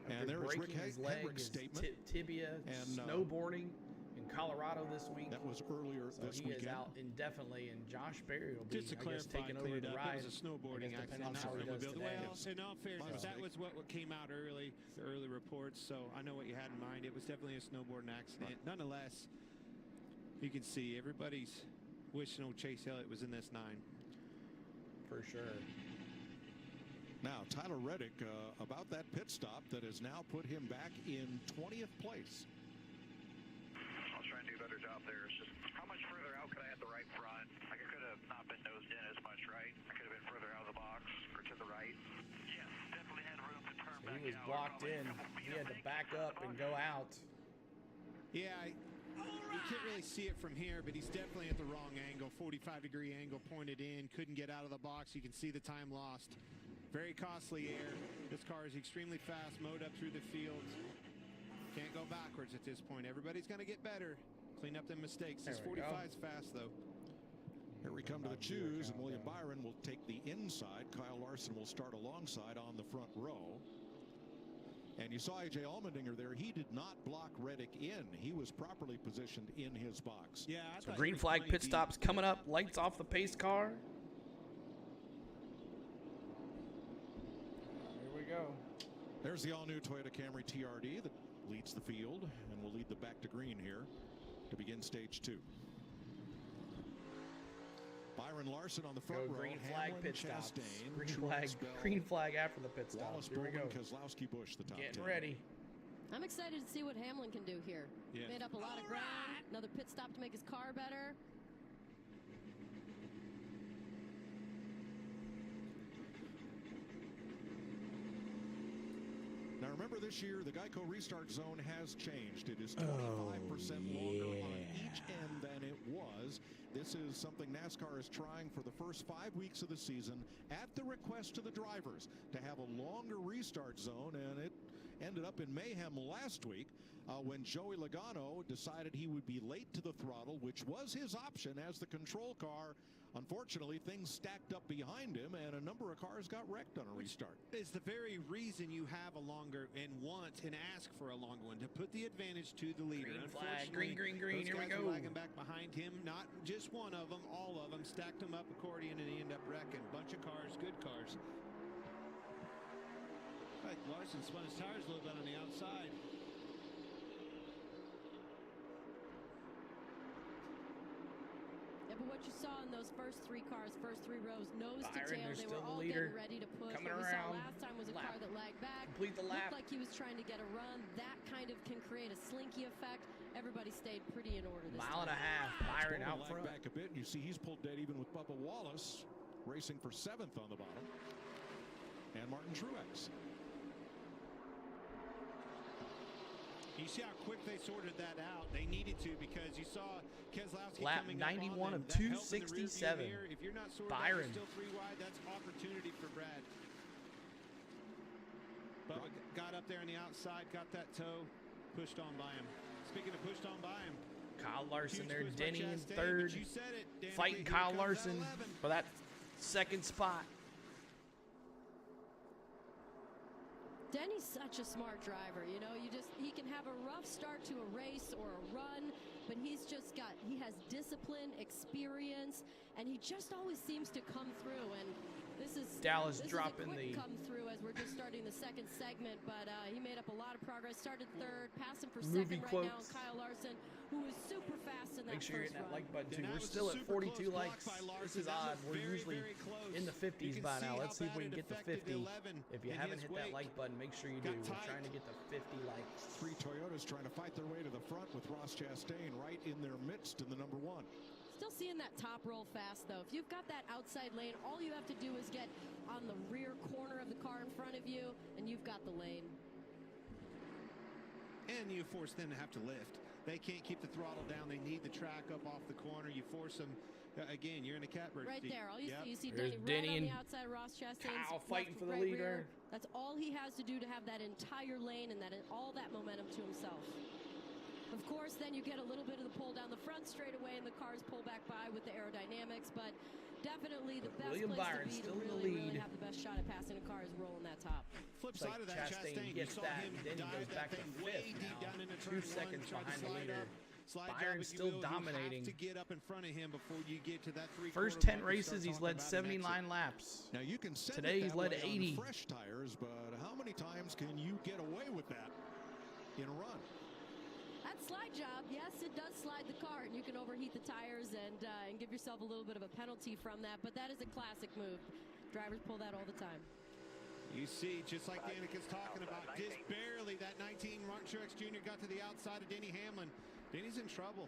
And there is Rick his leg, Hendrick's his statement. Tibia, and snowboarding in Colorado this week. That was earlier this he weekend. is out indefinitely, and Josh Berry will be, Just to clarify, taking over the ride. It was a snowboarding accident, not automobile. Well, in all fairness, that was what came out early, the early reports, so I know what you had in mind. It was definitely a snowboarding accident. Right. Nonetheless, you can see everybody's wishing old Chase Elliott was in this 9. For sure. Now, Tyler Reddick, about that pit stop that has now put him back in 20th place. I'll try and do a better job there. It's just how much further out could I have the right front? I could have not been nosed in as much, right? I could have been further out of the box or to the right. Yes, definitely had room to turn back out. He was blocked in. He had to back up and go out. Yeah, you can't really see it from here, but he's definitely at the wrong angle, 45-degree angle pointed in, couldn't get out of the box. You can see the time lost. Very costly air. This car is extremely fast, mowed up through the field. Can't go backwards at this point. Everybody's going to get better. Clean up them mistakes. This 45 is fast, though. Here we come to the choose, and William Byron will take the inside. Kyle Larson will start alongside on the front row. And you saw A.J. Allmendinger there. He did not block Reddick in. He was properly positioned in his box. Yeah, so green flag pit stops coming up. Lights off the pace car. Go. There's the all-new Toyota Camry TRD that leads the field and will lead the back to green here to begin stage 2. Byron Larson on the front row. Green flag Hamlin, pit stops. Chastain, green flag after the pit stop. Wallace, Here we go. Keselowski, Busch, the top Getting 10. ready. I'm excited to see what Hamlin can do here. Yeah. Made up a lot of ground. Another pit stop to make his car better. Now remember, this year the Geico restart zone has changed. It is 25% longer on each end than it was. This is something NASCAR is trying for the first 5 weeks of the season at the request of the drivers to have a longer restart zone, and it ended up in mayhem last week when Joey Logano decided he would be late to the throttle, which was his option as the control car. Unfortunately, things stacked up behind him, and a number of cars got wrecked on a restart. Is the very reason you have a longer and want and ask for a longer one, to put the advantage to the leader. Green flag, green, green, those here we guys go. are lagging back behind him. Not just one of them, all of them. Stacked them up accordion, and he ended up wrecking. Bunch of cars, good cars. Right, Larson spun his tires a little bit on the outside. But what you saw in those first 3 cars, first 3 rows, nose to Byron, tail, they were all leader. getting ready to push. Coming What we around. saw last time was a car that lagged back. Complete the lap. Looked like he was trying to get a run. That kind of can create a slinky effect. Everybody stayed pretty in order this Mile and a half. Byron out front. Back a bit, and you see he's pulled dead even with Bubba Wallace racing for 7th on the bottom, and Martin Truex. You see how quick they sorted that out. They needed to because you saw Keselowski lap coming 91 up on of them. That helped in the 267. rearview mirror. If you're not sorted Byron. out, you're still 3 wide. That's opportunity for Brad. Bubba got up there on the outside, got that toe, pushed on by him. Speaking of pushed on by him, Kyle Larson huge there, push by Denny in Chastain, third, but you said it, Danica, fighting here Kyle comes Larson that 11. for that second spot. Denny's such a smart driver. You know, he can have a rough start to a race or a run, but he has discipline, experience, and he just always seems to come through. And this is Dallas this dropping is a quick the come through as we're just starting the second segment, but he made up a lot of progress. Started third, passing for Movie second right now. quotes. Kyle Larson, who is super fast in that Make sure you're first hitting that run. like button too. And that We're was still a at super 42 close block likes. by This Larson. is That odd. looked We're very, usually very close. in the You 50s can by see now. how Let's see if we bad can it get to affected 50. 11 If you in haven't his hit that wake. like button, make sure you Got do. We're tight. trying to get to 50 likes. 3 Toyotas trying to fight their way to the front with Ross Chastain right in their midst in the number 1. Still seeing that top roll fast, though. If you've got that outside lane, all you have to do is get on the rear corner of the car in front of you, and you've got the lane. And you force them to have to lift. They can't keep the throttle down. They need the track up off the corner. You force them. Again, you're in a catbird Right seat. there. All you Yep. see, you see There's Denny right Denny on the and outside. Ross Chastain's Kyle fighting left, for the right leader. rear. That's all he has to do to have that entire lane and all that momentum to himself. Of course, then you get a little bit of the pull down the front straight away, and the cars pull back by with the aerodynamics. But definitely the best William place Byron to be still to in the really lead. have the best shot at passing a car is rolling that top. Flip Looks like side of that, Chastain, you gets saw that, him and then he dive goes that back to thing way fifth deep now. down into 2 turn seconds one, tried to behind the slide leader. up, slide Byron's job, if you still will. dominating. You have to get up in front of him before you get to that 3/4 First 10 mark and start races, he's talking led about an 79 exit. laps. Now you can send Today it he's that led way 80. on fresh tires, but how many times can you get away with that in a run? That slide job, yes, it does slide the car, and you can overheat the tires and give yourself a little bit of a penalty from that. But that is a classic move. Drivers pull that all the time. You see, just like Danica's talking about, just barely that 19 Mark Truex Jr. got to the outside of Denny Hamlin. Denny's in trouble.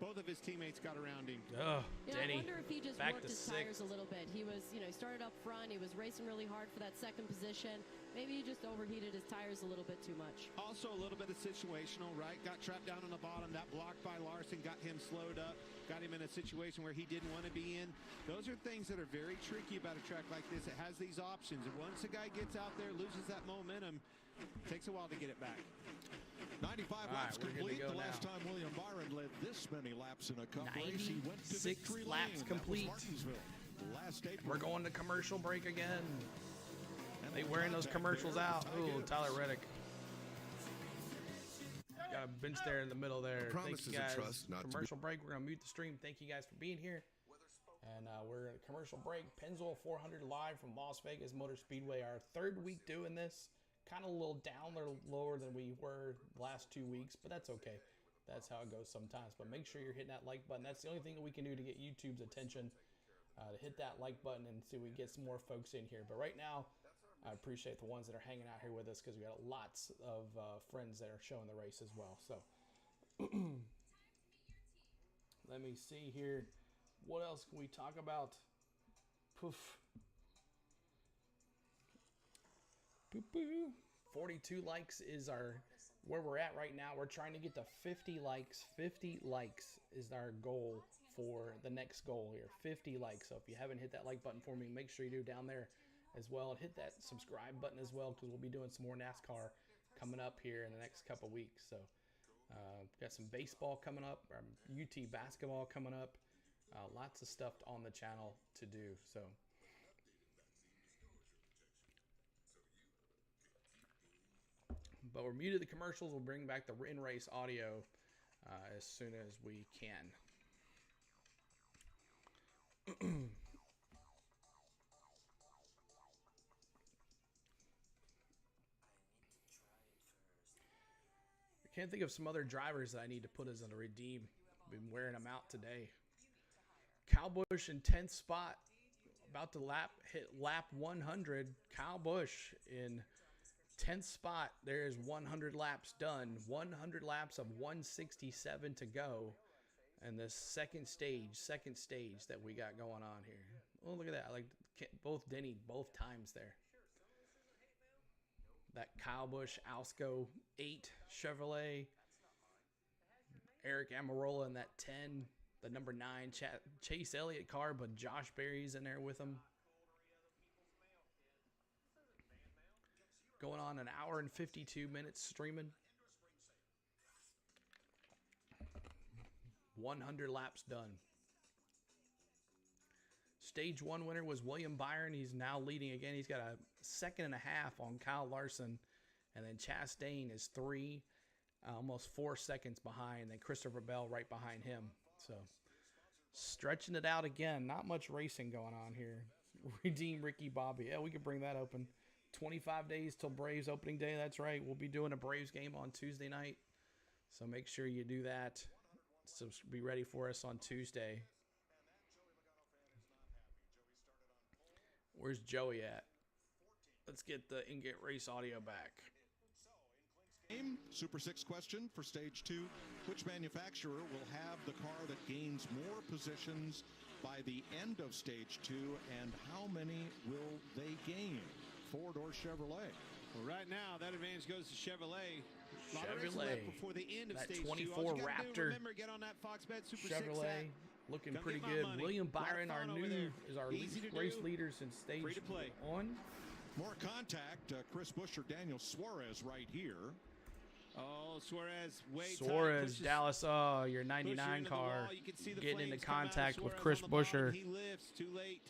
Both of his teammates got around him. Oh, I wonder if he just back worked to his tires sixth. a little bit. He was, he started up front. He was racing really hard for that second position. Maybe he just overheated his tires a little bit too much. Also a little bit of situational, right? Got trapped down on the bottom. That block by Larson got him slowed up, got him in a situation where he didn't want to be in. Those are things that are very tricky about a track like this. It has these options. And once a guy gets out there, loses that momentum, it takes a while to get it back. 95 laps complete. The last time William Byron led this many laps in a cup race, he went to 96 victory laps lane. That was complete. Martinsville. Last April. We're going to commercial break again. They wearing those commercials out. Ooh, Tyler Reddick. Got a bench there in the middle there. Thank you guys. Commercial break. We're going to mute the stream. Thank you guys for being here. And we're in a commercial break. Pennzoil 400 live from Las Vegas Motor Speedway. Our 3rd week doing this. Kind of a little down or lower than we were the last 2 weeks, but that's okay. That's how it goes sometimes. But make sure you're hitting that like button. That's the only thing that we can do to get YouTube's attention. To hit that like button and see if we get some more folks in here. But right now, I appreciate the ones that are hanging out here with us because we got lots of friends that are showing the race as well. So let me see here. What else can we talk about? Poof. 42 likes is where we're at right now. We're trying to get to 50 likes. 50 likes is our goal for the next goal here. 50 likes. So if you haven't hit that like button for me, make sure you do down there as well. And hit that subscribe button as well because we'll be doing some more NASCAR coming up here in the next couple weeks. So got some baseball coming up, UT basketball coming up. Lots of stuff on the channel to do. So but we're muted the commercials. We'll bring back the in-race audio as soon as we can. I can't think of some other drivers that I need to put as a redeem. Been wearing them out today. Kyle Busch in 10th spot, about to hit lap 100. Kyle Busch in 10th spot. There is 100 laps done. 100 laps of 167 to go. And the second stage that we got going on here. Oh, look at that. I like both Denny both times there. That Kyle Busch Alsco 8 shirt. Chevrolet. Eric Amarola in that 10. The number 9 Chase Elliott car, but Josh Berry's in there with him. Going on an hour and 52 minutes streaming. 100 laps done. Stage 1 winner was William Byron. He's now leading again. He's got a 2.5 seconds on Kyle Larson. And then Chastain is 3, almost 4 seconds behind. Then Christopher Bell right behind him. So stretching it out again. Not much racing going on here. Redeem Ricky Bobby. Yeah, we could bring that open. 25 days till Braves opening day. That's right. We'll be doing a Braves game on Tuesday night. So make sure you do that. So be ready for us on Tuesday. Where's Joey at? Let's get the in-gate race audio back. Super 6 question for stage 2. Which manufacturer will have the car that gains more positions by the end of stage 2, and how many will they gain? Ford or Chevrolet? Well, right now, that advantage goes to Chevrolet. Chevrolet. Before the end of that stage 24 2. Raptor. Remember, get on that Foxbet Super Chevrolet 6 looking Come pretty get my good. money. William Byron, our Easy to race do. leader since stage Free to play. 1. More contact. Chris Buescher, Daniel Suarez right here. Oh, Suarez, Suarez, Dallas, your 99 car getting into contact with Chris Buescher. He lifts too late.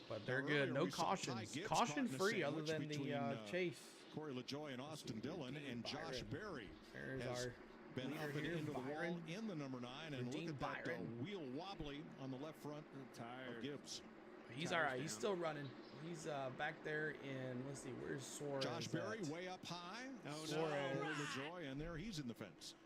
But they're good. No cautions. Caution free other than the chase. Corey LaJoy and Austin Dillon and Josh Berry. There's has our been up and leader into the Byron. wall in the number 9. And look at that wheel wobbly on the left front of Gibbs. He's all right. He's still running. He's back there in, let's see, where's Suarez? Josh Berry at? way up high. Suarez. LaJoy, and there he's in the fence.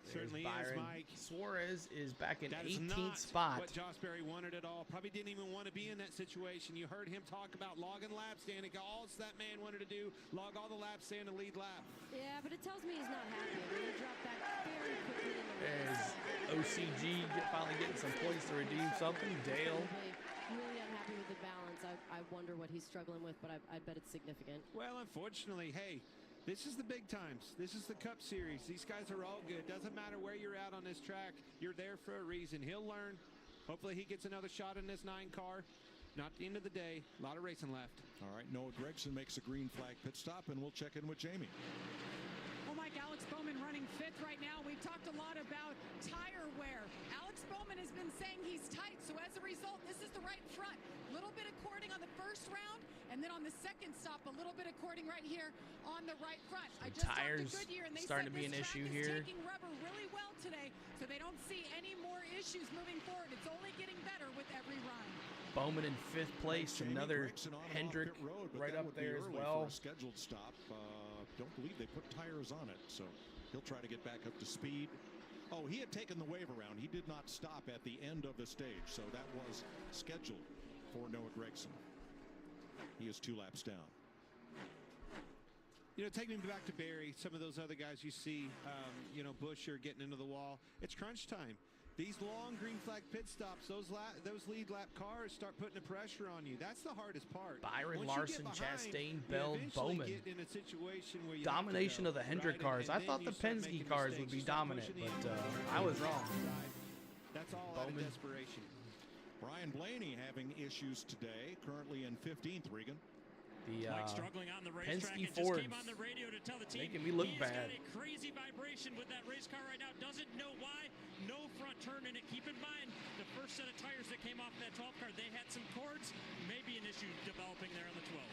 Certainly is, Mike. Suarez is back in That is 18th not spot. what Josh Berry wanted at all. Probably didn't even want to be in that situation. You heard him talk about logging laps, Danica. All that man wanted to do, log all the laps, stay in the lead lap. Yeah, but it tells me he's not happy. I mean, he dropped back very quickly in the There's race. OCG finally getting some points to redeem something. Dale. Really unhappy with the balance. I wonder what he's struggling with, but I bet it's significant. Well, unfortunately, hey, this is the big times. This is the Cup Series. These guys are all good. Doesn't matter where you're at on this track. You're there for a reason. He'll learn. Hopefully he gets another shot in this 9 car. Not the end of the day. A lot of racing left. All right, Noah Gregson makes a green flag pit stop, and we'll check in with Jamie. Well, Mike, Alex Bowman running 5th right now. We've talked a lot about tire wear. Alex Bowman has been saying he's tight, so as a result, this is the right front. A little bit of cording on the first round, and then on the second stop, a little bit of cording right here on the right front. I just tires talked to Goodyear, and they starting said to be this an track issue is here. taking rubber really well today, so they don't see any more issues moving forward. It's only getting better with every run. Bowman in 5th place. Jamie Another Gregson on Hendrick pit road, but right that up would be there as early well. For a scheduled stop. Don't believe they put tires on it, so he'll try to get back up to speed. Oh, he had taken the wave around. He did not stop at the end of the stage, so that was scheduled for Noah Gregson. He is 2 laps down. You know, taking me back to Barry, some of those other guys you see, Buescher getting into the wall. It's crunch time. These long green flag pit stops, those lead lap cars start putting the pressure on you. That's the hardest part. Byron, Once you Larson, get behind, Chastain, you Bell, eventually Bowman. get in a situation where you Domination have to of the Hendrick right? cars. And I then thought you the start Penske making cars mistakes. would be You start dominant, pushing the but envelope. I was wrong. That's all Bowman. out of desperation. Brian Blaney having issues today, currently in 15th, Regan. The Mike struggling on the racetrack Penske and Fords just came on the radio to tell the team making me look he's bad. got a crazy vibration with that race car right now. Doesn't know why. No front turn in it. Keep in mind, the first set of tires that came off that 12 car, they had some cords. Maybe an issue developing there on the 12.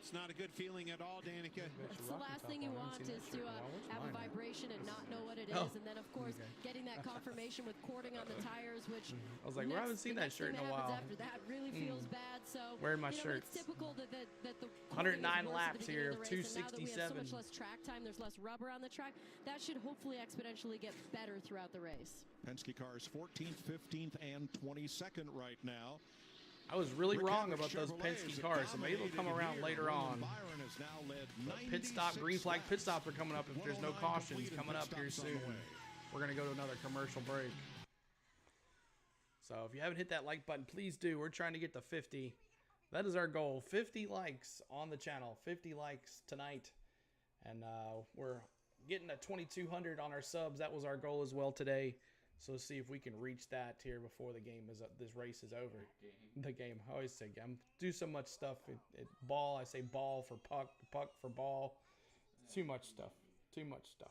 It's not a good feeling at all, Danica. It's the last thing you want is to have a vibration and not know what it is. Oh. And then, of course, getting that confirmation with cording on the tires, which I was like, we haven't seen that shirt in a while. After that really feels bad. So wearing my It's shirts. typical that the 109 cording is worse at the laps beginning here of of the race, and now that we have so 267. much less track time, there's less rubber on the track. That should hopefully exponentially get better throughout the race. Penske cars 14th, 15th, and 22nd right now. I was really Rick wrong Hendrick about those Chevrolet Penske is cars, so maybe they'll come dominated around here. later William on. Byron has now led But pit stop, 96 green flag pit laps. stops are coming up if there's no 109 cautions completed coming pit up here stops on the soon. way. We're going to go to another commercial break. So if you haven't hit that like button, please do. We're trying to get to 50. That is our goal. 50 likes on the channel. 50 likes tonight. And we're getting a 2,200 on our subs. That was our goal as well today. So let's see if we can reach that here before the game is up. This race is over. The game. I always say game. Do so much stuff. Ball. I say ball for puck. Puck for ball. Too much stuff. Too much stuff.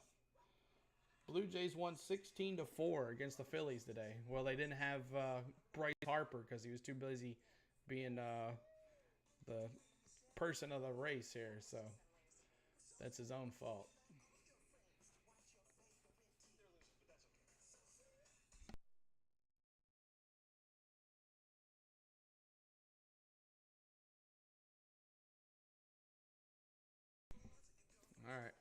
Blue Jays won 16-4 against the Phillies today. Well, they didn't have Bryce Harper because he was too busy being the person of the race here. So that's his own fault. All right.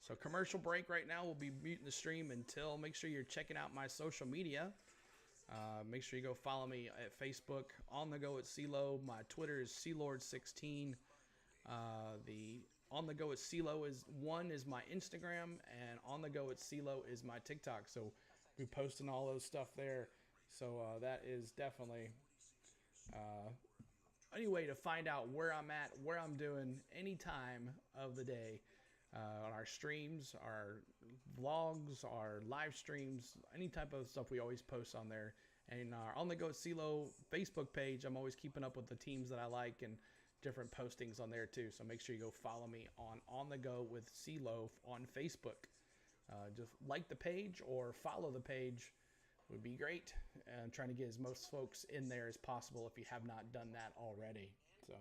So commercial break right now. We'll be muting the stream until. Make sure you're checking out my social media. Make sure you go follow me at Facebook, On The Go at CeeLo. My Twitter is CeeLord16. The On The Go at CeeLo is my Instagram, and On The Go at CeeLo is my TikTok. So we're posting all those stuff there. So that is definitely any way to find out where I'm at, where I'm doing, any time of the day. On our streams, our vlogs, our live streams, any type of stuff we always post on there. And our On The Go at CeeLo Facebook page, I'm always keeping up with the teams that I like and different postings on there too. So make sure you go follow me on The Go with CeeLo on Facebook. Just like the page or follow the page would be great. And I'm trying to get as most folks in there as possible if you have not done that already. So.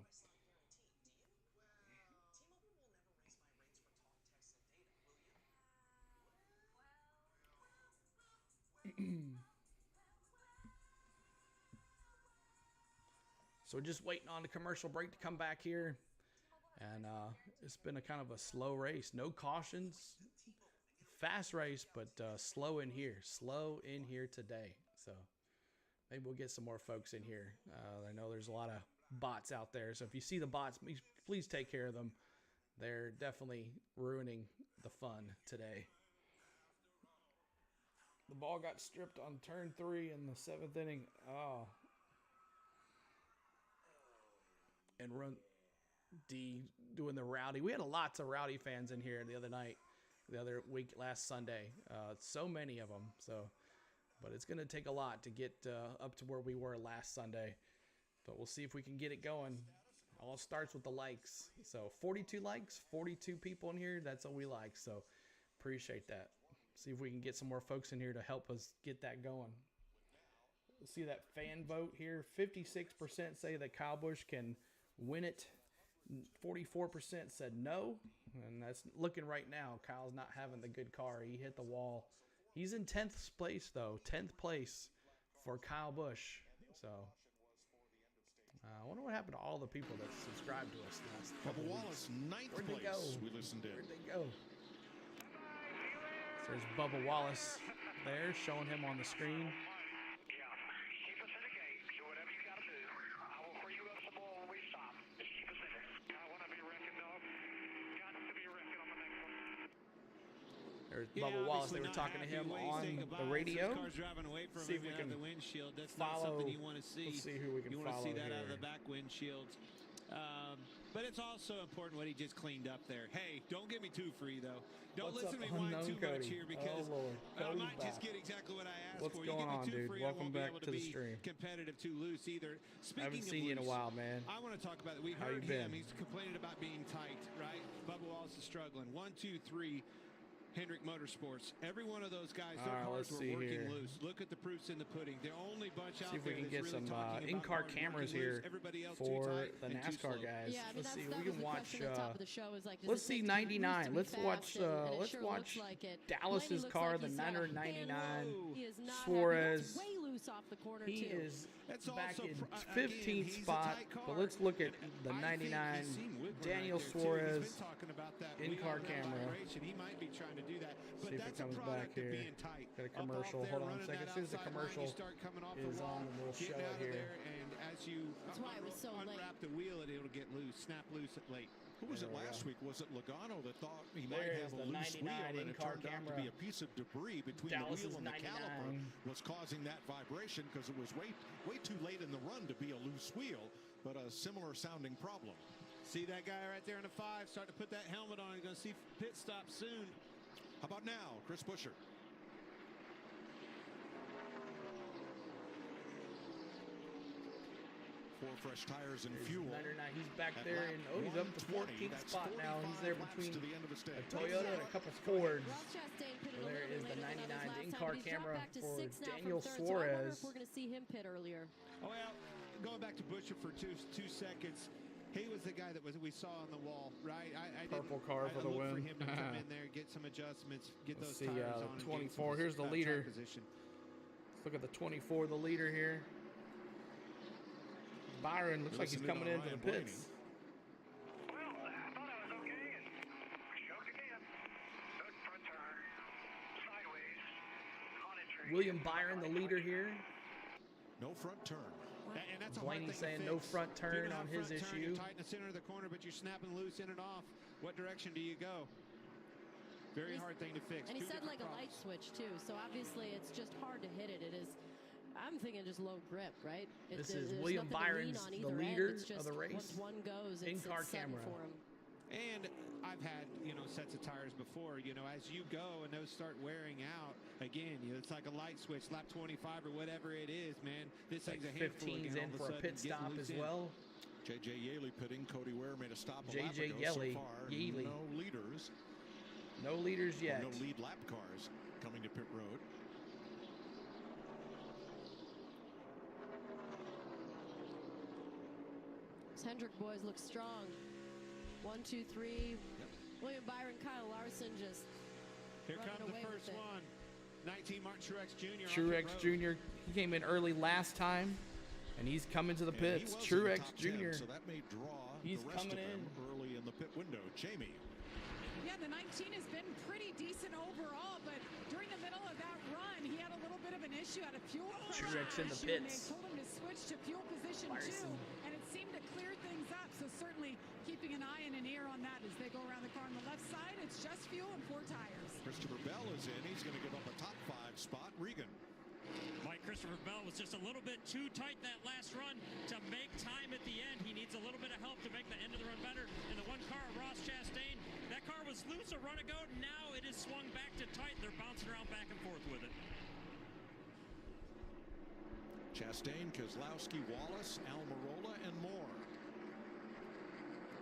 So just waiting on the commercial break to come back here. And it's been a kind of a slow race. No cautions. Fast race, but slow in here. Slow in here today. So maybe we'll get some more folks in here. I know there's a lot of bots out there. So if you see the bots, please take care of them. They're definitely ruining the fun today. The ball got stripped on turn 3 in the 7th inning. Oh. And Run D doing the rowdy. We had lots of rowdy fans in here the other week, last Sunday. So many of them. So, but it's going to take a lot to get up to where we were last Sunday. But we'll see if we can get it going. All starts with the likes. So 42 likes, 42 people in here. That's what we like. So appreciate that. See if we can get some more folks in here to help us get that going. See that fan vote here. 56% say that Kyle Busch can win it. 44% said no. And that's looking right now. Kyle's not having the good car. He hit the wall. He's in 10th place, though. 10th place for Kyle Busch. So I wonder what happened to all the people that subscribed to us last couple Bubba Wallace, 9th place. We listened in. Where'd they go? So there's Bubba Wallace there, showing him on the screen. There's Bubba Wallace. They were talking to him on the radio. See if we can follow. Let's see who we can follow. You want to see that here. out of the back windshields. But it's also important what he just cleaned up there. Hey, don't get me too free, though. Don't listen to me whine too much here because I might just get exactly what I asked for. What's going on, dude? Welcome back to the stream. Competitive too loose either. I haven't seen you in a while, man. I want to talk about it. We heard him. He's complaining about being tight, right? Bubba Wallace is struggling. 1, 2, 3. Hendrick Motorsports. Every one of those guys, their cars were working loose. Look at the proofs in the pudding. The only bunch out there. See if we can get some in-car cameras here for the NASCAR guys. Yeah, I mean, let's see. that We was can the watch. question at the top of the show is like, Let's see 99. Let's watch. Let's sure watch like it. Dallas's Blaney car, looks the like he's got a 999. He is not Suarez. That's way loose off the corner He too. is back in 15th spot. But let's look at the 99. Daniel Suarez in-car camera. He might be trying to do that. See if it comes back here. Got a commercial. Hold on a second. As soon as the commercial is on, we'll show it here. And as you unwrap the wheel, it'll get loose, snap loose at late. Who was it last week? Was it Logano that thought he might have a loose wheel and it turned out to be a piece of debris between the wheel and the caliper was causing that vibration because it was way too late in the run to be a loose wheel, but a similar sounding problem. See that guy right there in the 5 starting to put that helmet on. You're going to see pit stop soon. How about now, Chris Buescher? Four fresh tires and fuel. He's back there, and he's up to 14th spot now. He's there between a Toyota and a couple Fords. There is the 99 in-car camera for Daniel Suarez. We're going to see him pit earlier. Oh, well, going back to Buescher for two seconds. He was the guy that we saw on the wall, right? Purple car for the win. For him to come in there, get some adjustments, get those tires on. 24. Here's the leader. Let's look at the 24, the leader here. Byron looks like he's coming into the pits. Well, I thought I was okay and choked again. Good front turn, sideways, on entry. William Byron, the leader here. No front turn. And that's Blaney saying no front turn on his issue. You're tight in the center of the corner, but you're snapping loose in and off. What direction do you go? Very hard thing to fix. And he said like a light switch too, so obviously it's just hard to hit it. It is. I'm thinking just low grip, right? This is William Byron, the leader of the race. Once one goes, in-car camera for him. And I've had, sets of tires before, as you go and those start wearing out, again, it's like a light switch, lap 25 or whatever it is, man. This thing's a handful 15's in for a pit stop as well. J.J. Yaley pitting. Cody Ware made a stop a lap J.J. ago. Yaley. So far, no leaders. No leaders yet. No lead lap cars coming to pit road. Hendrick boys look strong. 1, 2, 3. Yep. William Byron, Kyle Larson just. Here comes the first one. 19 Martin Truex Jr. Truex Jr. He came in early last time, and he's coming to the pits. Truex Jr. 10, so that may draw he's the rest coming of them in early in the pit window. Jamie. Yeah, the 19 has been pretty decent overall, but during the middle of that run, he had a little bit of an issue, had a fuel Truex in the pits. They told him to switch to fuel position 2, and it seemed to clear things up. So certainly keeping an eye and an ear on that as they go around the car on the left side. It's just fuel and 4 tires. Christopher Bell is in. He's going to give up a top 5 spot. Regan. Mike Christopher Bell was just a little bit too tight that last run to make time at the end. He needs a little bit of help to make the end of the run better. And the one car, Ross Chastain, that car was loose a run ago. Now it is swung back to tight. They're bouncing around back and forth with it. Chastain, Keselowski, Wallace, Almirola, and more.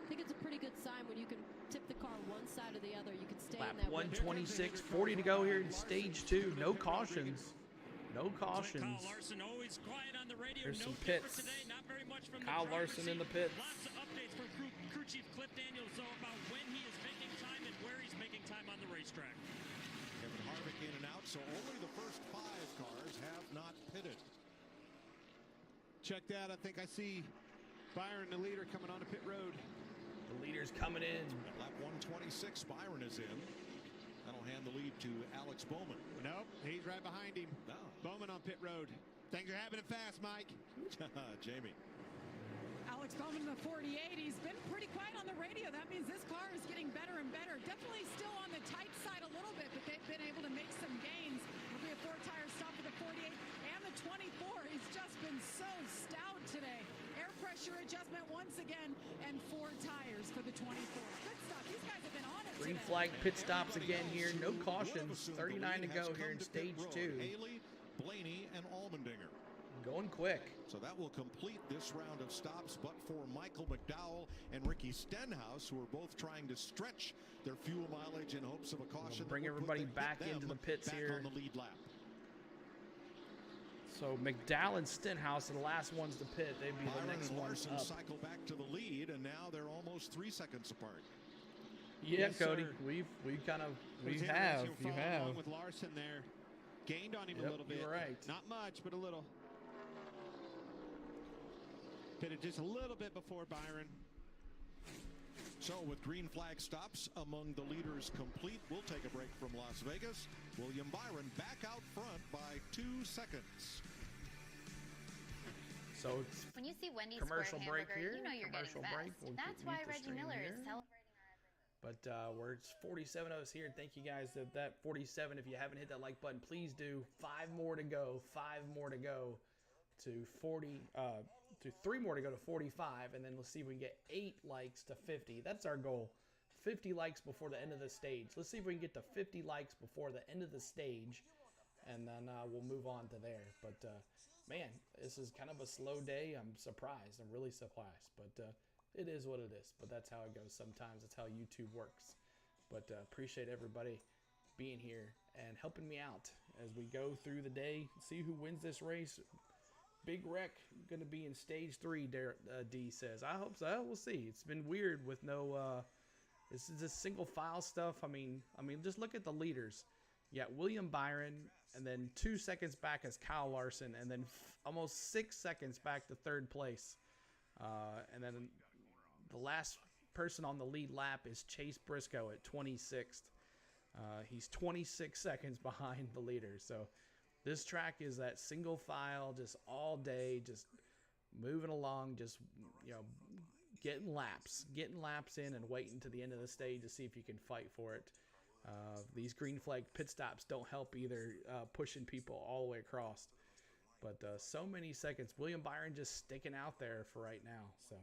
I think it's a pretty good sign when you can tip the car one side or the other. You can stay lap in that 126, 40 to go here in stage 2. No cautions. No cautions. Kyle Larson always quiet on the radio. There's no some pits. today. Not very much from Kyle the Larson in the pits. Lots of updates from crew chief Cliff Daniels though about when he is making time and where he's making time on the racetrack. Kevin Harvick in and out, so only the first 5 cars have not pitted. Check that. I think I see Byron, the leader, coming onto pit road. The leader's coming in. At lap 126, Byron is in. That'll hand the lead to Alex Bowman. Nope, he's right behind him. No. Bowman on pit road. Things are happening fast, Mike. Jamie. Alex Bowman in the 48. He's been pretty quiet on the radio. That means this car is getting better and better. Definitely still on the tight side a little bit, but they've been able to make some gains. It'll be a 4-tire stop for the 48 and the 24. He's just been so stout today. Air pressure adjustment once again, and 4 tires for the 24. Good stuff. These guys have been on it Green today. flag pit stops again here. No cautions. 39 to go here in stage 2. Haley, Blaney, and Allmendinger. Going quick. So that will complete this round of stops, but for Michael McDowell and Ricky Stenhouse, who are both trying to stretch their fuel mileage in hopes of a caution. Bring everybody back into the pits here. On the lead lap. So McDowell and Stenhouse are the last ones to pit. They'd be Byron the next and ones Larson up. cycle back to the lead, and now they're almost 3 seconds apart. Yeah, Yes, Cody, sir. we have. You You have. along with Larson there. Gained on him a little bit. You're right. Not much, but a little. Pitted just a little bit before Byron. So with green flag stops among the leaders complete, we'll take a break from Las Vegas. William Byron back out front by 2 seconds. So it's when you see Wendy's commercial square break hamburger, here. you know you're Commercial getting the break. best. We'll That's mute why the Reggie stream Miller here. is celebrating our But we're 47 of us here. Thank you guys. That 47. If you haven't hit that like button, please do. 5 more to go. 5 more to go to 40. 3 more to go to 45, and then let's see if we can get 8 likes to 50. That's our goal. 50 likes before the end of the stage. Let's see if we can get to 50 likes before the end of the stage, and then we'll move on to there. But man, this is kind of a slow day. I'm surprised. I'm really surprised, but it is what it is. But that's how it goes sometimes. That's how YouTube works. But appreciate everybody being here and helping me out as we go through the day. See who wins this race. Big wreck going to be in stage 3, D says. I hope so. We'll see. It's been weird with no this is just single file stuff. I mean just look at the leaders. You got William Byron, and then 2 seconds back is Kyle Larson, and then almost 6 seconds back to 3rd place. And then the last person on the lead lap is Chase Briscoe at 26th. He's 26 seconds behind the leader. So this track is that single file, just all day, just moving along, just, you know, getting laps in and waiting to the end of the stage to see if you can fight for it. These green flag pit stops don't help either, pushing people all the way across. But so many seconds. William Byron just sticking out there for right now. So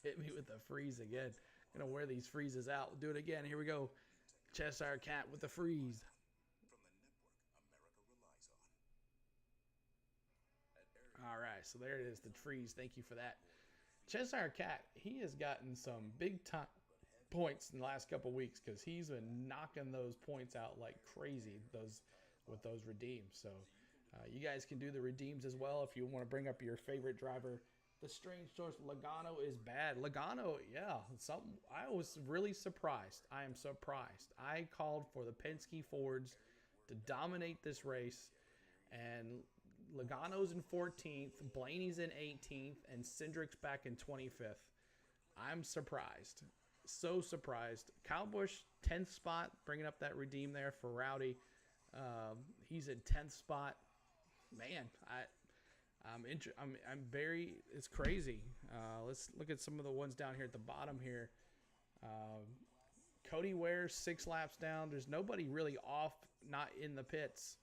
hit me with the freeze again. Gonna wear these freezes out. We'll do it again. Here we go. Cheshire Cat with the freeze. All right, so there it is, the freeze. Thank you for that. Cheshire Cat, he has gotten some big time points in the last couple weeks because he's been knocking those points out like crazy with those redeems. So you guys can do the redeems as well if you want to bring up your favorite driver. The strange source, Logano is bad. Logano, yeah, I was really surprised. I am surprised. I called for the Penske Fords to dominate this race, and Logano's in 14th, Blaney's in 18th, and Cindric's back in 25th. I'm surprised. So surprised. Kyle Busch, 10th spot, bringing up that redeem there for Rowdy. He's in 10th spot. Man, I'm very, it's crazy. Let's look at some of the ones down here at the bottom here. Cody Ware, 6 laps down. There's nobody really off, not in the pits.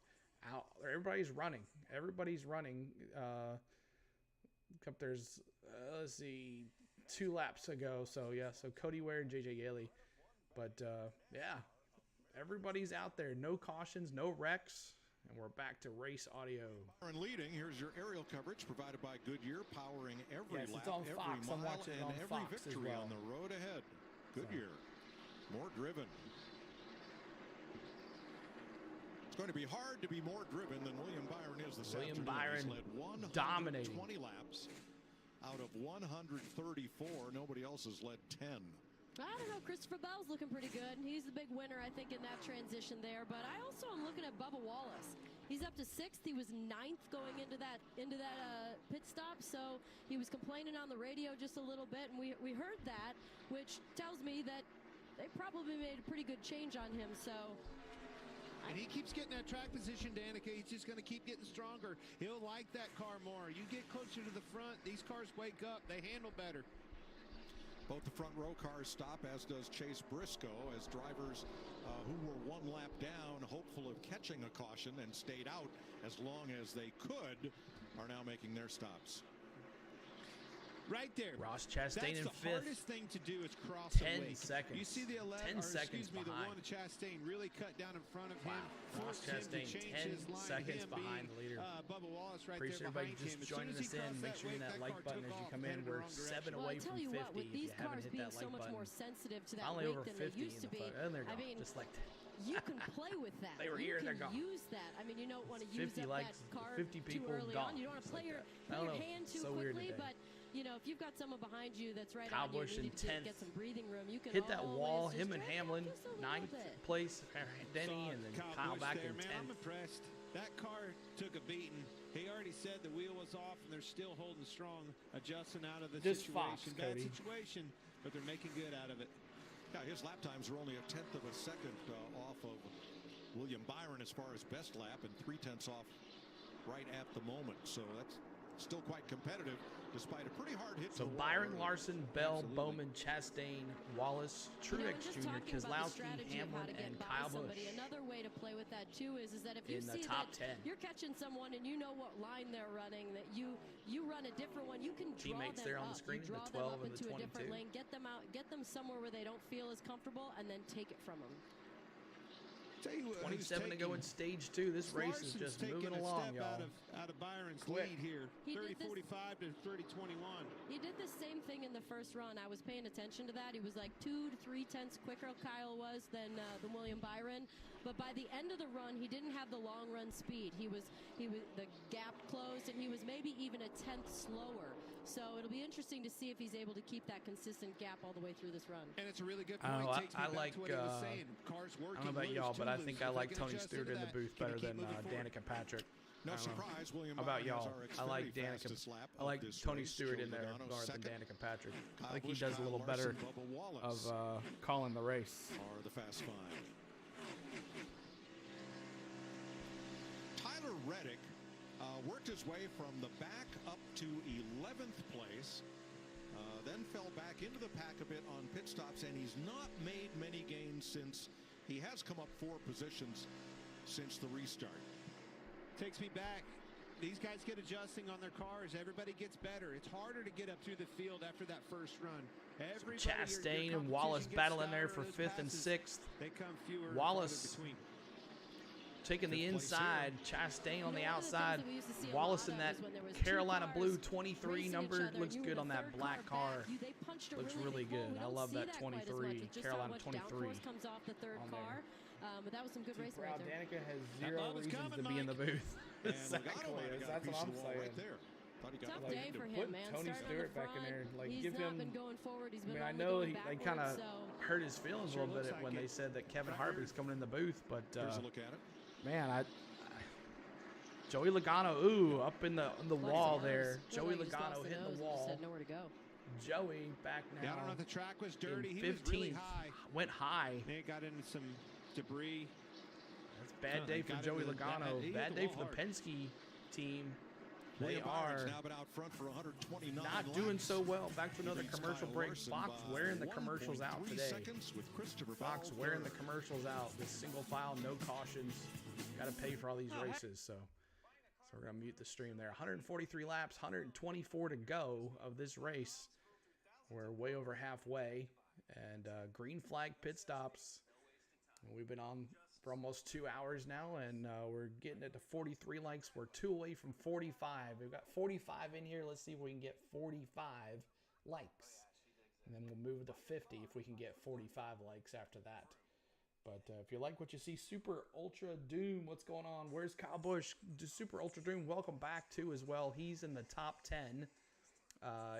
Out. Everybody's running. There's, let's see, 2 laps ago. So, yeah, so Cody Ware and JJ Yeley. But, yeah, everybody's out there. No cautions, no wrecks. And we're back to race audio. And leading, here's your aerial coverage provided by Goodyear, powering every lap, it's on every Fox. mile, I'm watching it on and every Fox victory as well. on the road ahead. Goodyear, more driven. It's going to be hard to be more driven than William Byron is this afternoon. William Byron He's led 120 dominating. laps out of 134. Nobody else has led 10. I don't know. Christopher Bell's looking pretty good. He's the big winner, I think, in that transition there. But I also am looking at Bubba Wallace. He's up to 6th. He was 9th going into that pit stop. So he was complaining on the radio just a little bit, and we heard that, which tells me that they probably made a pretty good change on him. So. And he keeps getting that track position, Danica. He's just going to keep getting stronger. He'll like that car more. You get closer to the front, these cars wake up. They handle better. Both the front row cars stop, as does Chase Briscoe, as drivers who were 1 lap down, hopeful of catching a caution and stayed out as long as they could, are now making their stops. Right there. Ross Chastain in 5th. That's the hardest thing to do is cross 10 the wake. seconds. You see the 10 seconds the behind. one Chastain really cut down in front of him. Ross Forced him Chastain to change 10 his line. seconds him behind the leader. Bubba Wallace right Appreciate there everybody behind him. just As soon joining as he us in. crossed Make sure you hit that car like button took as you off, come in. headed We're wrong 7 direction. away I tell from you 50. what, with these if you cars haven't hit being that so like much button. more sensitive to that Only wake over than 50 they used to be, and they're I gone. mean, Just like you can play with that. They were you here, can they're gone. use that. I mean, you don't want to use 50 up likes, that car 50 too people early gone. on. You don't want to play your hand too So weird quickly, today. but you know, if you've got someone behind you that's right Kyle on you, Busch and in you need to 10th. get some breathing room, you can Hit that always wall. just Him and drag Hamlin, out just a little 9th bit. place. Denny, and then Kyle Busch back there, in man, 10th. I'm impressed. That car took a beating. He already said the wheel was off, and they're still holding strong, adjusting out of the Just situation. Fox, Bad Cody. situation, but they're making good out of it. Yeah, his lap times are only 1/10 of a second off of William Byron as far as best lap, and 3/10 off right at the moment. So that's still quite competitive. despite a pretty hard hit. So Byron, Larson, Bell, Bowman, Chastain, Wallace, Truex Jr., Keselowski, Hamlin, and Kyle Busch. Another way to play with that too is that if you in the see top that 10. you're catching someone and you know what line they're running, that you run a different one, you can draw Teammates them there on up. the screen, you draw the 12 them up and the into a 22. different lane, get them out, get them somewhere where they don't feel as comfortable, and then take it from them. 27 to go in stage 2. This race is just moving along, y'all. Out of Byron's Quick. lead here, 30-45 to 30-21. He did the same thing in the first run. I was paying attention to that. He was like 2 to 3 tenths quicker, Kyle was, than William Byron. But by the end of the run, he didn't have the long run speed. He was the gap closed, and he was maybe even a tenth slower. So it'll be interesting to see if he's able to keep that consistent gap all the way through this run. And it's a really good point. I like. I don't know about y'all, but I think I like Tony Stewart in the booth better than Danica Patrick. No surprise, William. How about Byron has y'all? our I like Xfinity Danica. fastest lap I like of this Tony race. Stewart in Joey there Logano rather than second. Danica Patrick. Kyle I think he Busch, does a Kyle little Larson, better Bubba Wallace of calling the race. Are the Fast Five. Tyler Reddick worked his way from the back up to 11th place, then fell back into the pack a bit on pit stops, and he's not made many gains since. He has come up 4 positions since the restart. Takes me back. These guys get adjusting on their cars. Everybody gets better. It's harder to get up through the field after that first run. Chastain and Wallace battling there for 5th and 6th. They come fewer and Wallace farther between. taking the inside, Chastain on the outside. Wallace in that Carolina blue 23 number looks good on that black car. Looks really good. I love that 23, Carolina 23. Comes off the third car. But that was some good racing right there. Danica has 0 reasons to be in the booth. Exactly. That's what I'm saying. Tough day for him, man. Tony Stewart back in there, like He's give not him. been going forward. He's been I only know going they kind of backwards, hurt his feelings a little bit when they said that Kevin Harvick's coming in the booth, but Here's a look at it. man, Joey Logano, up in the wall there. Joey Logano hitting the wall. Said nowhere to go. Joey back now. Yeah, I don't know if the track was dirty. He 15th, was really high. Went high. They got into some debris. That's a bad day for Joey Logano. Bad day for the Penske team. They are now been out front for 129 not laps. doing so well. Back to another commercial Kyle break. Larson Fox by wearing the commercials out 1.3 today. seconds with Christopher Fox Bell wearing the third. commercials out. This single file, no cautions. Got to pay for all these races. So we're going to mute the stream there. 143 laps, 124 to go of this race. We're way over halfway. And green flag pit stops. We've been on for almost 2 hours now, and we're getting it to 43 likes. We're 2 away from 45. We've got 45 in here. Let's see if we can get 45 likes. And then we'll move to 50 if we can get 45 likes after that. But if you like what you see, Super Ultra Doom, what's going on? Where's Kyle Busch? Super Ultra Doom, welcome back too as well. He's in the top 10.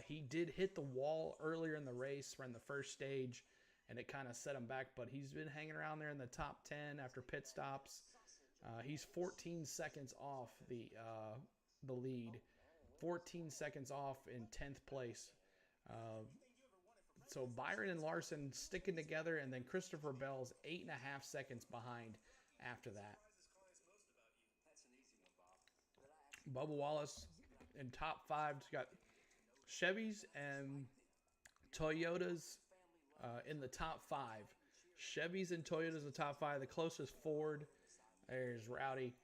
He did hit the wall earlier in the race, in the first stage, and it kind of set him back, but he's been hanging around there in the top 10 after pit stops. He's 14 seconds off the lead, 14 seconds off in 10th place. So Byron and Larson sticking together, and then Christopher Bell's 8.5 seconds behind after that. Bubba Wallace in top 5. He's got Chevys and Toyotas in the top 5. Chevys and Toyotas in the top 5. The closest Ford, there's Rowdy.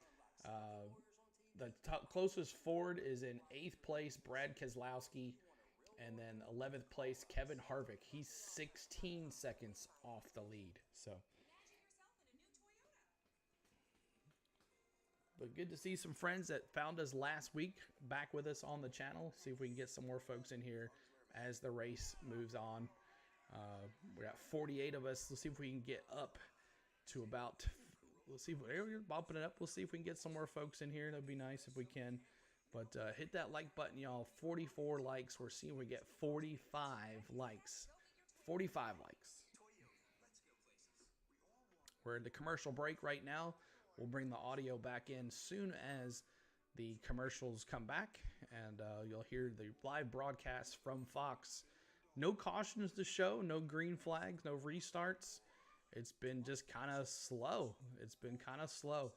The closest Ford is in 8th place, Brad Keselowski. And then 11th place, Kevin Harvick. He's 16 seconds off the lead. So, but good to see some friends that found us last week back with us on the channel. See if we can get some more folks in here as the race moves on. We got 48 of us. Let's see if we can get up to about. We'll see if we're bumping it up. We'll see if we can get some more folks in here. That'd be nice if we can. But hit that like button, y'all. 44 likes. We're seeing we get 45 likes. 45 likes. We're in the commercial break right now. We'll bring the audio back in soon as the commercials come back. And you'll hear the live broadcast from Fox. No cautions to show. No green flags. No restarts. It's been just kind of slow. It's been kind of slow.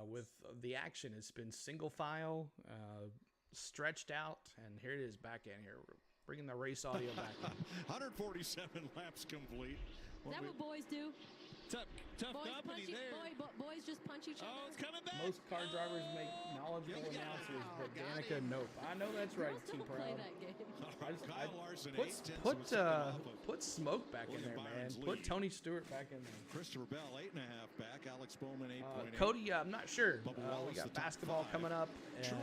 With the action, it's been single file, stretched out, and here it is back in here. We're bringing the race audio back in. 147 laps complete. Is that what boys do? Tough company there. Boys just punch each other. Oh, it's coming back. Most car drivers make knowledgeable announcers, but Danica, nope. I know that's right, T Don't play that game. Kyle Larson, Put Smoke back in there, man. Put Tony Stewart back in there. Christopher Bell, 8.5 back. Alex Bowman, 8.8. Cody, I'm not sure. We got basketball coming up, and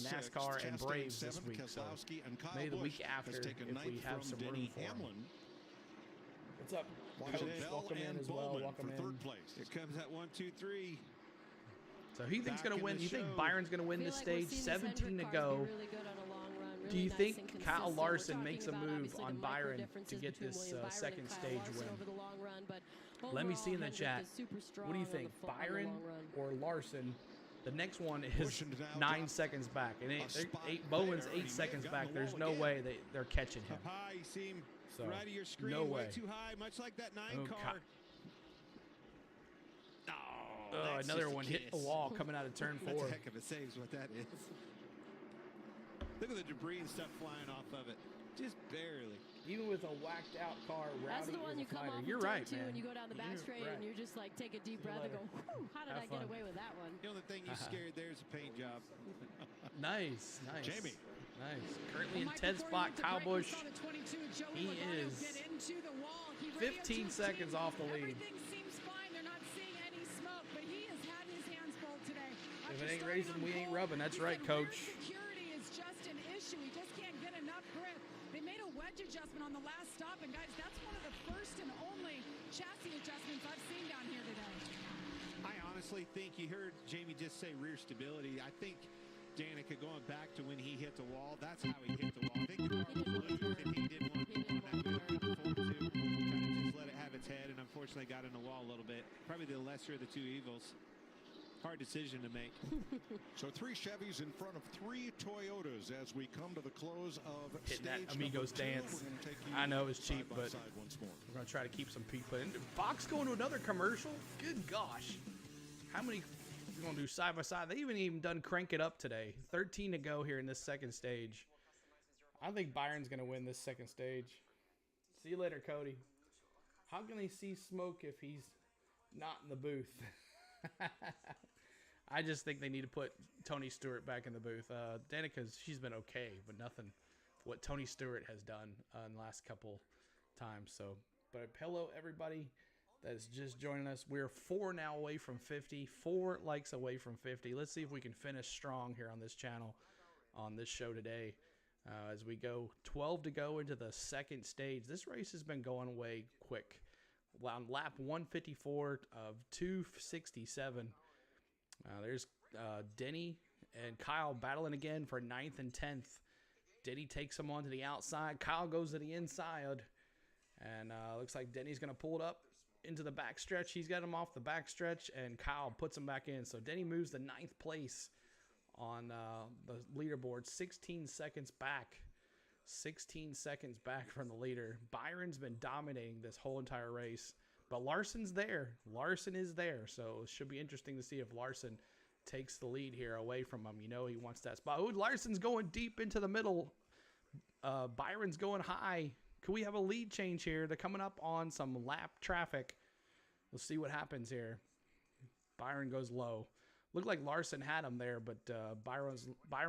NASCAR and Braves this week. So maybe the week after, if we have some room for them. What's up? Welcome in as well. Welcome in. Third place. Here comes that 1, 2, 3. So he thinks going to win. You think Byron's going to win this stage? 17 to go. Do you think Kyle Larson makes a move on Byron to get this second stage win? Let me see in the chat. What do you think, Byron or Larson? The next one is 9 seconds back, and Bowman's 8 seconds back. There's no way they're catching him. High, seem So, right of your screen, no way. way too high, much like that 9 car. Oh, another one hit the wall coming out of turn 4. That's a heck of a save is what that is. Look at the debris and stuff flying off of it. Just barely. Even with a whacked out car, That's the one you come off You're of right, turn 2 man. and you go down the back straight and you just like take a deep breath and go, whew, how did I get away with that one? The only thing you scared there is a paint job. Nice. Jamie. Nice. Currently in 10th spot, Kyle Busch. He is 15 seconds off the lead. Everything seems fine. They're not seeing any smoke, but he has had his hands full today. If it ain't racing, we ain't rubbing. That's right, Coach. Security is just an issue. He just can't get enough grip. They made a wedge adjustment on the last stop, and guys, that's one of the first and only chassis adjustments I've seen down here today. I honestly think you heard Jamie just say rear stability. I think Danica going back to when he hit the wall, that's how he hit the wall. I think the car was loose and he didn't want to go on that move before to kind of just let it have its head, and unfortunately got in the wall a little bit. Probably the lesser of the two evils. Hard decision to make. So 3 Chevys in front of 3 Toyotas as we come to the close of Hitting that stage Amigos number 2. dance. We're gonna take you I know it's cheap, side by but side once more. we're going to try to keep some people in. Fox going to another commercial? Good gosh. How many we're going to do side by side? They even done Crank It Up today. 13 to go here in this second stage. I think Byron's going to win this second stage. See you later, Cody. How can they see Smoke if he's not in the booth? I just think they need to put Tony Stewart back in the booth. Danica's, she's been okay, but nothing what Tony Stewart has done in the last couple times. So, but hello, everybody that's just joining us. We're 4 now away from 50, 4 likes away from 50. Let's see if we can finish strong here on this channel, on this show today. As we go 12 to go into the second stage. This race has been going away quick. On lap 154 of 267. There's Denny and Kyle battling again for 9th and 10th. Denny takes him onto the outside. Kyle goes to the inside. And looks like Denny's going to pull it up into the backstretch. He's got him off the backstretch, and Kyle puts him back in. So Denny moves to 9th place on the leaderboard. 16 seconds back. 16 seconds back from the leader. Byron's been dominating this whole entire race. But Larson's there. Larson is there. So it should be interesting to see if Larson takes the lead here away from him. You know he wants that spot. Oh, Larson's going deep into the middle. Byron's going high. Could we have a lead change here? They're coming up on some lap traffic. We'll see what happens here. Byron goes low. Looked like Larson had him there, but Byron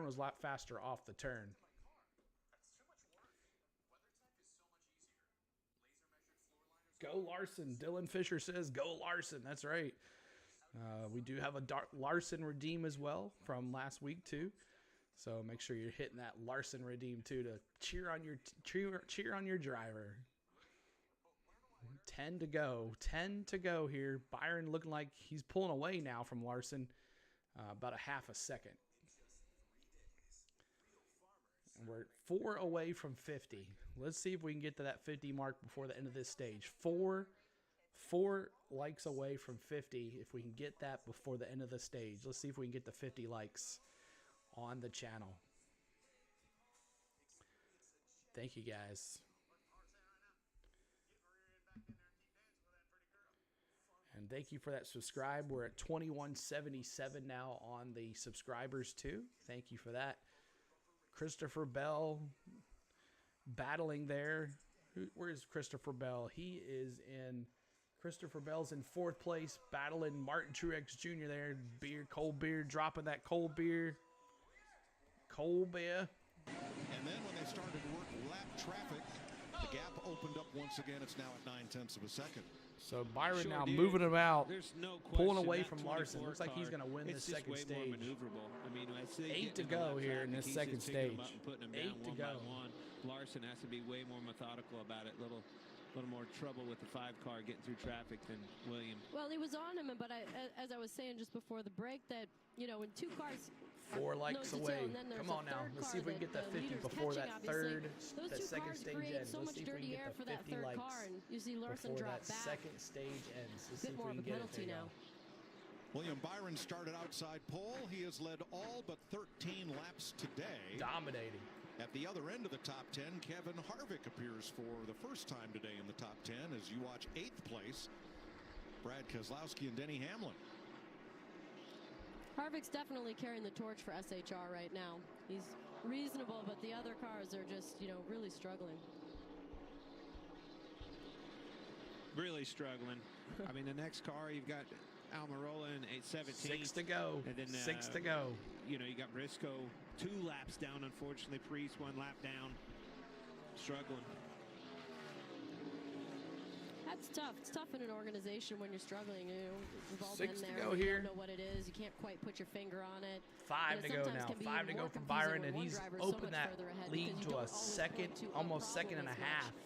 was a lot faster off the turn. Go Larson. Dylan Fisher says, go Larson. That's right. We do have a Larson redeem as well from last week too. So make sure you're hitting that Larson redeem too to cheer on your driver. 10 to go. 10 to go here. Byron looking like he's pulling away now from Larson. About a half a second. And we're 4 away from 50. Let's see if we can get to that 50 mark before the end of this stage. 4 likes away from 50. If we can get that before the end of the stage. Let's see if we can get the 50 likes on the channel. Thank you, guys. And thank you for that subscribe. We're at 2177 now on the subscribers too. Thank you for that. Christopher Bell battling there. Where is Christopher Bell? Christopher Bell's in 4th place, battling Martin Truex Jr. there. Cold beer, dropping that cold beer. Cold beer. And then when they started to work lap traffic, the gap opened up once again. It's now at 9/10 of a second. So Byron now moving him out, pulling away from Larson. Looks like he's going to win this second stage. I mean, 8 to go here in this second stage. 8 to go. Larson has to be way more methodical about it. Little more trouble with the 5 car getting through traffic than William. Well, he was on him, but as I was saying just before the break, that when 2 cars. 4 likes away. Come on now. Let's see if we can get that 50 before that second stage ends. So Let's see if we can get the 50 likes you see Larson before drop that back. second stage ends. Let's see if more we of can a get it penalty there. now. William Byron started outside pole. He has led all but 13 laps today. Dominating. At the other end of the top 10, Kevin Harvick appears for the first time today in the top 10 as you watch 8th place, Brad Keselowski and Denny Hamlin. Harvick's definitely carrying the torch for SHR right now. He's reasonable, but the other cars are just, really struggling. Really struggling. I mean, the next car, you've got Almirola in 8:17. 6 to go. And then 6 to go. You got Briscoe 2 laps down, unfortunately. Priest 1 lap down. Struggling. That's tough. It's tough in an organization when you're struggling. We've all 6 been to there. go You here. don't know what it is. You can't quite put your finger on it. 5 to go sometimes now. can be 5 to go more from confusing Byron, when and one he's driver's so opened much that further ahead lead because you to don't a always second, point to a almost second problem and a as half much.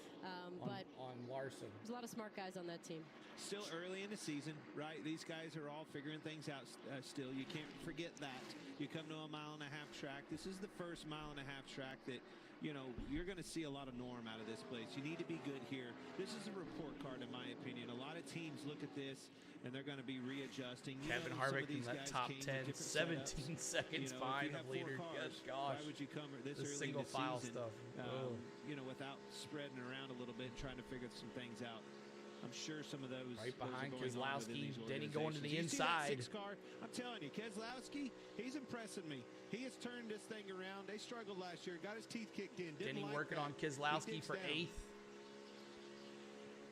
But on Larson. there's a lot of smart guys on that team. Still early in the season, right? These guys are all figuring things out still. You can't forget that. You come to a 1.5 mile track. This is the first 1.5 mile track that, you're going to see a lot of norm out of this place. You need to be good here. This is a report card, in my opinion. A lot of teams look at this, and they're going to be readjusting. Kevin Harvick in that top 10, 17 seconds behind the leader. Good gosh. Why would you come this early single in the file season, stuff. without spreading around a little bit and trying to figure some things out? I'm sure some of those right behind those are going on within Keselowski. these Denny going to the organizations. You see that inside. 6 car? I'm telling you, Keselowski, he's impressing me. He has turned this thing around. They struggled last year, got his teeth kicked in. Denny Like working that. on Keselowski for 8th.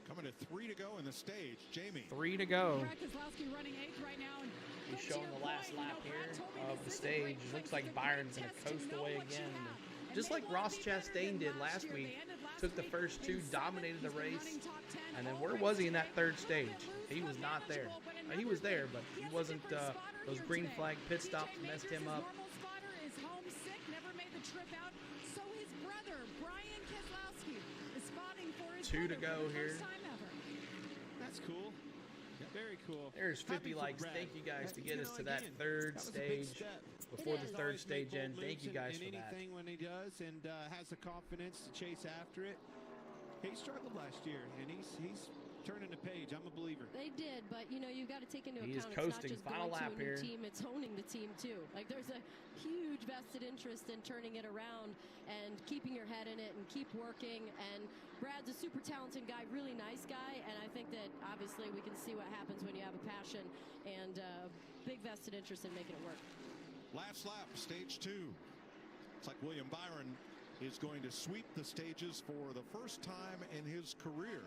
Coming to 3 to go in the stage, Jamie. 3 to go. Brad Keselowski running 8th right now. And he's showing the last lap here of the stage. It looks like Byron's going to coast away again. Just like Ross Chastain did last week. Took the first 2, dominated the race. And then where was he in that 3rd stage? He was not there. He was there, but he wasn't. Those green flag pit stops messed him up. Normal spotter is homesick, never made the trip out. So his brother, Brian Keselowski, is spotting for his 2 to brother go for the here. first time ever. That's cool. Very cool. There's 50 likes. Thank you guys to get us to that 3rd stage before the 3rd stage end. Thank you guys for that. Anything when he does and has the confidence to chase after it. He struggled last year, and he's turning the page. I'm a believer. They did, but you've got to take into He is account coasting. it's not just Final going lap to a new here. team, it's owning the team too. Like there's a huge vested interest in turning it around and keeping your head in it and keep working. And Brad's a super talented guy, really nice guy, and I think that obviously we can see what happens when you have a passion and big vested interest in making it work. Last lap, stage 2. It's like William Byron is going to sweep the stages for the first time in his career.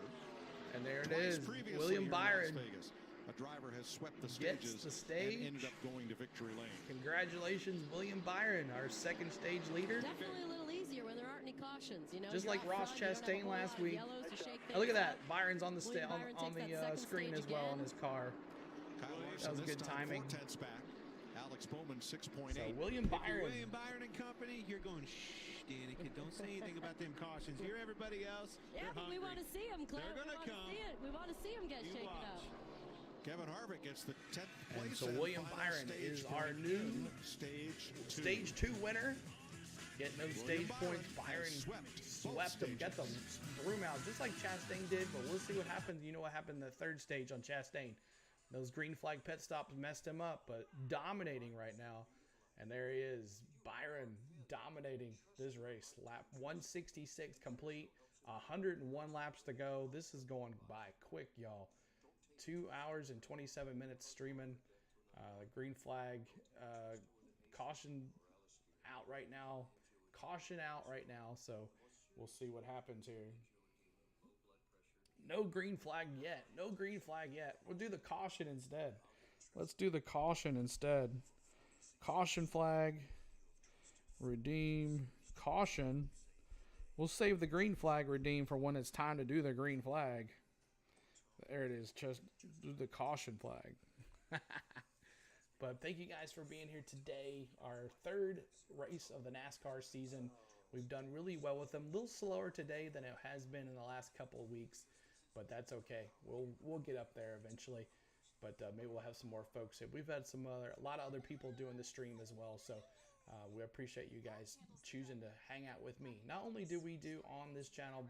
And there it is, William Byron. A driver has swept the Gets stages the stage. and ended up going to victory lane. Congratulations, William Byron, our 2nd stage leader. Definitely a little easier when there aren't any cautions. Just like Ross Chastain last week. Oh, look at that. Byron's on the on the screen as well in his car. That was good timing. 4 tenths back. Alex Bowman 6.8. So William Byron. William Byron and company, you're going, shh, Danica, don't say anything about them cautions. You're everybody else. Yeah, but we want to see them, Claire. They're going to come. We want to see them get shaken up. Kevin Harvick gets the 10th place. And so William Byron is our new stage 2 winner. Getting those stage points. Byron swept them, got them, threw him out just like Chastain did. But we'll see what happens. You know what happened in the 3rd stage on Chastain. Those green flag pit stops messed him up, but dominating right now. And there he is, Byron dominating this race. Lap 166 complete, 101 laps to go. This is going by quick, y'all. 2 hours and 27 minutes streaming. Green flag caution out right now. caution out right now, so we'll see what happens here. No green flag yet. No green flag yet. We'll do the caution instead. Let's do the caution instead. Caution flag. Redeem. Caution. We'll save the green flag redeem for when it's time to do the green flag. There it is. Just do the caution flag. But thank you guys for being here today. Our third race of the NASCAR season. We've done really well with them. A little slower today than it has been in the last couple of weeks, but that's okay. We'll get up there eventually. But maybe we'll have some more folks here. We've had a lot of other people doing the stream as well. So we appreciate you guys choosing to hang out with me. Not only do we do on this channel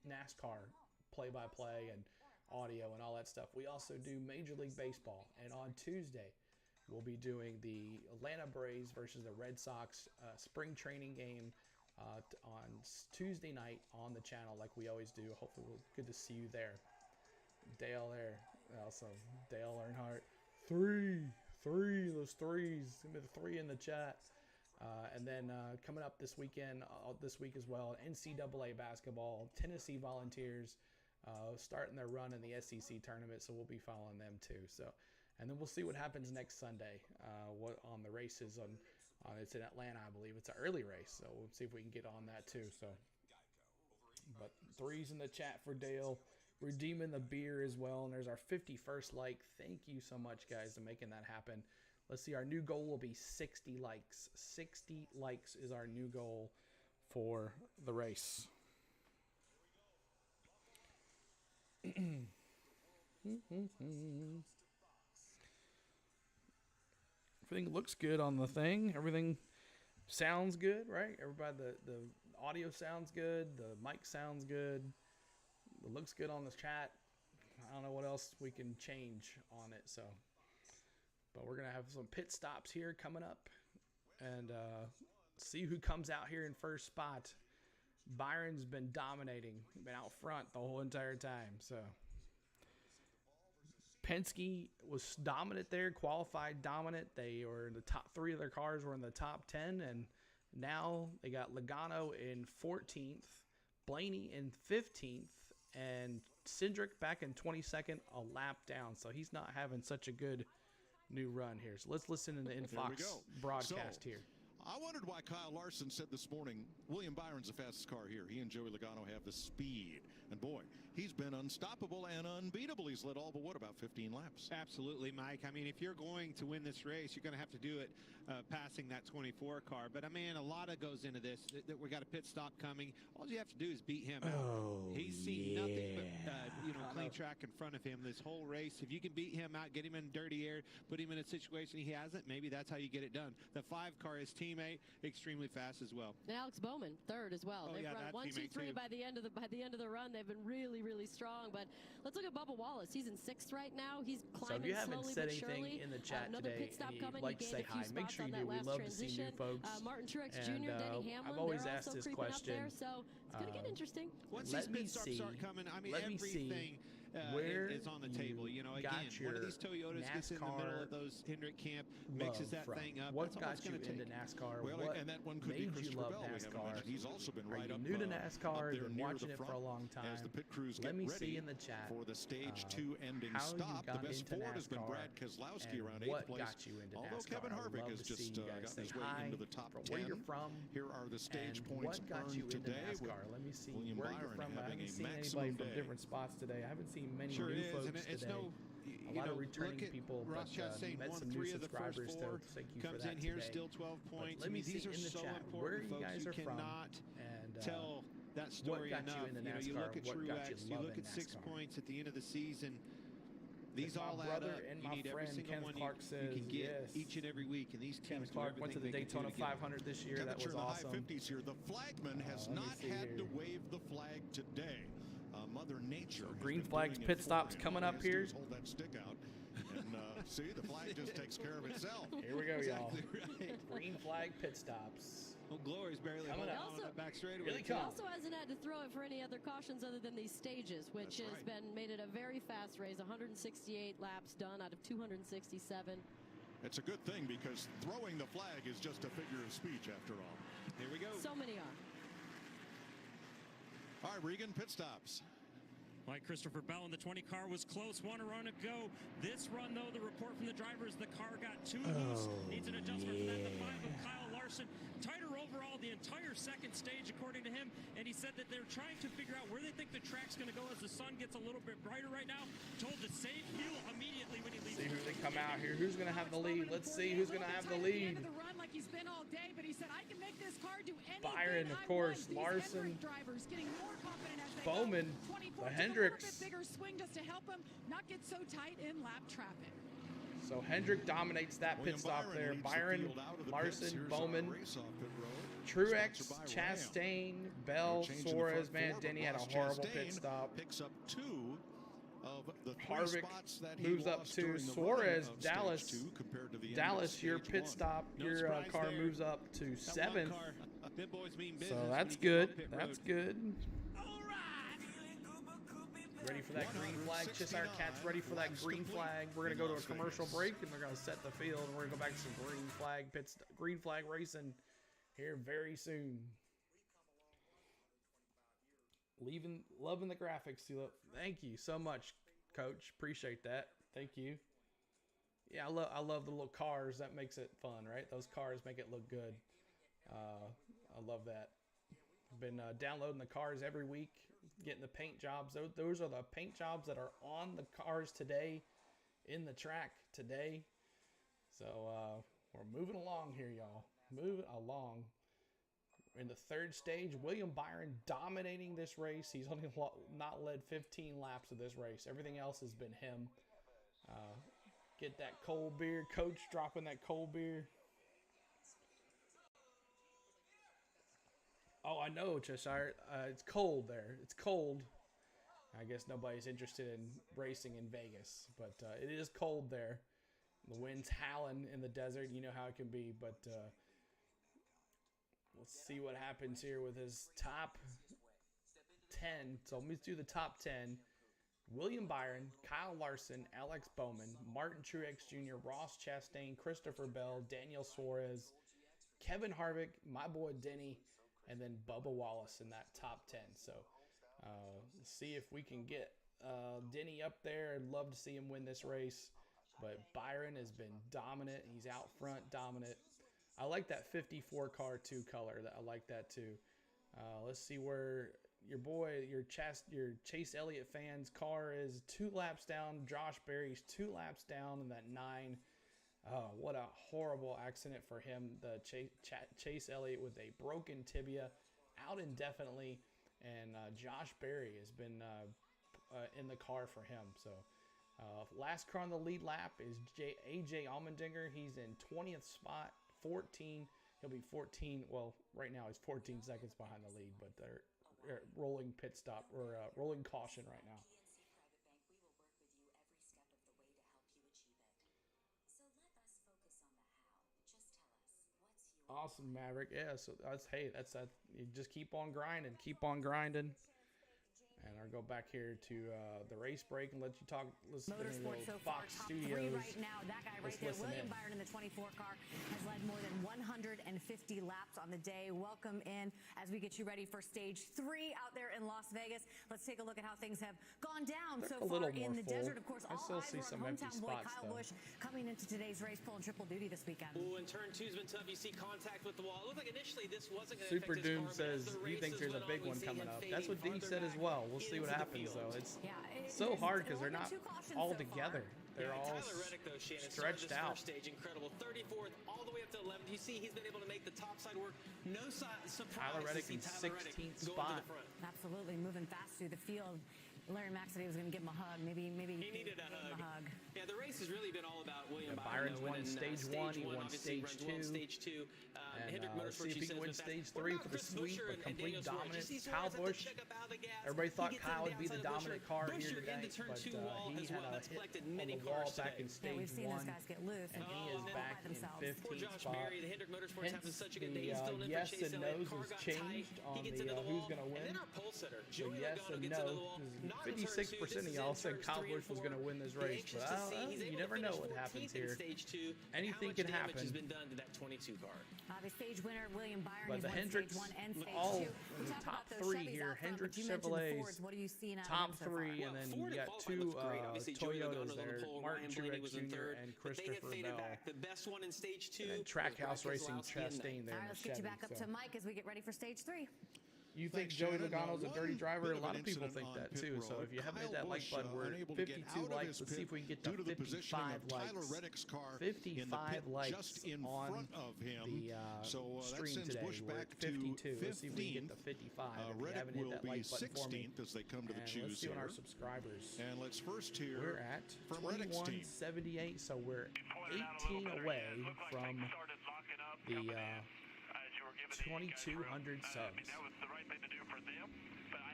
NASCAR play-by-play and audio and all that stuff, we also do Major League Baseball. And on Tuesday, we'll be doing the Atlanta Braves versus the Red Sox spring training game on Tuesday night on the channel like we always do. Hopefully, good to see you there. Dale there. Also, Dale Earnhardt. Three, those threes. Give me the 3 in the chat. And then coming up this weekend, this week as well, NCAA basketball, Tennessee Volunteers starting their run in the SEC tournament, so we'll be following them too. So, and then we'll see what happens next Sunday. What on the races on it's in Atlanta, I believe. It's an early race, so we'll see if we can get on that too. So, but 3s in the chat for Dale. Redeeming the beer as well, and there's our 51st like. Thank you so much, guys, for making that happen. Let's see, our new goal will be 60 likes. 60 likes is our new goal for the race. Everything looks good on the thing. Everything sounds good, right? Everybody, the audio sounds good. The mic sounds good. It looks good on the chat. I don't know what else we can change on it. So, but we're going to have some pit stops here coming up and see who comes out here in first spot. Byron's been dominating, been out front the whole entire time. So Penske was dominant there, qualified dominant. They were in the top 3 of their cars were in the top 10, and now they got Logano in 14th, Blaney in 15th, and Cindric back in 22nd, a lap down. So he's not having such a good new run here. So let's listen to the Infox broadcast here. I wondered why Kyle Larson said this morning, William Byron's the fastest car here. He and Joey Logano have the speed. And boy, he's been unstoppable and unbeatable. He's led all but what, about 15 laps? Absolutely, Mike. I mean, if you're going to win this race, you're going to have to do it passing that 24 car. But, I mean, a lot of goes into this. We got a pit stop coming. All you have to do is beat him out. He's seen nothing but, clean track in front of him this whole race. If you can beat him out, get him in dirty air, put him in a situation he hasn't, maybe that's how you get it done. The 5 car, his teammate, extremely fast as well. And Alex Bowman, 3rd as well. They've run 1, 2, 3 by the end of the run. They've been really, really strong. But let's look at Bubba Wallace. He's in 6th right now. He's climbing so if you haven't slowly said but anything surely. in the chat Another today, pit stop and coming. you'd like to say hi, make sure you do. We love to see new folks. Martin Truex Jr., and, Denny Hamlin, I've always they're asked also this creeping question. up there. So it's going to get interesting. Once these pit stops start coming, I mean, everything is on the table. You know, again, one of these Toyotas gets in the middle of those Hendrick camp, mixes that thing up. What That's got you into NASCAR? Well, what and that one could be made you love NASCAR? He's also been right Are up you new to NASCAR? You've been near watching the it for a front long time. as the pit crews Let get me ready see in the chat for the stage 2 ending how you stop. got The best into Ford has been NASCAR Brad Keselowski and around 8th what place. got you into Although NASCAR. Kevin I would Harvick love has to see just you guys gotten his say way hi into the top from 10. where you're from. Here are the stage and points what got earned you into today. NASCAR? Let me see William where Byron you're from. I having haven't a seen anybody maximum from day. different spots today. I haven't seen many Sure new is, folks and it's today. no, A lot of returning people, but Saying met 1, some new 3 of the first subscribers. 4 So thank you comes for that in here, today. still 12 points. Let me see these are in the so chat important, where you folks. guys You are from cannot and tell that story what got enough. you into NASCAR? You look at What got you Truex, you look loving at 6 NASCAR? points at the end of the season. These My all add brother up. and You my need every friend single Kenneth one Clark you says can get yes. each and every week, and these teams Kenneth do Clark went to the everything they can do Daytona to get 500 this year. That was Temperature in awesome. the high 50s here. The flagman has let me not see had here. to wave the flag today. Mother Nature. has Green been flags, doing it pit for stops him. coming All up he has to do here. is hold that stick out. And see, the flag just takes care of itself. Here we go, y'all. Exactly right. Green flag pit stops. Well, Glory's barely Coming holding up. on that back straightaway. Here they He come. also hasn't had to throw it for any other cautions other than these stages, which That's has right. made it a very fast race. 168 laps done out of 267. It's a good thing because throwing the flag is just a figure of speech after all. Here we go. So many are. All right, Regan, pit stops. Like Christopher Bell in the 20 car was close. One run to go. This run, though, the report from the driver is the car got too loose. Needs an adjustment for that. The 5 of Kyle Larson. Tighter overall the entire second stage, according to him. And he said that they're trying to figure out where they think the track's going to go as the sun gets a little bit brighter right now. Told to save fuel immediately when he leaves. See who they come out here. Who's going to have the lead? Let's see who's going to have the lead. The run like he's been all day, but he said, I can make this car do anything. Byron, of course. Larson. Drivers getting more confident as they Bowman. go. The Hendricks. A bigger swing just to help him not get so tight in lap traffic. So Hendrick dominates that pit stop there. Byron, Larson, Bowman, Truex, Chastain, Bell, Suarez. Man, Denny had a horrible pit stop. Picks up 2 of the 3 Harvick spots that he moves up lost to during the Suarez. running of Dallas, stage 2 compared to the end Dallas, of your stage pit 1. stop, your car there. moves up to 7th. So So that's good. That's good. Ready for that green flag? Cheshire Cats ready for that green flag. We're going to go to a commercial break, and they're going to set the field, and we're going to go back to some green flag racing here very soon. Loving the graphics. Thank you so much, Coach. Appreciate that. Thank you. Yeah, I love the little cars. That makes it fun, right? Those cars make it look good. I love that. I've been downloading the cars every week, getting the paint jobs. Those are the paint jobs that are on the cars today, in the track today. So we're moving along here, y'all. Moving along. In the 3rd stage, William Byron dominating this race. He's only not led 15 laps of this race. Everything else has been him. Get that cold beer. Coach dropping that cold beer. Oh, I know, Cheshire. It's cold there. It's cold. I guess nobody's interested in racing in Vegas, but it is cold there. The wind's howling in the desert. You know how it can be, but let's see what happens here with his top 10. So let me do the top 10. William Byron, Kyle Larson, Alex Bowman, Martin Truex Jr., Ross Chastain, Christopher Bell, Daniel Suarez, Kevin Harvick, my boy Denny, and then Bubba Wallace in that top 10. So see if we can get Denny up there. I'd love to see him win this race. But Byron has been dominant. He's out front dominant. I like that 54 car 2 color. I like that too. Let's see where your boy, your Chase Elliott fan's car is 2 laps down. Josh Berry's 2 laps down in that 9. Oh, what a horrible accident for him. The Chase Elliott with a broken tibia, out indefinitely, and Josh Berry has been in the car for him. So last car on the lead lap is AJ Allmendinger. He's in 20th spot, 14. He'll be 14. Well, right now he's 14 seconds behind the lead, but they're rolling pit stop or rolling caution right now. Awesome, Maverick. Yeah, so that's you just keep on grinding, And I'll go back here to the race break and let you talk. Listen to Motorsports so far, Fox top Studios. 3 right now. That guy right there, William Byron in the 24 car, has led more than 150 laps on the day. Welcome in as we get you ready for stage 3 out there in Las Vegas. Let's take a look at how things have gone down so far in the desert. Of course, all eyes were on hometown boy Kyle Busch coming into today's race, pulling triple duty this weekend. Ooh, and turn 2's been tough. You see contact with the wall. It looked like initially this wasn't going to Super affect his Doom car, says he thinks there's a big one coming up. That's what D said as well. We'll see what happens. So it's so hard because they're not all together. They're all Tyler Reddick, though, Shannon, stretched out. First stage, incredible. 34th all the way up to 11th. You see he's been able to make the top side work. No surprise. Tyler Reddick in 16th spot. Absolutely moving fast through the field. Larry Mack said he was going to give him a hug. Maybe he needed a hug. Yeah, the race has really been all about William Byron. Byron's won stage 1. He won stage 2. And let's see if he can win stage 3 for the sweep. A complete dominant. Kyle Busch. Everybody thought Kyle would be the dominant car here today, but he had a hit on the wall back in stage 1. We've seen those guys get loose. And he is back in 15th spot. Hence, the yes and no's has changed on the who's going to win. So yes and no. Not in turn 56% two. This of is y'all in said turns Kyle 3 and Busch was 4. going to win this Be race, anxious but to see. He's you able never to know finish what 14th happens in here. stage 2. Anything how much can damage happen. has been done to that 22 car. The stage winner, William Byron, But he's the won Hendricks, stage 1 and stage all 2. in We the talked top about those three Chevys here, out front, Hendricks, but you mentioned the Chevrolets, Fords. What are you seeing out top of them so three, far? and then Ford you and got qualifying two looked great. Obviously, Joey Logano Toyotas on the there, pole. Martin Ryan Blaney Truex was in Jr. third, and but they had Christopher faded Bell. back. The best one in stage 2. And then Trackhouse was Brad Racing Keselowski in Chastain there All in right, the let's get you Chevy. back up to Mike as we get ready for stage 3. You think Thanks, Joey Shannon. Logano's a dirty One driver? bit A of lot an of people incident think on that pit too. So road. if you haven't hit Kyle that like Busch, button, we're unable to get 52 out of likes. his Let's see pit if we can get to due to the positioning 55 of Tyler likes. Reddick's car in the 55 pit likes just in on front of him. the So that stream sends today. Busch We're back at 52. to Let's see if we can get 15th. to 55. If you Reddick haven't hit will that be like button for me. 16th as they come to the And choose let's see on here. our subscribers. And let's first hear We're at from Reddick's team. 2178, so we're 18 away from the 2,200 subs. That was the right thing to do for them, but I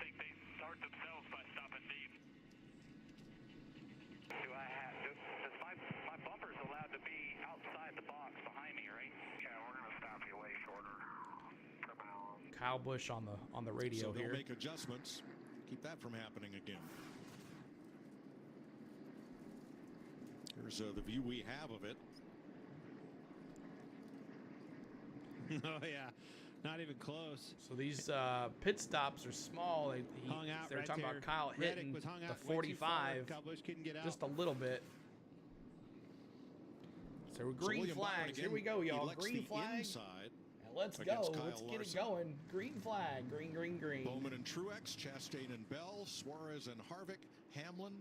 think they hurt themselves by stopping deep. Does my bumper's allowed to be outside the box behind me, right? Yeah, we're going to stop you way shorter. Kyle Busch on the radio so they'll here. make adjustments. Keep that from happening again. Here's the view we have of it. Oh, yeah. Not even close. So these pit stops are small. Hung out They were right talking there. about Kyle Reddick hitting was hung the out way too far. 45 Kyle Busch couldn't get out. just a little bit. So green William Byron flags. Here again we go, y'all. elects Green the flag. inside And let's against go. Kyle Let's get it Larson. going. Green flag. Green, green, green. Bowman and Truex, Chastain and Bell, Suarez and Harvick, Hamlin,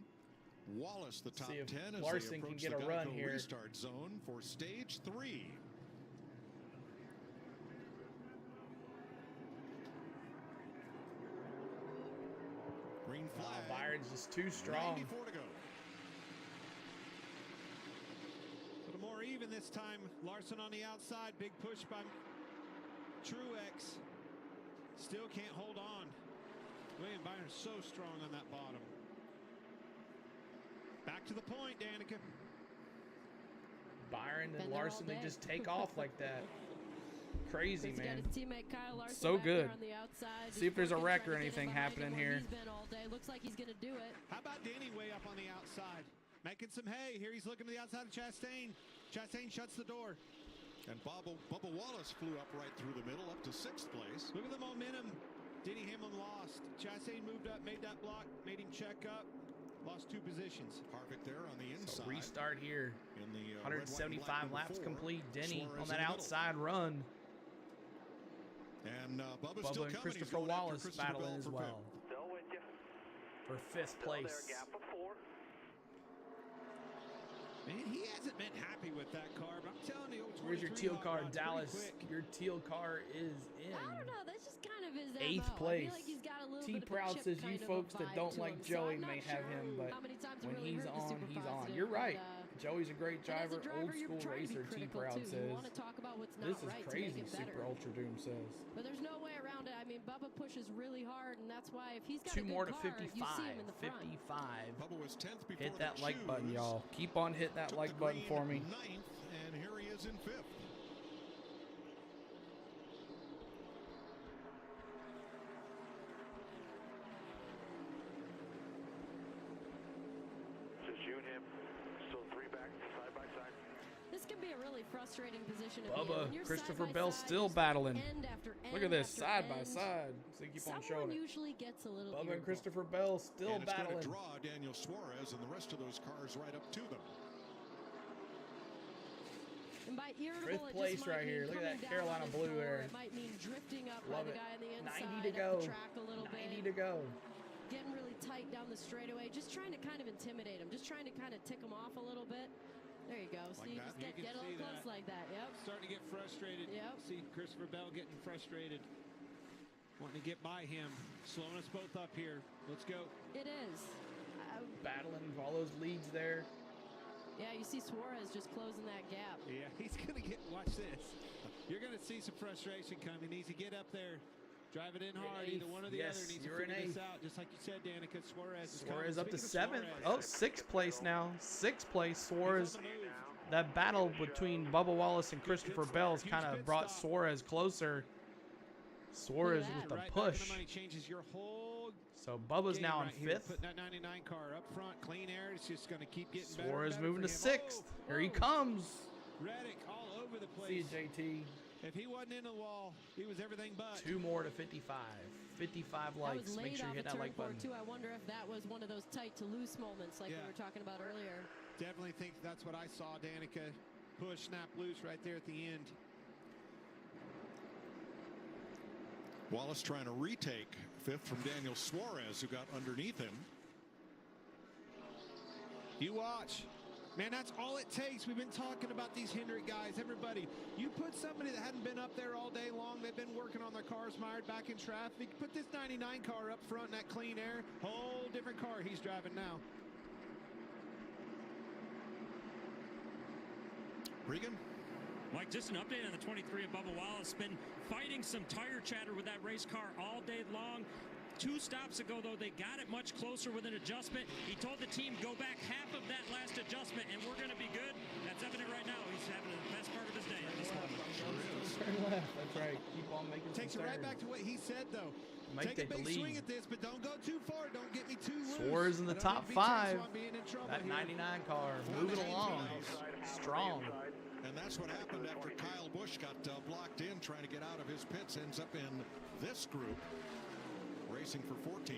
Wallace, the top See if 10 as Larson they can approach get the a run Geico here. restart zone for stage 3. Green flag. Byron's just too strong. 94 to go. A little more even this time. Larson on the outside. Big push by Truex. Still can't hold on. William Byron's so strong on that bottom. Back to the point, Danica. Byron and Been there all Larson, they day. just take off like that. Crazy, He's got man. his teammate Kyle Larson So back there good. on the outside. See if there's a Just wreck trying or to get in anything behind happening him where here. He's been all day. Looks like he's going to do it. How about Danny way up on the outside? Making some hay. Here he's looking to the outside of Chastain. Chastain shuts the door. And Bubba Wallace flew up right through the middle, up to 6th place. Look at the momentum. Denny Hamlin lost. Chastain moved up, made that block, made him check up. Lost 2 positions. Harvick there on the inside. So restart here. In the 175 laps complete. Denny Suarez on that in the middle. outside run. And Bubba's Bubba still and coming. He's Christopher going after Wallace Christopher battling Bell as for well fifth. Still with you. for 5th place. There, gap of 4. Man, he hasn't been happy with that car, but I'm telling you, Where's your 23 teal hot car, rod's Dallas? pretty quick. Your teal car is in. I don't know. That's just kind of his 8th MO. place. I feel like he's got a little T bit of a Proud chip says kind you of a folks that vibe don't to like him. So Joey I'm not may have sure him, but how many times he when really he's heard the on, super he's on. positive, You're right. but, Joey's a great and as driver. a driver, Old you're school trying to be racer. T critical Proud too. says. You want to talk about what's not This is right crazy. to make it better. Super Ultra Doom says. But there's no way around it. I mean, Bubba pushes really hard, and that's why if he's got 2 a good more to car, 55. you see him in the front. 55. Bubba was 10th before Hit that the like button, choose. y'all. Keep on hitting that Took like the button green for me. 9th, and here he is in 5th. Just you and him. Still 3 back, side by side. This can be a really frustrating position to be in. Bubba, When you're Christopher side by Bell side, still just battling. End after end Look at this, after side by end. side. So keep on showing Someone it. usually gets a little Bubba and irritable. Christopher Bell still And it's going battling. to draw Daniel Suarez and the rest of those cars right up to them. And by irritable, Fifth it place just might right mean here. Look at coming that down Carolina on his blue floor. there. It might mean drifting up Love by the it. guy on the 90 inside to up go. the track a little 90 bit. to go. Getting really tight down the straightaway. Just trying to kind of intimidate him. Just trying to kind of tick him off a little bit. There you go. Like See, that. just You get can a little see close that. like that. Yep. Starting to get frustrated. Yep. See Christopher Bell getting frustrated. Wanting to get by him. Slowing us both up here. Let's go. It is. Battling all those leads there. Yeah, you see Suarez just closing that gap. Yeah, he's going to get, watch this. You're going to see some frustration come. He needs to get up there, drive it in You're in hard. Either eighth. one or the Yes, other needs to you're in figure this eighth. out. Just like you said, Danica, Suarez is Suarez coming. up to Speaking of 7th. Suarez, Oh, 6th place now. 6th place. he's Suarez. on the move. That battle between Bubba Wallace and Christopher Bell's kind of brought Suarez closer. Suarez Look at with the that. Right back in push. the money changes your whole So Bubba's now in right here, 5th. putting that 99 car up front, clean air. It's just going to keep getting better. Suarez and better moving to for him. 6th. Here he comes. Reddick all over the place. See you, JT. If he wasn't in the wall, he was everything but. 2 more to 55. 55 likes. Make sure you hit that like button. Too. I wonder if that was one of those tight to loose moments like we were talking about earlier. Definitely think that's what I saw. Danica push, snap loose right there at the end. Wallace trying to retake 5th from Daniel Suarez, who got underneath him. You watch. Man, that's all it takes. We've been talking about these Hendrick guys. Everybody, you put somebody that hadn't been up there all day long, they've been working on their cars, mired back in traffic. Put this 99 car up front in that clean air. Whole different car he's driving now. Regan? Mike, just an update on the 23 of Bubba Wallace. Been fighting some tire chatter with that race car all day long. 2 stops ago, though, they got it much closer with an adjustment. He told the team, go back half of that last adjustment, and we're going to be good. That's evident right now. He's having the best part of his day at this one. Turn left. That's right. Keep on making Takes it right back to what he said, though. Take a big swing at this, but don't go too far. Don't get me too loose. Suarez in the top 5. That here. 99 car moving along. Strong. And that's what happened after Kyle Busch got blocked in trying to get out of his pits. Ends up in this group, racing for 14.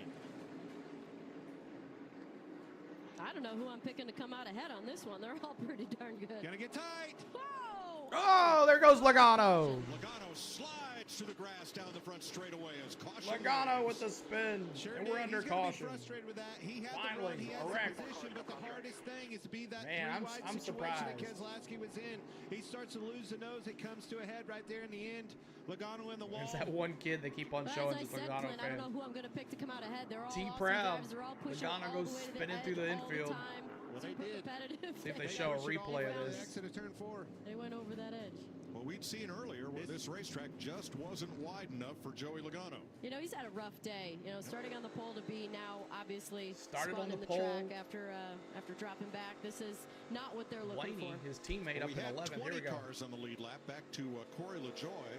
I don't know who I'm picking to come out ahead on this one. They're all pretty darn good. Gonna get tight. Whoa! Oh, there goes Logano. Logano slides to the grass down the front straightaway as caution. Logano with the spin. And we're under caution. Frustrated with that. He had Finally, the run, he had a wreck. the position, but the hardest thing is to be that Man, three-wide I'm situation that surprised. Keselowski was in. He starts to lose the nose. It comes to a head right there in the end. Logano in the wall. There's that one kid they keep on But showing as I that's said, Logano Clint, I don't fan. know who I'm going to pick to come out ahead. They're all T awesome Proud. drivers. They're all pushing Logano all goes the way to the spinning edge through the all infield. time. Well, they Super did. competitive. See if they show a replay of this. Exit of turn 4. They went over that edge. Well, we'd seen earlier where this racetrack just wasn't wide enough for Joey Logano. You know, he's had a rough day. You know, starting on the pole to be now obviously Started spun on in the the pole. track after dropping back. This is not what they're looking Blaney, for. his teammate, Well, up we in had 11. Here 20 we go. cars on the lead lap. Back to Corey LaJoy,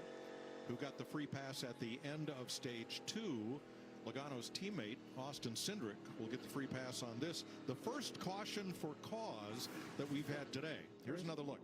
who got the free pass at the end of stage 2. Logano's teammate, Austin Cindric, will get the free pass on this. The first caution for cause that we've had today. Here's another look.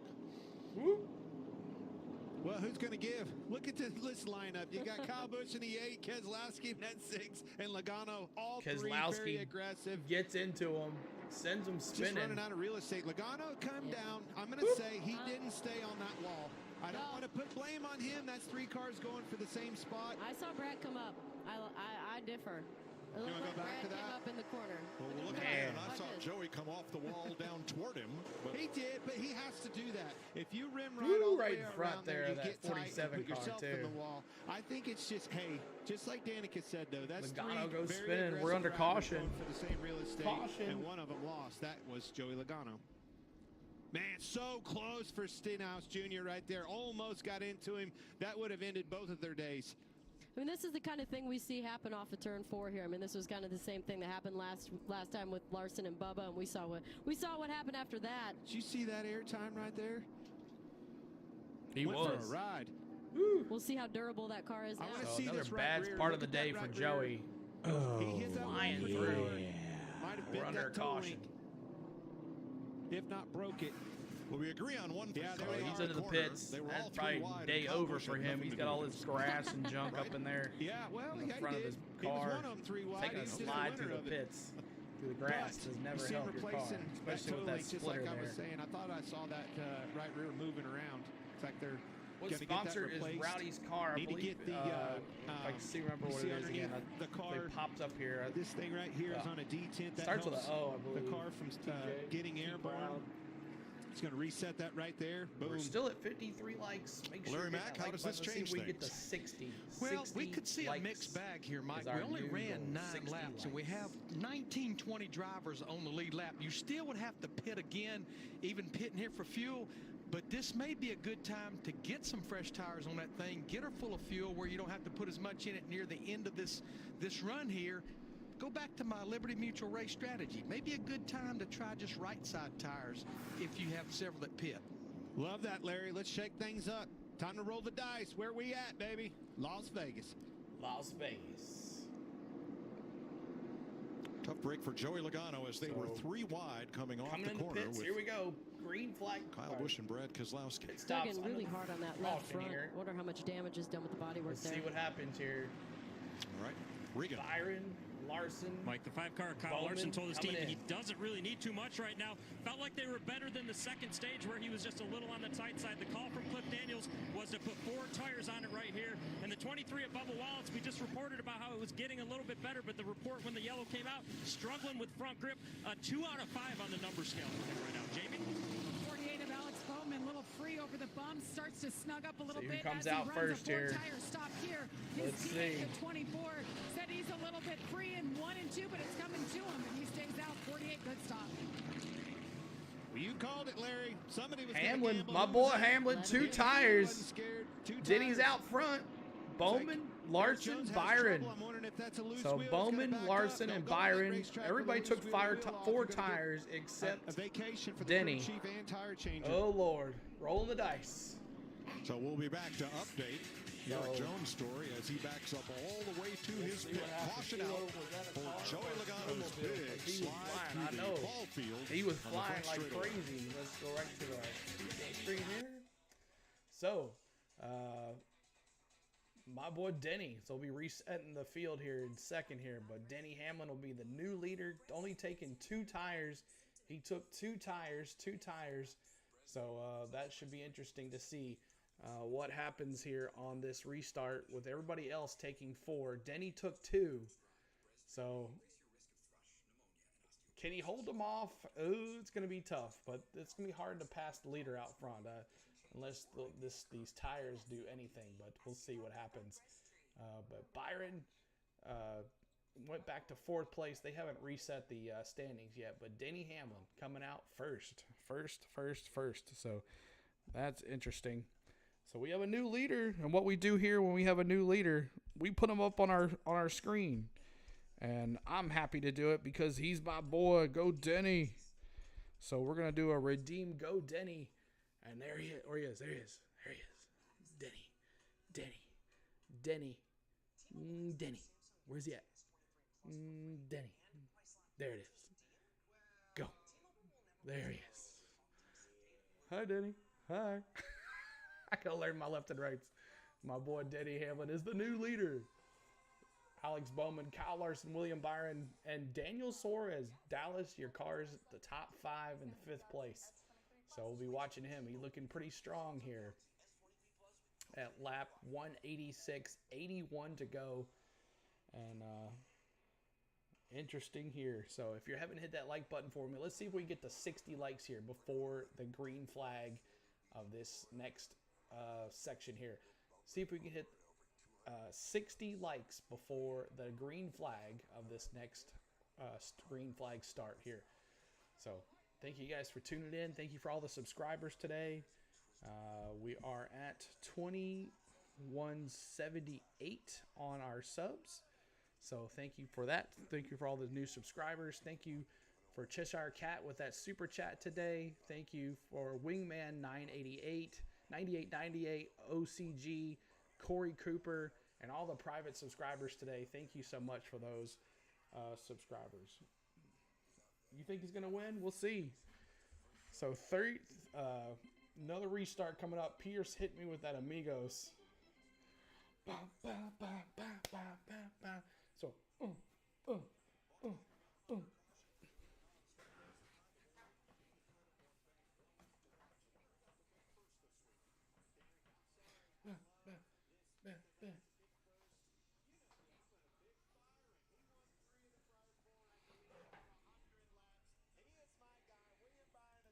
Well, who's going to give? Look at this lineup. You got Kyle Busch in the 8, Keselowski in that 6, and Logano, all three very aggressive. Gets into him, sends him spinning. Just running out of real estate. Logano, come down. I'm going to say he didn't stay on that wall. I don't want to put blame on him. That's 3 cars going for the same spot. I saw Brad come up. I differ. It You looked wanna like go back Brad to came that? up in the corner. Well, we'll look at it, and I saw Joey come off the wall down toward him. But He did, but he has to do that. If you rim right all the right way in front around there, you that get tight and 47 put car, yourself in too. the wall. I think it's just, hey, just like Danica said, though, that's Logano 3 goes very spinning. We're aggressive under drivers caution. going for the same real estate, Caution. and one of them lost. That was Joey Logano. Man, so close for Stenhouse Jr. right there. Almost got into him. That would have ended both of their days. I mean, this is the kind of thing we see happen off of turn 4 here. I mean, this was kind of the same thing that happened last time with Larson and Bubba, and we saw what happened after that. Did you see that air time right there? He Went was. for a ride. We'll see how durable that car is now. So another bad part of the day for Joey. He hit that Flying one pretty through. hard. Might have bent We're under that toe caution. link. If not broke it. well, we agree on one thing. Yeah, there Carl. they He's are. into the Corner. pits. They were all That's 3 probably wide, day and Kyle over Busch for had him. nothing He's to got do all with this it. grass and junk up in there. Yeah, well, in the yeah, front he of his did. He was car. one of them 3 wide. Taking a He's just the slide winner through the of it. pits. Through the grass does never You see him help your car, replacing especially that with toe that link, just splitter like I was there. saying. I thought I saw that right rear moving around. It's like they're What gonna get that sponsor is replaced. Rowdy's car? I Need to believe. get the, if I can see, remember you what see it is again. underneath the It car. pops up here. This thing right here is on a D10. That Starts with helps a O, I believe. the car from getting airborne. It's going to reset that right there. Boom. We're still at 53 likes. Make sure Larry you hit Mack, that how like does this button. Let's change see if we get to things? 60. Well, 60 we could see a likes mixed bag here, Mike. is our We only new ran goal. 9 60 laps, and we likes. have 19, 20 drivers on the lead lap. You still would have to pit again, even pitting here for fuel. But this may be a good time to get some fresh tires on that thing, get her full of fuel where you don't have to put as much in it near the end of this run here. Go back to my Liberty Mutual race strategy. Maybe a good time to try just right side tires if you have several that pit. Love that, Larry. Let's shake things up. Time to roll the dice. Where we at, baby? Las Vegas. Las Vegas. Tough break for Joey Logano as they were 3 wide coming off the in the corner. pits. Here we go. Green flag. Kyle Busch and Brad Keselowski. Still getting really hard on that left front. Wonder how much damage is done with the bodywork there. See what happens here. All right, Regan. Byron, Larson. Mike, the 5-car Kyle Larson told his team he doesn't really need too much right now. Felt like they were better than the second stage where he was just a little on the tight side. The call from Cliff Daniels was to put 4 tires on it right here. And the 23 at Bubba Wallace, we just reported about how it was getting a little bit better, but the report when the yellow came out, struggling with front grip, 2 out of 5 on the number scale for him right now. Jamie? 48 of Alex Bowman, a little free over the bump, starts to snug up a little bit. Who comes as out he first runs a here? 4-tire stop here. His Let's teammate, see. the 24, said he's a little bit free in 1 and 2, but it's coming to him, and he stays out. 48, good stop. Well, you called it, Larry. Somebody was Hamlin, gamble. my boy Hamlin, 2 tires. Scared. 2 Denny's tires. out front. Bowman, Larson, Byron. So Bowman, Larson, and Byron. Everybody took 4 tires except Denny. Oh, Lord. Rolling the dice. So we'll be back to update Eric Jones' story as he backs up all the way to his pit. Caution out for Joey Logano's big slide through the ball field. He was on the flying front like straightaway. crazy. Let's go right to the screen here. So, my boy Denny. So we'll be resetting the field here in second here. But Denny Hamlin will be the new leader, only taking 2 tires. He took 2 tires. So that should be interesting to see what happens here on this restart with everybody else taking 4. Denny took 2. So can he hold them off? Oh, it's going to be tough, but it's going to be hard to pass the leader out front unless these tires do anything, but we'll see what happens. But Byron went back to 4th place. They haven't reset the standings yet, but Denny Hamlin coming out first. So that's interesting. So we have a new leader, and what we do here when we have a new leader, we put him up on our screen. And I'm happy to do it because he's my boy. Go Denny. So we're going to do a redeem Go Denny. And there he is. There he is. Denny. Where's he at? Denny. There it is. Go. There he is. Hi, Denny. Hi. I gotta learn my left and rights. My boy Denny Hamlin is the new leader. Alex Bowman, Kyle Larson, William Byron, and Daniel Suarez. Dallas, your car's at the top 5 in the 5th place. So we'll be watching him. He's looking pretty strong here. At lap 186, 81 to go. And interesting here. So if you haven't hit that like button for me, let's see if we can get to 60 likes here before the green flag of this next section here. See if we can hit 60 likes before the green flag of this next green flag start here. So thank you guys for tuning in. Thank you for all the subscribers today. We are at 2178 on our subs. So thank you for that. Thank you for all the new subscribers. Thank you for Cheshire Cat with that super chat today. Thank you for Wingman 9898, OCG, Corey Cooper, and all the private subscribers today. Thank you so much for those subscribers. You think he's going to win? We'll see. So another restart coming up. Pierce hit me with that Amigos. Ba, ba, ba, ba, ba, ba, ba. So, Ba, ba.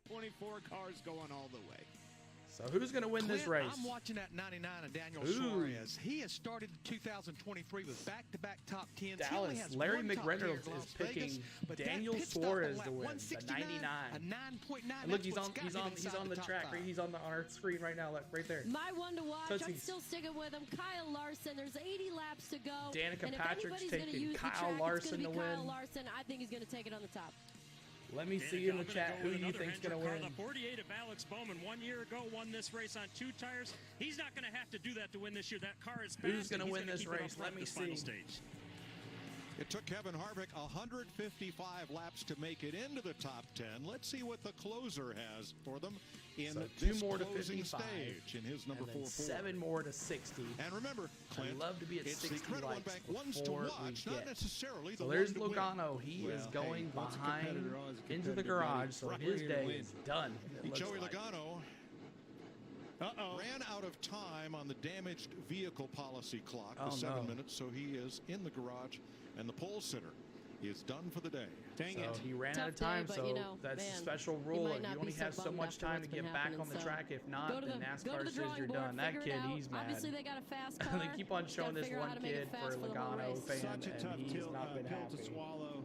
24 cars going all the way. So who's going to win this race? I'm watching that 99 of Daniel Ooh. Suarez. He has started 2023 with back-to-back top 10s. Dallas, Larry McReynolds is picking Daniel Suarez to win the 99. A 9.9. And look, he's on the track. Top Right, he's on our screen right now. Look, right there. My one to watch. Tootsie. I'm still sticking with him. Kyle Larson. There's 80 laps to go. Danica and if Patrick's anybody's gonna taking use Kyle the track, Larson it's to gonna be Kyle win. Larson. I think he's going to take it on the top. Let me see in the chat who you think's going to win. The 48 of Alex Bowman 1 year ago won this race on 2 tires. He's not going to have to do that to win this year. That car is fast. Who's going to win this race? Let me see. It took Kevin Harvick 155 laps to make it into the top 10. Let's see what the closer has for them in So this 2 more to closing 55, stage in his number and then 4 Ford. 7 more to 60. And remember, Clint, I'd love to be at it's 60 the Credit One likes Bank ones to before we watch, not get. necessarily So the there's one to Logano. win. He is Well, going hey, once a behind competitor, always a into the competitor, buddy. garage, so Right. his We're day gonna win. is done. it looks Joey like. Logano ran out of time on the damaged vehicle policy clock, the 7 minutes, so he is in the garage, and the pole sitter is done for the day. Dang it. He ran out of time, so that's a special rule. You only have so much time to get back on the track. If not, then NASCAR says you're done. That kid, he's mad. Obviously, they got a fast car. They keep on showing this one kid for Logano fan, Such a tough and he's not been pill happy. to swallow.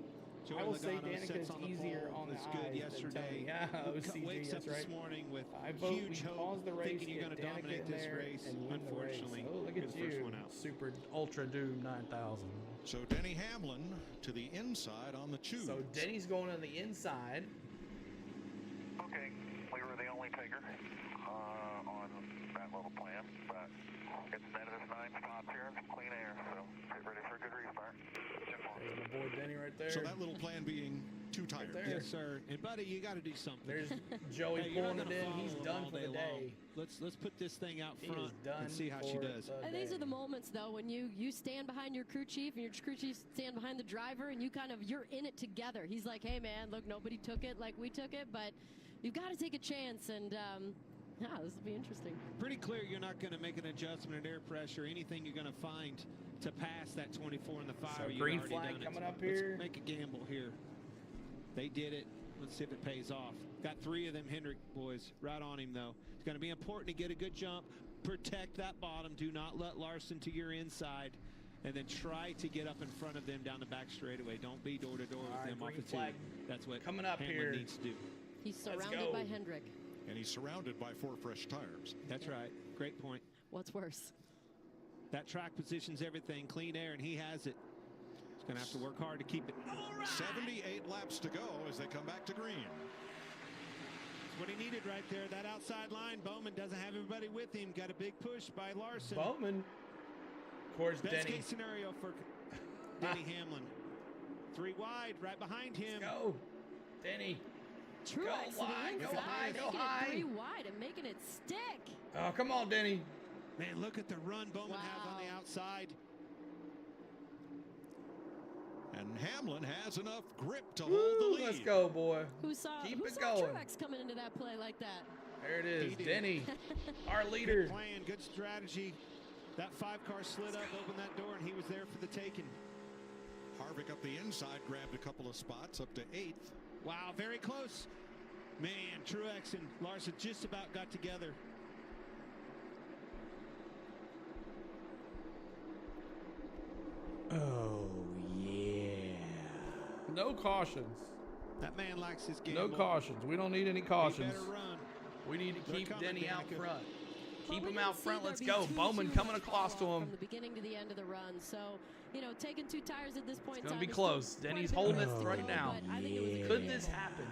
I will say Logano Danica sits is on the easier pole, on the was good eyes yesterday. than Tony. Yeah, OCG, Wakes up that's right. this morning with I vote we huge hope, pause the race, thinking you're get going to Danica dominate in this there, race. and win the race. Unfortunately, Oh, look you're at the you, first one out. Super Ultra Doom 9000. So Denny Hamlin to the inside on the tube. So Denny's going on the inside. Okay, we were the only taker on that little plan, but it's netted us 9 spots here and some clean air, so get ready for a good restart. There's my boy Denny right there. So that little plan being 2 tires. Right there. Yes, sir. And buddy, you got to do something. There's Joey Hey, you're pulling not it gonna in. He's follow done all for the day day. long. Let's put this thing out He front is done and see how she for does. the And these day. are the moments, though, when you stand behind your crew chief and your crew chief stand behind the driver, and you're in it together. He's like, hey, man, look, nobody took it like we took it, but you've got to take a chance, and yeah, this will be interesting. Pretty clear you're not going to make an adjustment in air pressure, anything you're going to find to pass that 24 in the fire. So You've green already flag done it. coming up Let's here. make a gamble here. They did it. Let's see if it pays off. Got 3 of them Hendrick boys right on him, though. It's going to be important to get a good jump. Protect that bottom. Do not let Larson to your inside. And then try to get up in front of them down the back straightaway. Don't be door-to-door with them off the flag tee. That's what coming up Hamlin here. needs to do. He's surrounded by Hendrick. And he's surrounded by 4 fresh tires. That's right. Great point. What's worse? That track positions everything. Clean air, and he has it. He's going to have to work hard to keep it. 78 laps to go as they come back to green. That's what he needed right there. That outside line. Bowman doesn't have everybody with him. Got a big push by Larson. Bowman. Of course, Best Denny. case scenario for Denny Hamlin. 3 wide, right behind him. Let's go. Denny. Truex Go wide, go high, go making high. it 3 wide and making it stick. Oh, come on, Denny. Man, look at the run Bowman has on the outside. And Hamlin has enough grip to hold the lead. Let's go, boy. Who saw going. Truex coming into that play like that? There it is, He did. Denny, our leader. Good plan, good strategy. That 5-car slid up, opened that door, and he was there for the taking. Harvick up the inside, grabbed a couple of spots up to 8th. Wow, very close. Man, Truex and Larson just about got together. Oh, yeah. No cautions. That man likes his game. No cautions. We don't need any cautions. He better run. We need to They're keep coming, Denny out Danica. front. Well, Keep we him did out see front. there Let's be go. two Bowman huge coming across to fall him. from the beginning to the end of the run. So, taking 2 tires at this point It's in going time. to be close. Denny's holding it right go, now. but I think it was a good Could this gamble. happen?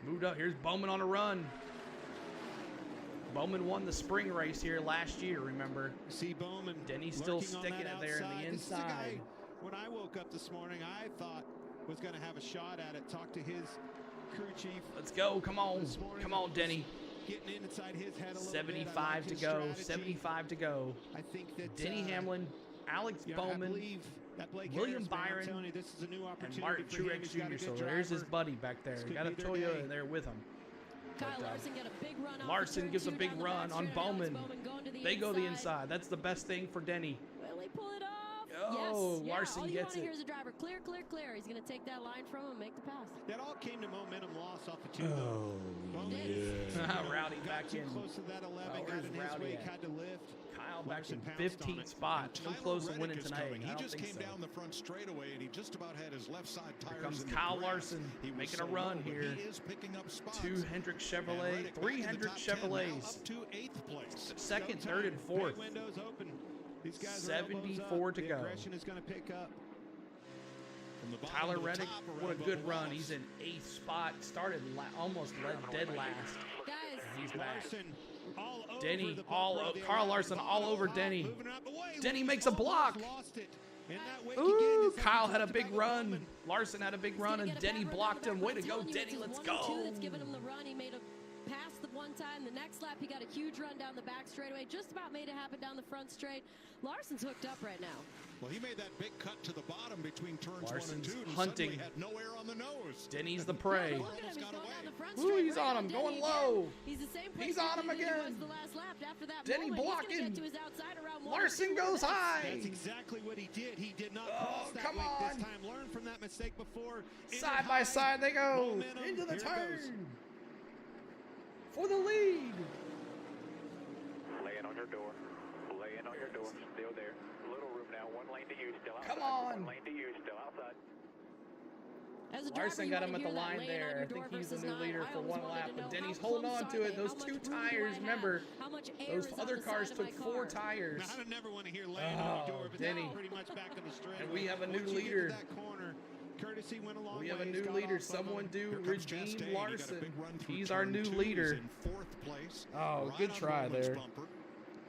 Moved up. Here's Bowman on a run. Bowman won the spring race here last year, remember? See Bowman. Denny's still lurking on sticking that it there in the outside. This is a guy, inside. when I woke up this morning, I thought was going to have a shot at it. Talk to his crew chief. Let's go. Come on. Come on, Denny. Getting inside his head a little 75 bit. I like to his go. strategy. 75 to go. I think that Denny Hamlin, Alex I Bowman, believe that Blake William Harris, man, I'm Byron, telling you, this is a new and opportunity Martin for him. Truex He's got a Jr. good So there's his driver. buddy back there. This Got could a be their Toyota day. in there with him. Kyle But, Larson got a big run off Larson the gives a turn 2 big down the run back on straight. Alex Bowman. going to the They go the inside. inside. That's the best thing for Denny. Will he pull it off? Oh, yes. Larson All you gets want to it. hear is a driver. Clear, clear, clear. He's going to take that line from him and make the pass. That all came to momentum loss off the 2, though. Bowman, Rowdy got back too in. close to that 11, Oh, got where's in his Rowdy wake, at? had to lift. Kyle back Larson in pounced on 15th it. spot. So Tyler close to Reddick winning is tonight. coming. I He don't just think came so. down the front straightaway, and he just about had his left side tires Here comes in the Kyle grass. Larson He was making so a run low, but here. He is picking up spots. 2 Hendrick And Chevrolet, Reddick 3 back in the Hendrick top 10, now Chevrolets. up to 8th place. Second, Showtime. third, and fourth. Pay windows open. These guys 74 are to the go. aggression is going to pick up. From the bottom Tyler to the Reddick, top, what a around good Bubba run. Wallace. He's in 8th spot. Started almost led dead last. Guys, He's back. Larson all over Denny, the all bumper of the Carl 11. Larson all over Denny. Moving out the way. Denny makes a block. Ooh, Kyle had a big run. Larson had a big run, and Denny blocked him. Way to go, Denny. Let's go. That's giving him the run. He made a pass the one time. The next lap, he got a huge run down the back straightaway. Just about made it happen down the front straight. Larson's hooked up right now. Well, he made that big cut to the bottom between turns Larson's 1 and 2 and hunting. suddenly had no air on the nose. Denny's the prey. Look at him. He's going down the front Ooh, straight. he's Right on him, going Denny low. again. He's the same place He's on him that he again. was the last lap. After that Denny moment, blocking. He's going to get to his outside around one Larson or two goes minutes. high. That's exactly what he did. He did not cross that come weight on. this time. Learn from that mistake before. Side by side they go. Momentum. Into the Here it goes. turn. For the lead. Laying on your door. Laying on your door. Still there. Little room now. One lane to you. Still outside. Come on. One lane to you. Still outside. As a driver, Larson you got wanna him at the hear that line laying on there. your I think door he's the versus new not. leader I for always one wanted lap, to but know Denny's how holding close on are to they? it. Those How much two room do tires, I have? remember, How much air those is on other the cars side of my took 4 car? tires. Now, I don't never want to hear laying on your door, but Denny. that's pretty much back in the straight. And we have a new Once you get to leader. that corner, courtesy went a long We have a ways, new got leader. off of Someone him. do Here comes redeem Chastain. He got a Larson. big run through He's our turn new 2. leader. He's in 4th place. Oh, right good on try Bowman's there. bumper.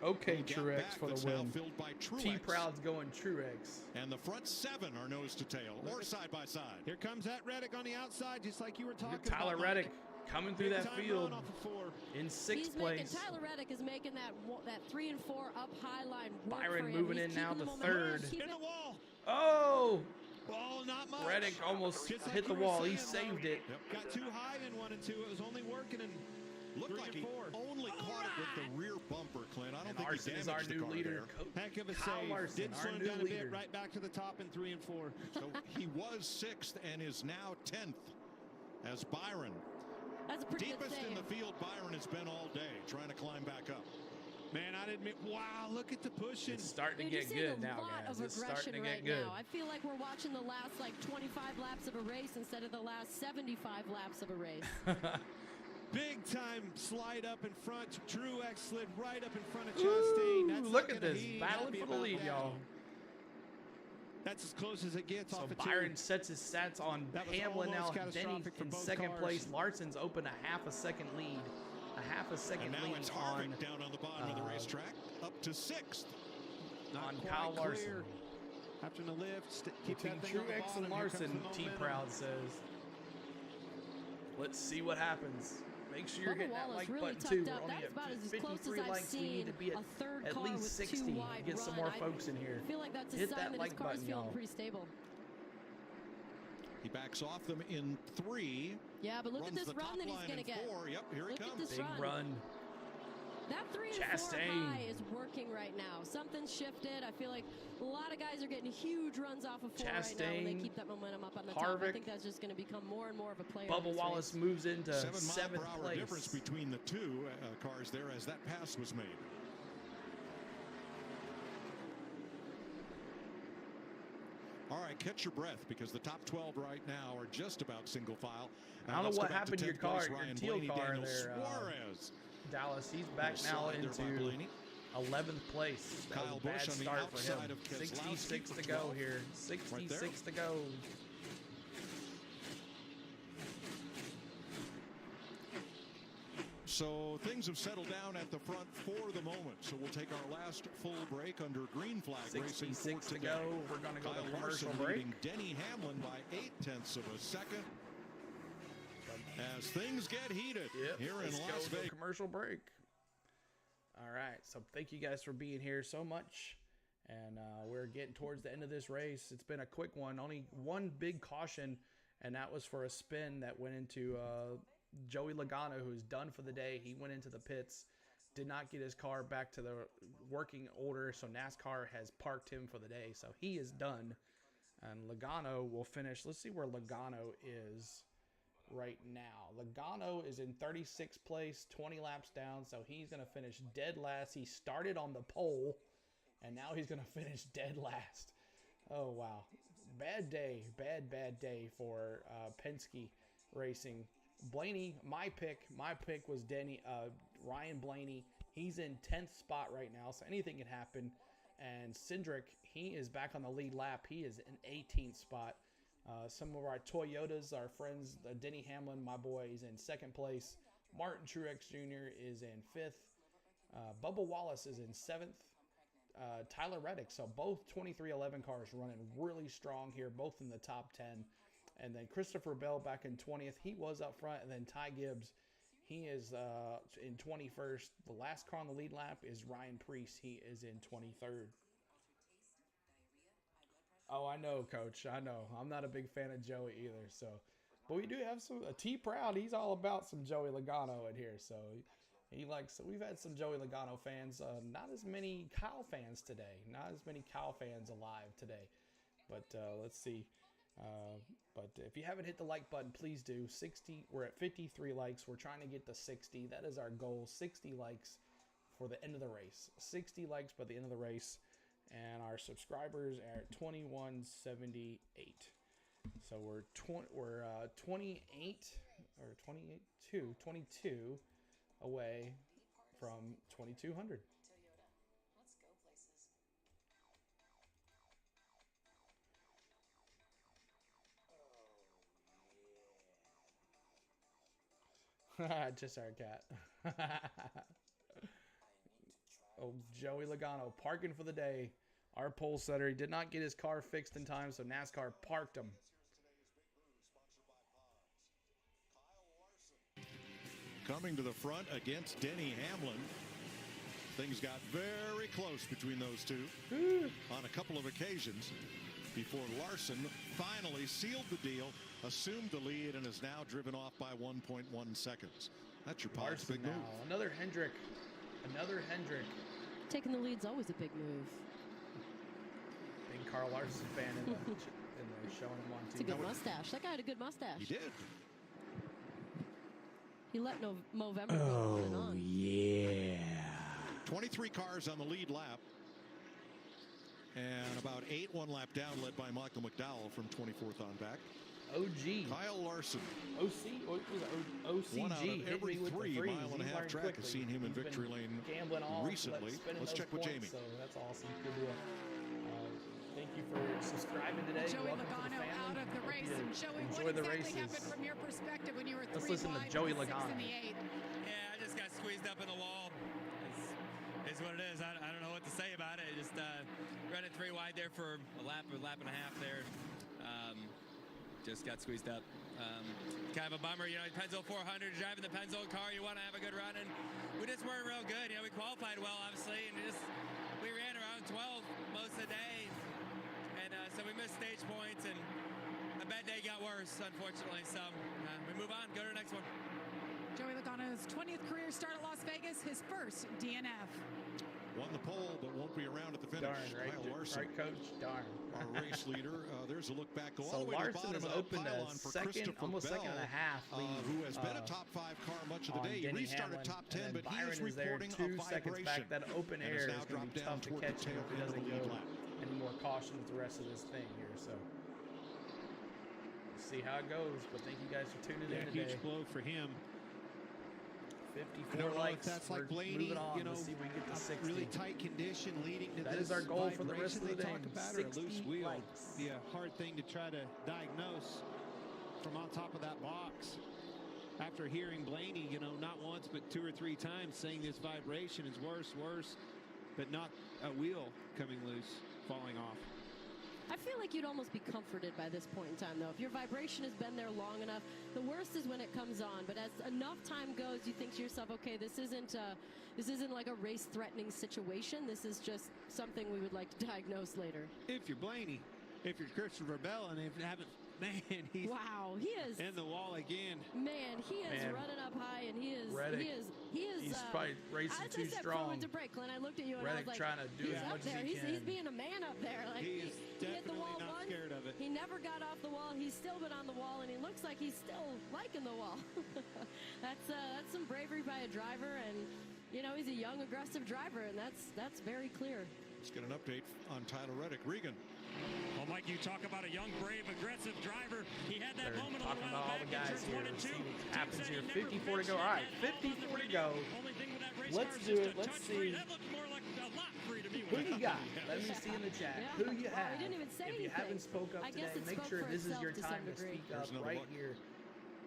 Okay, Gap Truex back for the that's now win. filled by Truex. T-Proud's going Truex. And the front 7 are nose to tail or side by side. Here comes that Reddick on the outside, just like you were talking Tyler about. Reddick coming through that Big-time field run off of 4. in 6th He's place. Tyler Reddick is making that 3 and 4 up high line work Byron for him. moving He's in now keeping to the momentum. 3rd. Keep In it- the wall. Oh! Oh, not much. Reddick almost Just like hit the you were wall. He saying, saved it. Got too high in 1 and 2. It was only working in Looked 3 like and he 4. only caught it with the rear bumper, Clint. I don't And think Larson he is damaged our new the car leader. there. Heck of a Kyle save. Larson, Did our slow him new down a leader. bit, right back to the top in 3 and 4. So he was 6th and is now 10th as Byron. That's a pretty good Deepest in save. the field Byron has been all day, trying to climb back up. Man, I'd admit, wow, look at the pushing. It's starting to Dude, get you're seeing good now, a lot guys. of It's starting to aggression get right good. now. I feel like we're watching the last 25 laps of a race instead of the last 75 laps of a race. Big time slide up in front. Truex slid right up in front of Chastain. That's Look not at gonna this, be battling happy for the about lead, that. y'all. That's as close as it gets So off of Byron sets his stats on That was Hamlin now. almost Denny catastrophic for in both 2nd cars. place. Larson's open a half a second lead. A half a second And now lead it's on Harvick down on the bottom of the racetrack, up to 6th. Not on quite Kyle clear. Larson. After the lift, keep Between that thing on the Truex bottom. and Here comes Larson, the momentum. T-Proud says. Let's see what happens. Make sure you're Bubba hitting that Wallace like really button too. tucked We're up. only That's at about as 53 close as I've likes. We need to be seen at, a third at car least with 60 too to wide get some run. more I folks in here. feel like that's a Hit sign that that like his car's button, feeling y'all. pretty stable. He backs off them in 3. Yeah, but look at runs this the run top that he's line going to in get. 4. Yep, here Look he at comes. this Big run. That 3 and 4 Chastain. high is working right now. Something's shifted. I feel like a lot of guys are getting huge runs off of 4 right now when they Chastain, keep that momentum up on the top. I Harvick, think that's just going to become more and more of a player. in Bubba this Wallace race. moves into 7 7th mile per hour place. difference between the two cars there as that pass was made. All right, catch your breath because the top 12 right now are just about single file. I don't know Let's what go back happened to your 10th car, place, your Ryan teal Blaney, car Daniel there, Suarez. Dallas. He's back Little now slide there by into Blaney. 11th place. That Kyle was a bad Busch on the start for him. outside of Keselowski 66 for to go 12. here. Right there. 66 to go. So things have settled down at the front for the moment. So we'll take our last full break under green flag racing 66 for to today. go. We're going to go Kyle to commercial Larson break. leading Denny Hamlin by 0.8 of a second. As things get heated here in Let's Las go to a Vegas. commercial break. All right, so thank you guys for being here so much. And we're getting towards the end of this race. It's been a quick one. Only one big caution, and that was for a spin that went into Joey Logano, who's done for the day. He went into the pits, did not get his car back to the working order, so NASCAR has parked him for the day. So he is done. And Logano will finish. Let's see where Logano is right now. Logano is in 36th place, 20 laps down, so he's going to finish dead last. He started on the pole, and now he's going to finish dead last. Oh, wow. Bad day, bad day for Penske Racing. Blaney, my pick was Ryan Blaney. He's in 10th spot right now, so anything can happen. And Cindric, he is back on the lead lap. He is in 18th spot. Some of our Toyotas, our friends, Denny Hamlin, my boy, is in 2nd place. Martin Truex Jr. is in 5th. Bubba Wallace is in 7th. Tyler Reddick. So both 2311 cars running really strong here, both in the top 10. And then Christopher Bell back in 20th. He was up front. And then Ty Gibbs, he is in 21st. The last car on the lead lap is Ryan Preece. He is in 23rd. Oh, I know, Coach. I know. I'm not a big fan of Joey either. So, but we do have some T Proud. He's all about some Joey Logano in here. So he likes. We've had some Joey Logano fans. Not as many Kyle fans today. Not as many Kyle fans alive today. But let's see. But if you haven't hit the like button, please do. 60. We're at 53 likes. We're trying to get to 60. That is our goal. 60 likes for the end of the race. 60 likes by the end of the race. And our subscribers are at 2178. So we're 22 away from 2200. Just our cat. Oh, Joey Logano parking for the day. Our pole setter, he did not get his car fixed in time, so NASCAR parked him. Coming to the front against Denny Hamlin. Things got very close between those two on a couple of occasions before Larson finally sealed the deal, assumed the lead, and is now driven off by 1.1 seconds. That's your Larson big move. Another Hendrick. Another Hendrick. Taking the lead's always a big move. Big Carl Larson fan in the showing him on TV. It's a good mustache. That guy had a good mustache. He did. He let Movember go on and on. Yeah. 23 cars on the lead lap. And about 8 one lap down, led by Michael McDowell from 24th on back. OG. Kyle Larson. OCG. One out of every 3 mile-and-a-half track has seen him in victory lane recently. Let's check with Jamie. So that's awesome. Good deal. Thank you for subscribing today. Joey Welcome Logano to the out of the race. And Joey, enjoy what the exactly races. happened from your perspective when you were Let's 3 listen to wide Joey with the 6 Logano. and the 8? Yeah, I just got squeezed up in the wall. It's what it is. I don't know what to say about it. Just running 3 wide there for a lap and a half there. Just got squeezed up. Kind of a bummer, you know. Pennzoil 400, driving the Pennzoil car, you want to have a good run, and we just weren't real good. You know, we qualified well, obviously, and we ran around 12 most of the day, and so we missed stage points, and a bad day got worse, unfortunately. So we move on, go to the next one. Joey Logano's 20th career start at Las Vegas, his first DNF. Won the pole, but won't be around at the finish. Darn, right, Kyle Larson, right, Coach? Darn. our race leader. There's a look back. Go So all the way Larson to the is bottom of opened that a pylon for second, almost Bell, second and a half lead. Who has been a top 5 car much of the day. He Denny restarted Hamlin, top 10, and but then he is Byron is there reporting 2 a seconds vibration. back. That open and air is is now going to dropped be down tough to toward catch the him tail if he end of doesn't the lead go lap. any more caution with the rest of this thing here. So we'll see how it goes. But thank you guys for tuning in today. Huge blow for him. 54 I don't know likes. if that's like We're Blaney, moving on. you know, Let's see if we can get to 60. really tight condition leading to That this is our goal for the rest of the vibration day. they talked about, or a loose 60 wheel. likes. Be a hard thing to try to diagnose from on top of that box. After hearing Blaney, you know, not once but 2 or 3 times saying this vibration is worse, but not a wheel coming loose, falling off. I feel like you'd almost be comforted by this point in time, though. If your vibration has been there long enough, the worst is when it comes on. But as enough time goes, you think to yourself, okay, this isn't like a race-threatening situation. This is just something we would like to diagnose later. If you're Blaney, if you're Christopher Bell, and if you haven't, man, he's he is in the wall again. Man, he is running up high, and he is. He's probably racing too strong. As I said, to break, Glenn, I looked at you and I was like, trying to do as much as he can. He's being a man up there. Like he is he hit the wall not once. scared of it. He never got off the wall. He's still been on the wall, and he looks like he's still liking the wall. That's some bravery by a driver, and you know he's a young, aggressive driver, and that's very clear. Let's get an update on Tyler Reddick. Regan. Well, Mike, you talk about a young, brave, aggressive driver. He had that moment a little while all back the in guys turns here. 1 and 2. Happens here. 54 to go. All right, 54 to go. Let's do it. Let's see. That looked more like a lot free to me. Who you got? Let me see in the chat. Who you have? He didn't even say if you anything. haven't spoke up I guess today, it make spoke sure for this is itself your to time some to degree. speak up right here.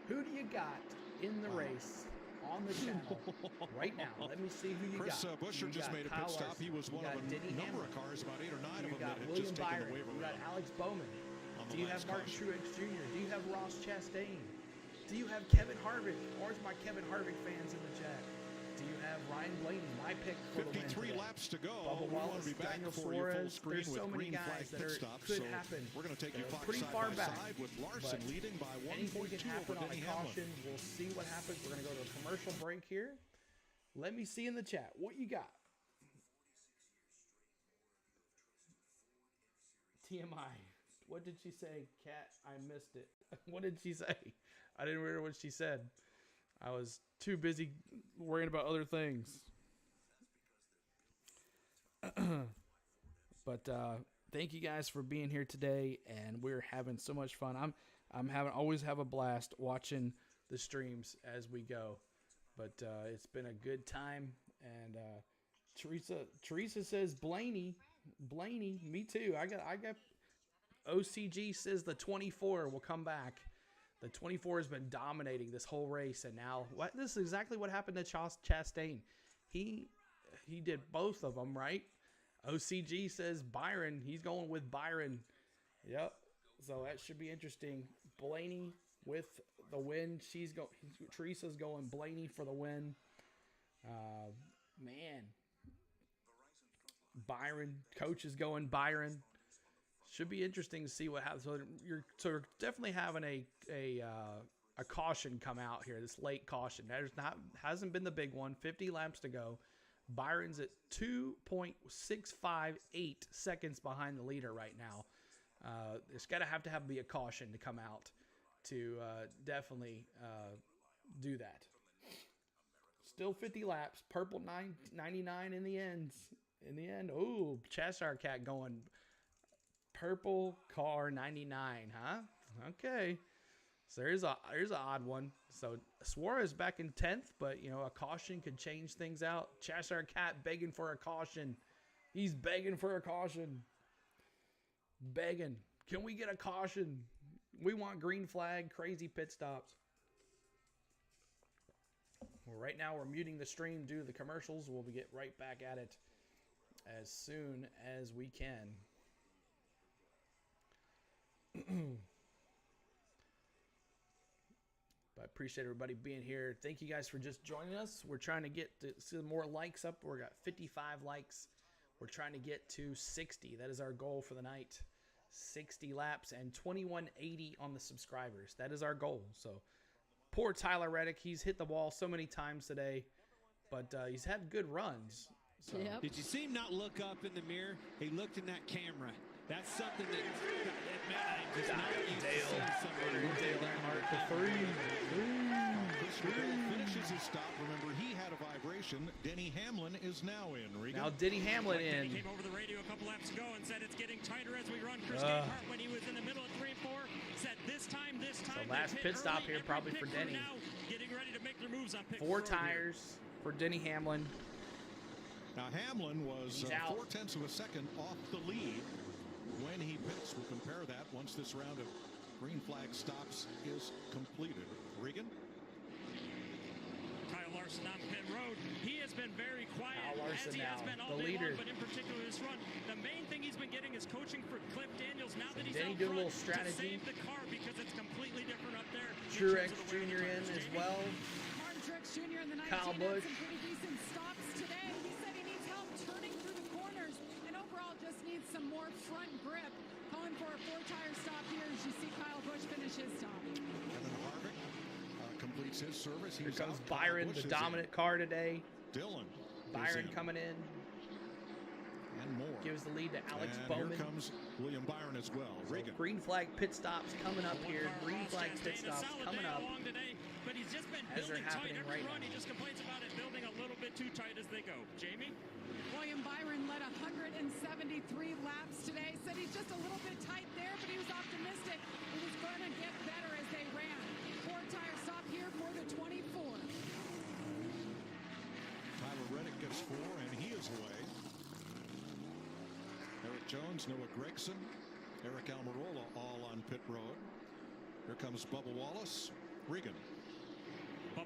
Who do you got in the race on the channel right now. Let me see who you Chris got. Busher just made a pit stop. He was one of a number of cars, about 8 or 9 of them that had William just taken Byron. the waiver You got round. Alex Bowman. On Do the you have last Martin caution. Truex Jr.? Do you have Ross Chastain? Do you have Kevin Harvick? Where's my Kevin Harvick fans in the chat? Do you have Ryan Blaney? My pick for the win 53 today. laps to go. Bubba We want Wallace, to be back Daniel for you full Suarez. screen There's so with many green flag guys that pit are, stops. could So happen. we're going to take you They're Fox pretty side far by back. side with Larson But leading by anything 1.2 can happen over on a Denny Hamlin. caution. We'll see what happens. We're going to go to a commercial break here. Let me see in the chat what you got. TMI. What did she say, Kat? I missed it. What did she say? I didn't hear what she said. I was too busy worrying about other things. But thank you guys for being here today, and we're having so much fun. I'm always have a blast watching the streams as we go. But it's been a good time, and Teresa says Blaney, me too. I got OCG says the 24 will come back. The 24 has been dominating this whole race, and now this is exactly what happened to Chastain. He did both of them, right? OCG says Byron. He's going with Byron. Yep. So that should be interesting. Blaney with the win. Teresa's going Blaney for the win. Man. Byron. Coach is going Byron. Should be interesting to see what happens. So you're definitely having a caution come out here. This late caution. Hasn't been the big one. 50 laps to go. Byron's at 2.658 seconds behind the leader right now. There's got to be a caution to come out to definitely do that. Still 50 laps. Purple 99 in the end. Oh, Cheshire Cat going purple car 99, huh? Okay. So there's an odd one. So Suarez back in 10th, but a caution could change things out. Cheshire Cat begging for a caution. He's begging for a caution. Begging. Can we get a caution? We want green flag, crazy pit stops. Well, right now we're muting the stream due to the commercials. We'll get right back at it as soon as we can. But I appreciate everybody being here. Thank you guys for just joining us. We're trying to get some more likes up. We've got 55 likes. We're trying to get to 60. That is our goal for the night. 60 laps and 2180 on the subscribers. That is our goal. So poor Tyler Reddick. He's hit the wall so many times today, but he's had good runs. So. Yep. Did you see him not look up in the mirror? He looked in that camera. That's something that just not used to seeing somebody. Dale Earnhardt to 3. Chris finishes his stop. Remember, he had a vibration. Denny Hamlin is now in. Regan. Now Denny Hamlin in. He came over the radio a couple laps ago and said it's getting tighter as we run. Chris Gayhart, when he was in the middle of 3 and 4, said this time. So last pit stop here probably for Denny. Now, getting ready to make their moves on pit 4 tires for Denny Hamlin. Now Hamlin was 0.4 of a second off the lead when he pits. We'll compare that once this round of green flag stops is completed. Regan. Kyle Larson on pit road. He has been very quiet, Larson as he has been all the day leader. long, but in particular this run. The main thing he's been getting is coaching for Cliff Daniels. Now that he's Denny out doing a front little strategy. to save the car because it's completely different up there. Truex Jr. in as well. Martin Truex Jr. in the 19 Kyle had Busch. some pretty decent stops today. He said he needs help turning through the corners and overall just needs some more front grip. Calling for a 4-tire stop here as you see Kyle Busch finish his stop. And then Harvick completes his service. Here comes Byron, the dominant car today. Dylan. Byron coming in. And more. Gives the lead to Alex and Bowman. Here comes William Byron as well. Regan. Green flag pit stops coming up here. Green flag pit stops coming up. But he's just been as they're building tight. happening Every right run now. he just complains about it building a little bit too tight as they go. Jamie? William Byron led 173 laps today. Said he's just a little bit tight there, but he was optimistic it was going to get better as they ran. 4-tire stop here for the 24. Tyler Reddick gets 4, and he is away. Eric Jones, Noah Gregson, Eric Almirola all on pit road. Here comes Bubba Wallace. Regan. Bubba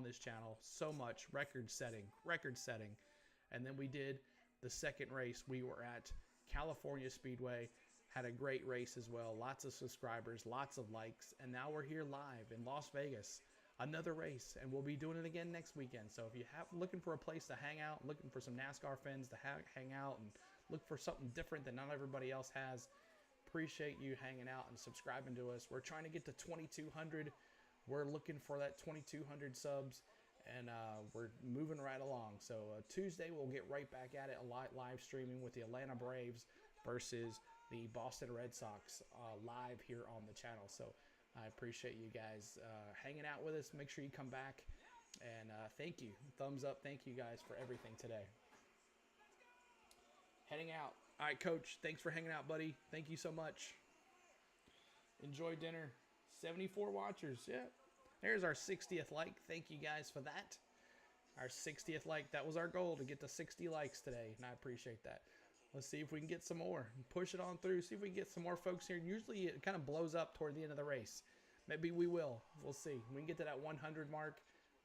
on this channel so much, record setting. And then we did the second race. We were at California Speedway, Had a great race as well. Lots of subscribers, lots of likes. And now we're here live in Las Vegas. Another race. And we'll be doing it again next weekend. So if you have looking for a place to hang out, looking for some NASCAR fans to hang out and look for something different that not everybody else has, appreciate you hanging out and subscribing to us. We're trying to get to 2,200. We're looking for that 2,200 subs. And we're moving right along. So Tuesday, we'll get right back at it, a live streaming with the Atlanta Braves versus the Boston Red Sox live here on the channel. So I appreciate you guys hanging out with us. Make sure you come back. And thank you. Thumbs up. Thank you guys for everything today. Heading out. All right, Coach. Thanks for hanging out, buddy. Thank you so much. Enjoy dinner. 74 watchers. Yeah. There's our 60th like. Thank you guys for that. Our 60th like. That was our goal, to get to 60 likes today, and I appreciate that. Let's see if we can get some more. Push it on through. See if we can get some more folks here. Usually it kind of blows up toward the end of the race. Maybe we will. We'll see. We can get to that 100 mark.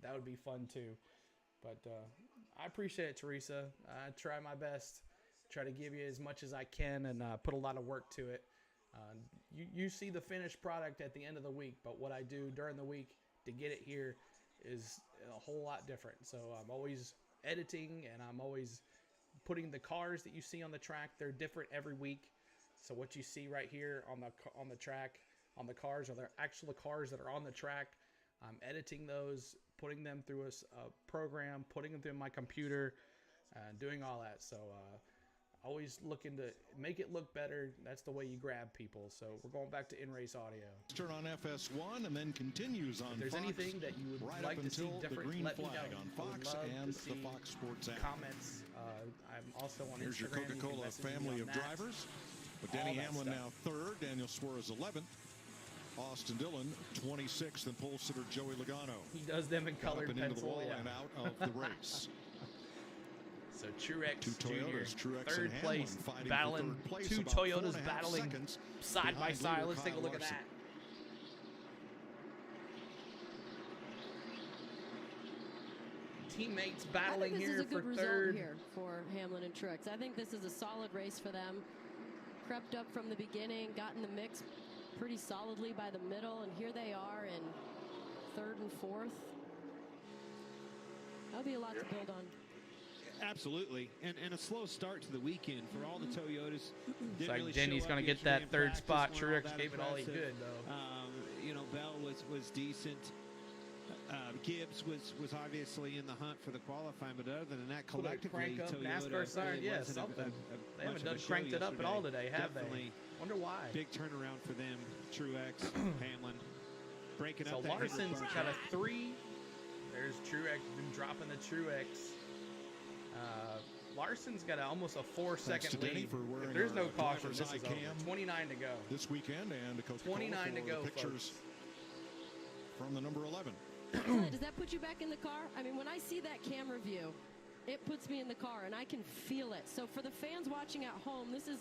That would be fun too. But I appreciate it, Teresa. I try my best. Try to give you as much as I can and put a lot of work to it. You see the finished product at the end of the week, but what I do during the week to get it here is a whole lot different. So I'm always editing, and I'm always putting the cars that you see on the track. They're different every week. So what you see right here on the track, on the cars, are the actual cars that are on the track. I'm editing those, putting them through a program, putting them through my computer, doing all that. So always looking to make it look better. That's the way you grab people. So we're going back to in-race audio. Turn on FS1 and then continues on If there's Fox, anything that you would right like up to see until the different, green let me flag know. on I would Fox love and to the see Fox Sports app. comments. I'm also on Here's your Instagram. You can Coca-Cola message me family on of that. drivers. With All Denny that Hamlin stuff. now third, Daniel Suarez 11th, Austin Dillon 26th, and pole sitter Joey Logano. He does them in got colored up and into the pencil, wall yeah. and out of the race. So Truex Two Toyotas, Jr. Truex third and place, Hamlin fighting battling for third place, two about Toyotas 4.5 battling seconds side by behind side. leader Let's take a Kyle look Larson. at that. Teammates battling I think this here is a good for result third. here for Hamlin and Truex. I think this is a solid race for them. Crept up from the beginning, got in the mix pretty solidly by the middle, and here they are in third and fourth. That'll be a lot to build on. Absolutely, and a slow start to the weekend for all the Toyotas. It's like Denny's going to get that third spot. Truex gave it all he could, though. You know, Bell was decent. Gibbs was obviously in the hunt for the qualifying, but other than that, Could I collectively, crank up Toyota NASCAR side? really Yeah, wasn't something. They haven't much of done a show cranked it up at all yesterday. today, have Definitely they? Wonder why. Big turnaround for them. Truex, Hamlin, breaking So up that Larson's Hendrick got bunch. a 3. There's Truex, been dropping the Truex. Larson's got almost a 4-second to Denny lead. for wearing If there's no our caution, driver's this eye is over. cam 29 to go. This weekend, and Coca-Cola 29 to for go, the pictures from the number 11. Does that put you back in the car? I mean, when I see that camera view, it puts me in the car, and I can feel it. So for the fans watching at home, this is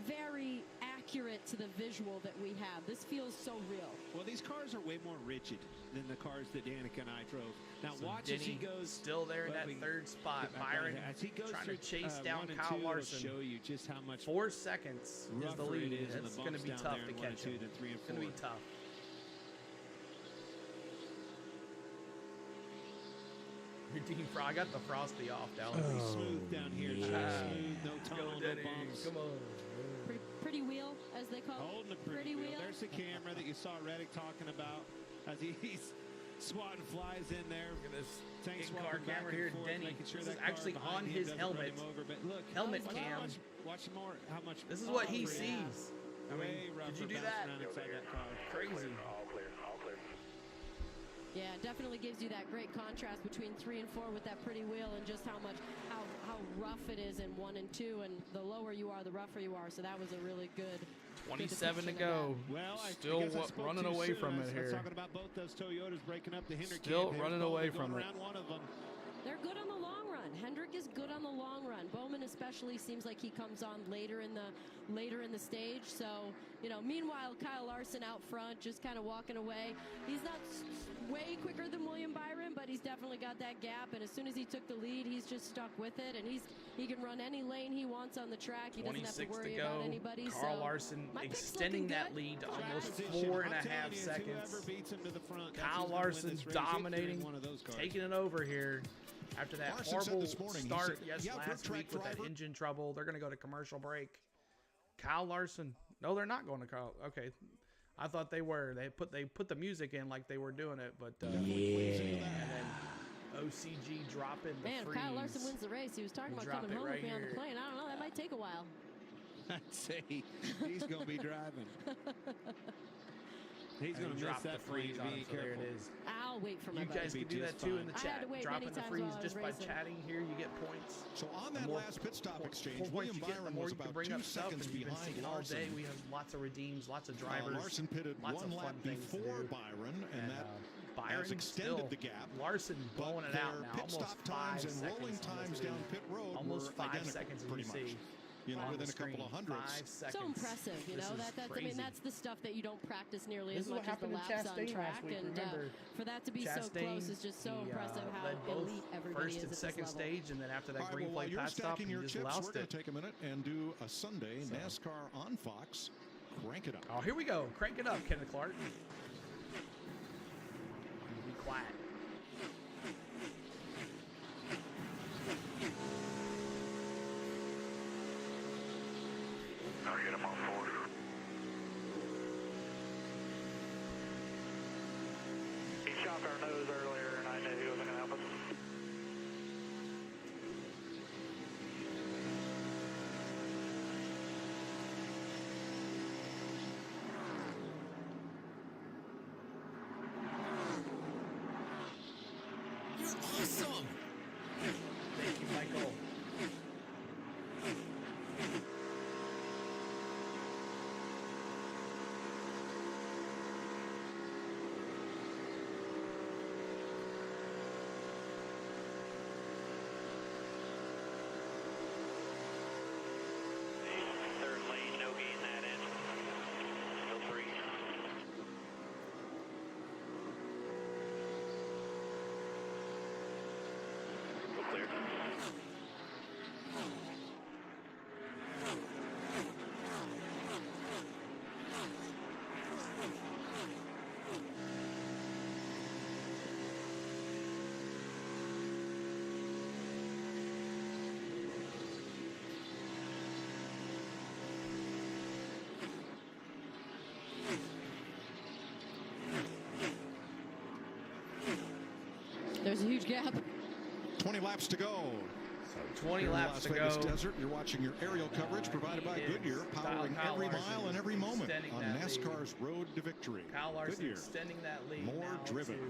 very accurate to the visual that we have. This feels so real. Well, these cars are way more rigid than the cars that Danica and I drove. Now, So watch as he Denny goes. still there in well, that we- third spot. as Byron he goes trying through, to chase down 1 and Kyle 2, Larson. It'll show you just how much 4 seconds is the rougher lead. it is in the It's going to bumps be down tough there to in 1 and catch 2 him. than 3 and It's going to 4. be tough. Redeem I got the frosty off down Pretty smooth down here. Smooth, no tunnel, no Denny. bumps. Come on. Pretty wheel, as they call it. Holding a pretty wheel. There's the camera that you saw Reddick talking about as he's swatting flies in there. Look at this Tank in-car swapping back camera and here. forth, Denny. making sure This is that car actually behind on him his doesn't run helmet. him over. But look, Helmet watch cam. Watch more how much. This is what he rougher it is. sees. I mean, Way rougher did you do bouncing that? around inside that car. Crazy. Yeah, it definitely gives you that great contrast between 3 and 4 with that pretty wheel, and just how rough it is in 1 and 2, and the lower you are, the rougher you are. So that was a really good 27 to depiction of go. Well, Still I guess I spoke running too away soon. from I it was here. talking about both those Toyotas breaking up the Hendrick Still camp. running Hamilton away going from it. around one of them. that. They're good on the long run. run. Hendrick is good on the long run. Bowman especially seems like he comes on later in the stage. So, you know, meanwhile, Kyle Larson out front, just kind of walking away. He's not way quicker than William Byron, but he's definitely got that gap. And as soon as he took the lead, he's just stuck with it. And he can run any lane he wants on the track. He doesn't have to worry about anybody. Carl Larson extending that lead to almost 4.5 seconds. Kyle Larson dominating, taking it over here. After that horrible start last week with that engine trouble, they're going to go to commercial break. Kyle Larson. No, they're not going to Kyle. Okay. I thought they were. They put the music in like they were doing it, but and then OCG dropping the freeze. Man, if Kyle Larson wins the race, he was talking about coming home with me on the plane. I don't know. That might take a while. I'd say he's going to be driving. He's going to miss that freeze. Be careful. There it is. I'll wait for my You guys can do that too in the chat. Dropping the freeze just by racing. chatting here, you get points. So on that last pit stop exchange, William Byron was about 2 seconds behind Larson. All day. We have lots of redeems, lots of drivers. Larson pitted one lap before Byron, and that has extended the gap. Larson blowing it out now. Pit stop times and rolling times down pit road almost were 5 seconds, pretty much. You know, within a couple of hundreds. 5 seconds. So impressive, you know. That's I mean, that's the stuff that you don't practice nearly as much as the laps on track, and for that to be so close is just so impressive. How elite everybody is at this level. First and second stage, and then after that green flag pass stop, you just lost we're going to take a minute and do a Sunday NASCAR on Fox. Crank it up. Oh, here we go. Crank it up, Kenneth Clark. Be quiet. I'll get him on board. He shocked our nose earlier, and I knew he wasn't going to help us. You're awesome! Thank you, Michael. Third lane, no gain that in. Still free. Go clear. There's a huge gap. 20 laps to go. So 20 laps to Las Vegas go. Desert. You're watching your aerial coverage provided by Goodyear, powering every mile and every moment on NASCAR's road to victory. Kyle Larson Goodyear, extending that lead more now driven. to,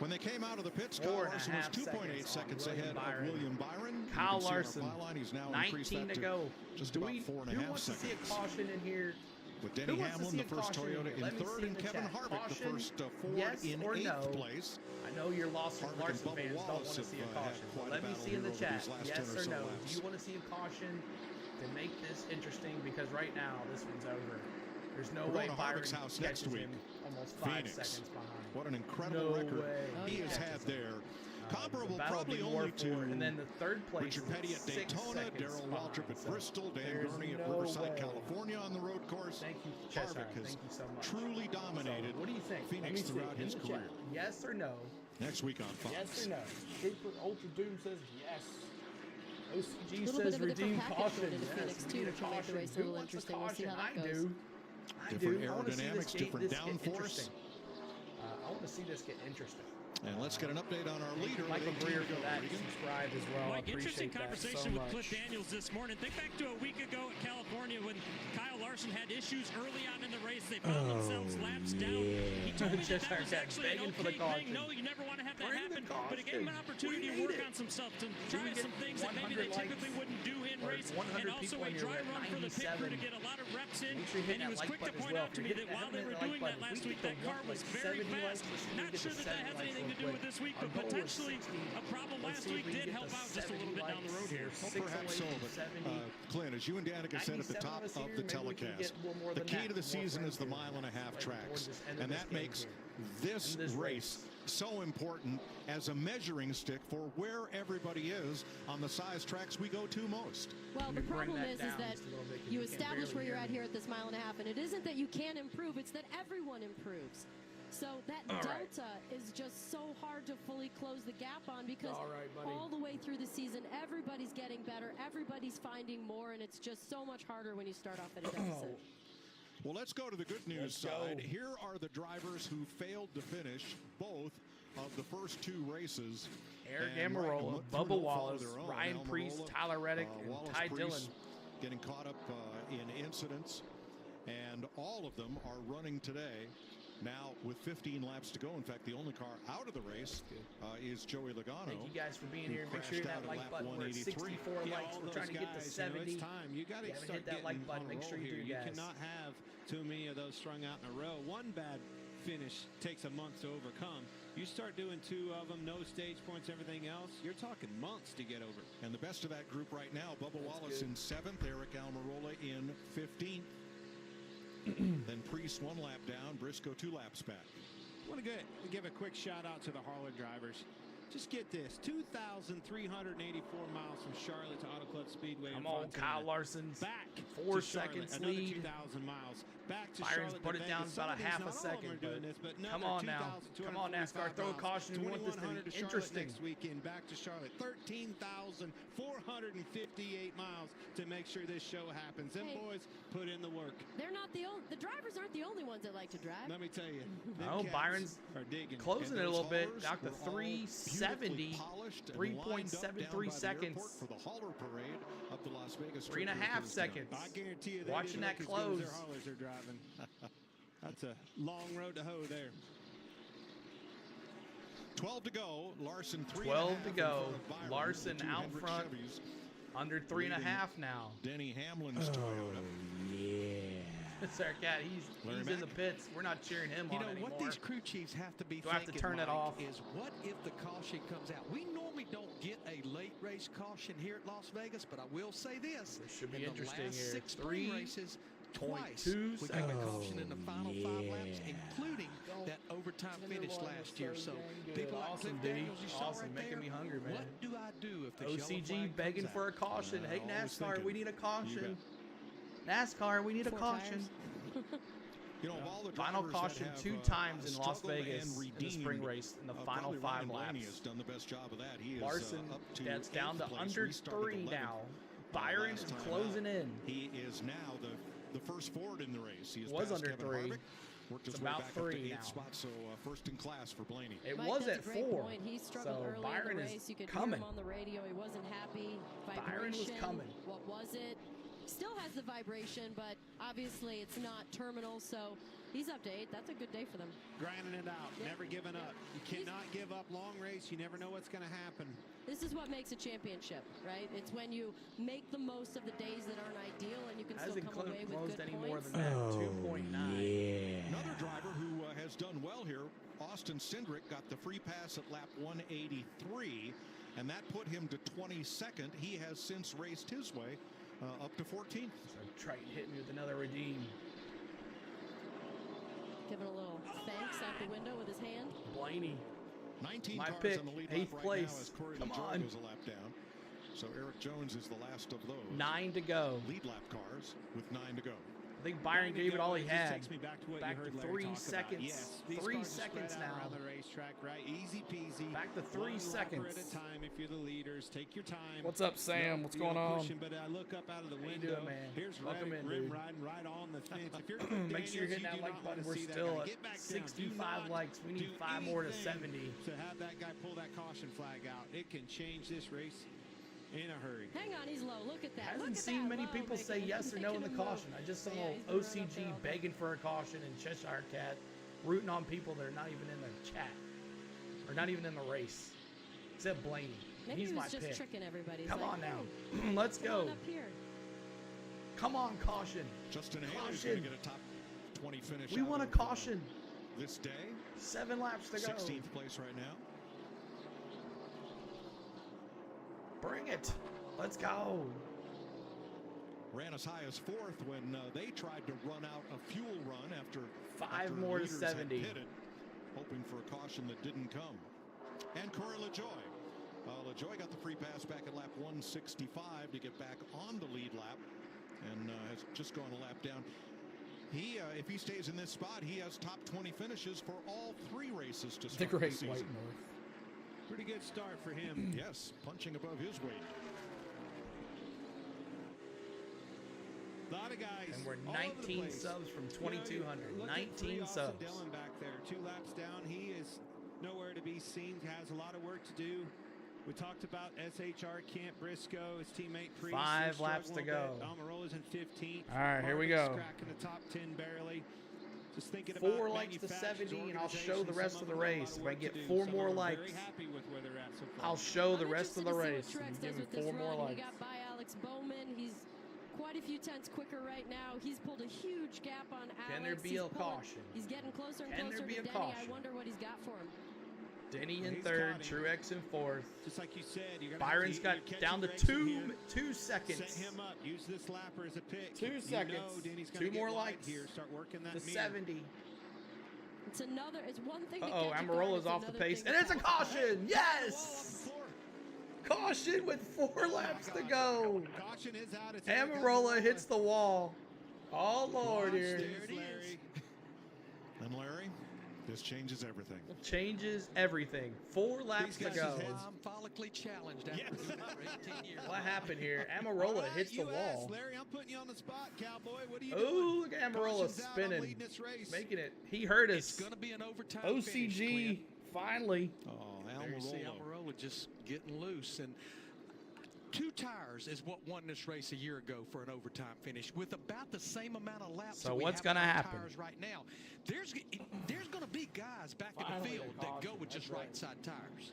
when they came out of the pits, Kyle Larson was 2.8 seconds ahead of William Byron. Kyle Larson, He's now 19 to go. Just about 4.5 seconds. Who wants to see a caution in here? With Denny Hamlin, the first Toyota in third, and Kevin Harvick, the first Ford in 8th place. I know your Larson fans don't want to see a caution. Let me see in the chat, yes or no. Do you want to see a caution to make this interesting? Because right now, this one's over. There's no way Byron house catches next week. him almost 5 seconds behind. What an incredible record he has had there. Comparable probably only to and then the third place Richard Petty at Daytona, Darrell Waltrip at Bristol, Dan Gurney at Riverside, California on the road course. Thank you, Harvick has truly dominated what do you think? Phoenix throughout his career. Yes or no? Next week on Fox. Yes or no? Super Ultra Doom says yes. OCG says redeem caution. Phoenix too, to make the race a little interesting. We'll see how that goes. Different aerodynamics, different downforce. I want to see this get interesting. And let's get an update on our leader. Michael Greer for that. Subscribe as well. Mike, interesting conversation so with Cliff Daniels this morning. Think back to a week ago at California when Kyle Larson had issues early on in the race. They found themselves laps down. He told me that was actually an okay thing. No, you never want to have that happen. But it gave him an opportunity to work on some stuff, to try some things that maybe they typically wouldn't do in race. And also a dry run for the pit crew to get a lot of reps in. And he was quick to point out to me that while they were doing that last week, that car was very fast. Not sure that that has anything anything to do with this week, but potentially a problem last week did help out just a little bit down the road here. Well, perhaps so, but Clint, as you and Danica said at the top of the telecast, the key to the season is the mile-and-a-half tracks, and that makes this race so important as a measuring stick for where everybody is on the size tracks we go to most. Well, the problem is that you establish where you're at here at this mile-and-a-half, and it isn't that you can improve, it's that everyone improves. So that delta is just so hard to fully close the gap on, because all the way through the season, everybody's getting better, everybody's finding more, and it's just so much harder when you start off at a deficit. Well, let's go to the good news side. Here are the drivers who failed to finish both of the first two races. Eric Amarola, Bubba Wallace, Ryan Priest, Tyler Reddick, and Ty Dillon. Getting caught up in incidents, and all of them are running today. Now with 15 laps to go. In fact, the only car out of the race is Joey Logano. Thank you guys for being here. Make sure you hit that like button. We're at 64 likes. We're trying to get to 70. It's time. You got to hit that like button. Make sure you do, guys. You cannot have too many of those strung out in a row. One bad finish takes a month to overcome. You start doing two of them, no stage points, everything else, you're talking months to get over. And the best of that group right now, Bubba Wallace in 7th, Eric Almirola in 15th. Then Priest 1 lap down, Briscoe 2 laps back. I want to give a quick shout out to the Harlan drivers. Just get this, 2,384 miles from Charlotte to Auto Club Speedway. Come on, Kyle Larson's back 4 seconds lead. 2,000 miles. Back to Byron's Charlotte put it down about a half a second. Come on now. Come on, NASCAR. Throw a caution. We want this to be interesting. Next weekend, back to Charlotte. 13,458 miles to make sure this show happens. Them boys put in the work. They're not the drivers aren't the only ones that like to drive. Let me tell you. Oh, Byron's closing it a little bit. Got the 370, 3.73 seconds. For the hauler parade up to Las Vegas. 3.5 seconds. I guarantee you, watching that close. Their haulers are driving. That's a long road to hoe there. 12 to go. Larson 12 to go. Larson out front. Under 3.5 now. Denny Hamlin's Toyota. Yeah. Sarkat, he's in the pits. We're not cheering him on anymore. What these crew chiefs have to be thinking, have to turn it off. Is what if the caution comes out? We normally don't get a late race caution here at Las Vegas, but I will say this. This should be in interesting the last here. 6 spring races, twice we got a caution in the final 5 laps, including that overtime finish last year. So people like Cliff Daniels, you saw right making there. me hungry, man. What do I do if the OCG begging for a caution? Hey, NASCAR, we need a caution. NASCAR, we need a caution. You know, of all the final caution 2 times in Las Vegas in the spring race in the final 5 laps. Has done the best job of that. He Larson, is up to that's down to under 3 now. Byron is closing in. He is now the first Ford in the race. He was under 3. Worked it's his way about back 3 up to 8th now. spot, so first in class for Blaney. It Mike, was that's at a great 4. Point. He struggled early Byron in the is race. You could coming. hear him on the radio. He wasn't happy. Vibration. Byron was coming. What was it? Still has the vibration, but obviously it's not terminal, so he's up to 8. That's a good day for them. Grinding it out, never giving up. You cannot give up. Long race, you never know what's going to happen. This is what makes a championship, right? It's when you make the most of the days that aren't ideal, and you can still come away with good any points. more than that. 2.9. Yeah. Another driver who has done well here, Austin Cindric, got the free pass at lap 183, and that put him to 22nd. He has since raced his way up to 14th. So Triton hit me with another redeem. Giving a little thanks out the window with his hand. Blaney. 19 My cars pick, on the lead 8th lap right place. now as Corey Come LaJoy on. goes a lap down. So Eric Jones is the last of those. 9 to go. Lead lap cars with 9 to go. I think Byron gave it all he had. Takes me back to what back you heard to Larry 3 talk seconds. About. Yes, 3 seconds now. Around the racetrack, right? Easy peasy. Back to 3 One seconds. lapper at a time. If you're the leaders, take your time. What's up, Sam? What's going on? Pushing, but I look up out of the How you window. doing, man? Here's Welcome Reddick, in, rim dude. riding right on the fence. If you're Make sure you're hitting that like button. We're still at 65 likes. We need 5 more to 70. To have that guy pull that caution flag out, it can change this race in a hurry. Hang on, he's low. Look at that. I haven't Look at seen that many low, people say making- yes or no in the making him caution. low. I just saw Yeah, he's been right OCG up there. begging for a caution and Cheshire Cat rooting on people that are not even in the chat or not even in the race. Except Blaney. Maybe He's he my was just pick. tricking everybody. He's Come like, on now. "Hey, Let's come go. on up here." Come on, caution. Justin Haley's Caution. going to get a top 20 finish. We out want a of, caution. this day. 7 laps to go. 16th place right now. Bring it. Let's go. Ran as high as 4th when they tried to run out a fuel run after 5 more to leaders had 70. pitted, hoping for a caution that didn't come. And Corey LaJoy. LaJoy got the free pass back at lap 165 to get back on the lead lap, and has just gone a lap down. He, if he stays in this spot, he has top 20 finishes for all 3 races to start the Great season. White North. Pretty good start for him. Yes, punching above his weight. A lot of guys. And we're all over the 19 place. subs from You know, 2,200. look at 19 Austin subs. Dillon back there, 2 laps down. He is nowhere to be seen. Has a lot of work to do. We talked about SHR Camp Briscoe, his teammate Priest. 5 laps to go. Almirola's in 15th. All right, here we Marvin's go. cracking the top 10 barely. Just thinking 4 about likes to 70, and I'll show the organizations, rest some of the them got a lot race. of If I work get to do. 4 Some more are likes, very happy with where they're at so far. I'll show the I'm rest of the interested to race. see what Truex And does give him with this 4 more run. likes. He got by Alex Bowman. He's quite a few tenths quicker right now. He's pulled a huge gap on Alex. Can there be a caution? He's getting closer and Can closer there be to a Denny. I caution? wonder what he's got for him. Denny in He's 3rd, got him. Truex in 4th. Just like you said, you're gonna Byron's have got you're catching down to Grayson here. 2 seconds. Set him up. Use this lapper as a pick. 2 seconds. You know Denny's gonna 2 get more wide likes here. Start working that to mirror. 70. It's another. It's one thing. to Uh-oh, catch a car, Amarola's it's off the another pace. thing And to it's a catch caution! Yes! Caution with 4 laps to go. Caution is out. It's Amarola hits the wall. Oh, Lord, here. Larry. And Larry, this changes everything. Changes everything. 4 laps to These guys' go. heads follically challenged after doing it for 18 years. What happened here? Amarola hits the you wall. asked, Larry, I'm putting you on the spot, cowboy. What are you doing? Ooh, look at Amarola Caution's out. I'm spinning. leading this race. Making it. He hurt us. It's going to be an overtime OCG, finish, finally. Oh, There you see Almirola. Almirola just getting loose. And 2 tires is what won this race a year ago for an overtime finish with about the same amount of laps. So that we what's have gonna on our happen? Tires right now. There's going to be guys back in the Finally, field a that go caution. with just That's right. right side tires.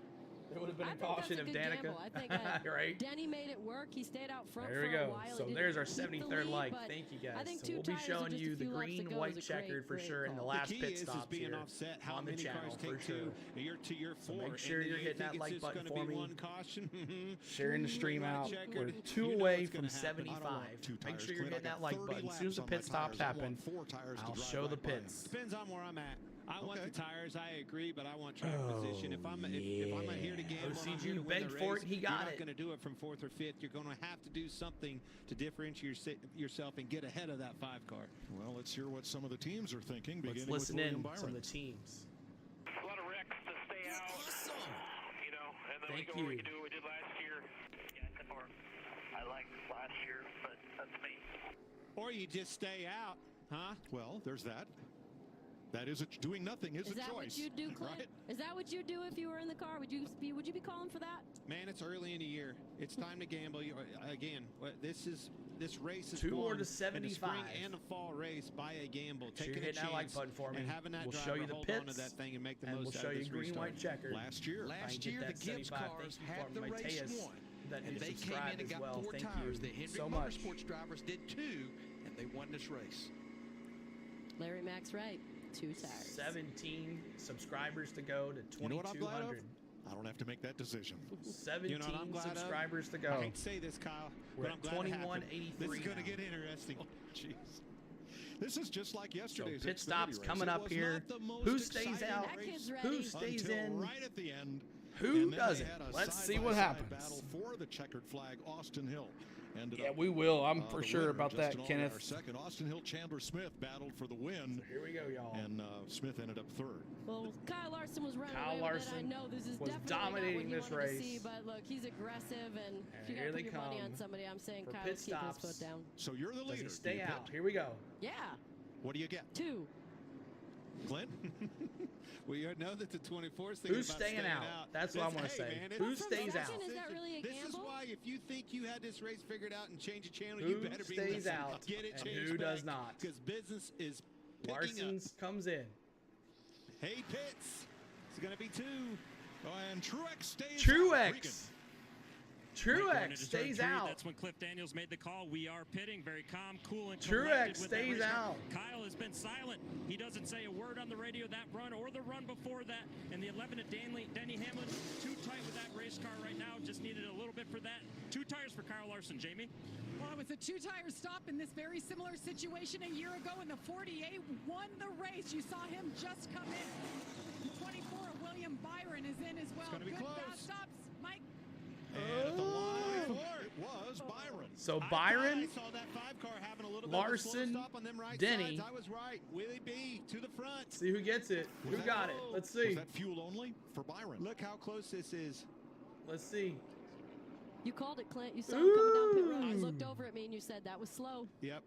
It would have been I a think caution that's if a good Danica. gamble. I think right? Denny made it work. He stayed out front There we for a go. while. So He there's our didn't keep the 73rd lead, like. but Thank you guys. I think So 2 we'll be tires showing with just you a the few laps to green, go white is a great, checkered for great sure in the call. last The key pit is stops being here offset. How on the many channel cars for take sure. 2? You're to your 4. make sure and you're you hitting that think like it's just button gonna for be me. one caution. Sharing the stream Green, white out. checkered. We're You 2 know away what's from gonna happen. 75. I don't want 2 Make tires, sure you're Clint. hitting I that got like 30 button. As soon as the laps pit on my stops tires. I happen, want 4 tires to I'll drive show the right by 'em. pits. Depends on where I'm at. I want Okay. the tires. I agree, but I want track Oh, position. If I'm here to gamble, OCG I'm here to win begged the for race, it, he got you're not it. going to do it from 4th or 5th. You're going to have to do something to differentiate yourself and get ahead of that 5 car. Well, let's hear what some of the teams are thinking. Let's beginning listen with in William some of Byron. the teams. A lot of wrecks to stay out. Awesome. You know, and then Thank we go you. we can do what we did last year. Yeah, or I liked last year, but that's me. Or you just stay out, huh? Well, there's that. That is doing nothing is a Is that choice. what you'd do, Clint? Right? Is that what you'd do if you were in the car? Would you be calling for that? Man, it's early in the year. It's time to gamble. Again, this race is 2 more won to in 75. the spring and the fall race by a gamble. Sure Taking you're a hitting that like chance button for me. and having that We'll driver show you the hold on to pits, that thing and make the and most we'll out show of you this green, restart. white checkered. Last year. Last year, the Gibbs cars had the race won. And they came in and got 4 tires. The Hendrick Motorsports drivers did 2, and they won this race. Larry Mack's right. 2 tires. 17 subscribers to go to You know what I'm glad of? 2,200. I don't have to make that decision. 17 You know what I'm glad of? subscribers to I go. hate to say this, Kyle, We're but at I'm glad it happened. 2183 This is going to now. get interesting. Jeez. This is just like So yesterday's pit Xfinity stops race. coming It up was here. not the most Who stays exciting out? That race kid's ready. Who stays until in? right at the end. Who And then they doesn't? had a Let's see what side-by-side happens. Battle for the checkered flag. Austin Hill ended Yeah, up, we will. I'm for the sure winner, about just that, an all-around Kenneth. second. Austin Hill, Chandler Smith battled for the win, Here we go, y'all. and Smith ended up 3rd. Well, Kyle Larson was running Kyle away with Larson it. I know this is was definitely dominating not what this he wanted race. to see, but look, he's aggressive, and if you here got to they put your money come on somebody, I'm saying for Kyle's pit keeping his stops. foot down. So you're the Does leader. he stay Do you out? pit? Here we go. Yeah, What do you get? 2. Clint? Well, you know that the 24th thing Who's about staying out? That's what I want to hey, say. man, Who it's- stays out? Is that really a This is gamble? why if you think you had this race figured out and change a channel, Who you better be stays listening. out Get it and changed who does not? Because business is picking Larson's comes in. up. Hey, Pitts. It's going to be 2. Oh, and Truex stays out. Truex. Regan. Truex stays out. That's when Cliff Daniels made the call. We are pitting. Very calm, cool, and Truex collected with that stays race car. out. Kyle has been silent. He doesn't say a word on the radio that run or the run before that. And the 11 of Denny Hamlin, too tight with that race car right now. Just needed a little bit for that. 2 tires for Kyle Larson. Jamie? Well, it was a 2-tire stop in this very similar situation a year ago, and the 48 won the race. You saw him just come in. The 24 of William Byron is in as well. It's gonna be Good close. fast stops, Mike. And at the line, it was Byron. So Byron, I saw that 5 car having a little Larson, bit of a slow stop on them right Denny. sides. I was right. Willie B to the front. See who gets it. Who got it? Let's see. Was that fuel only for Byron? Look how close this is. Let's see. You called it, Clint. You saw him coming down pit road. You looked over at me and you said that was slow. Yep.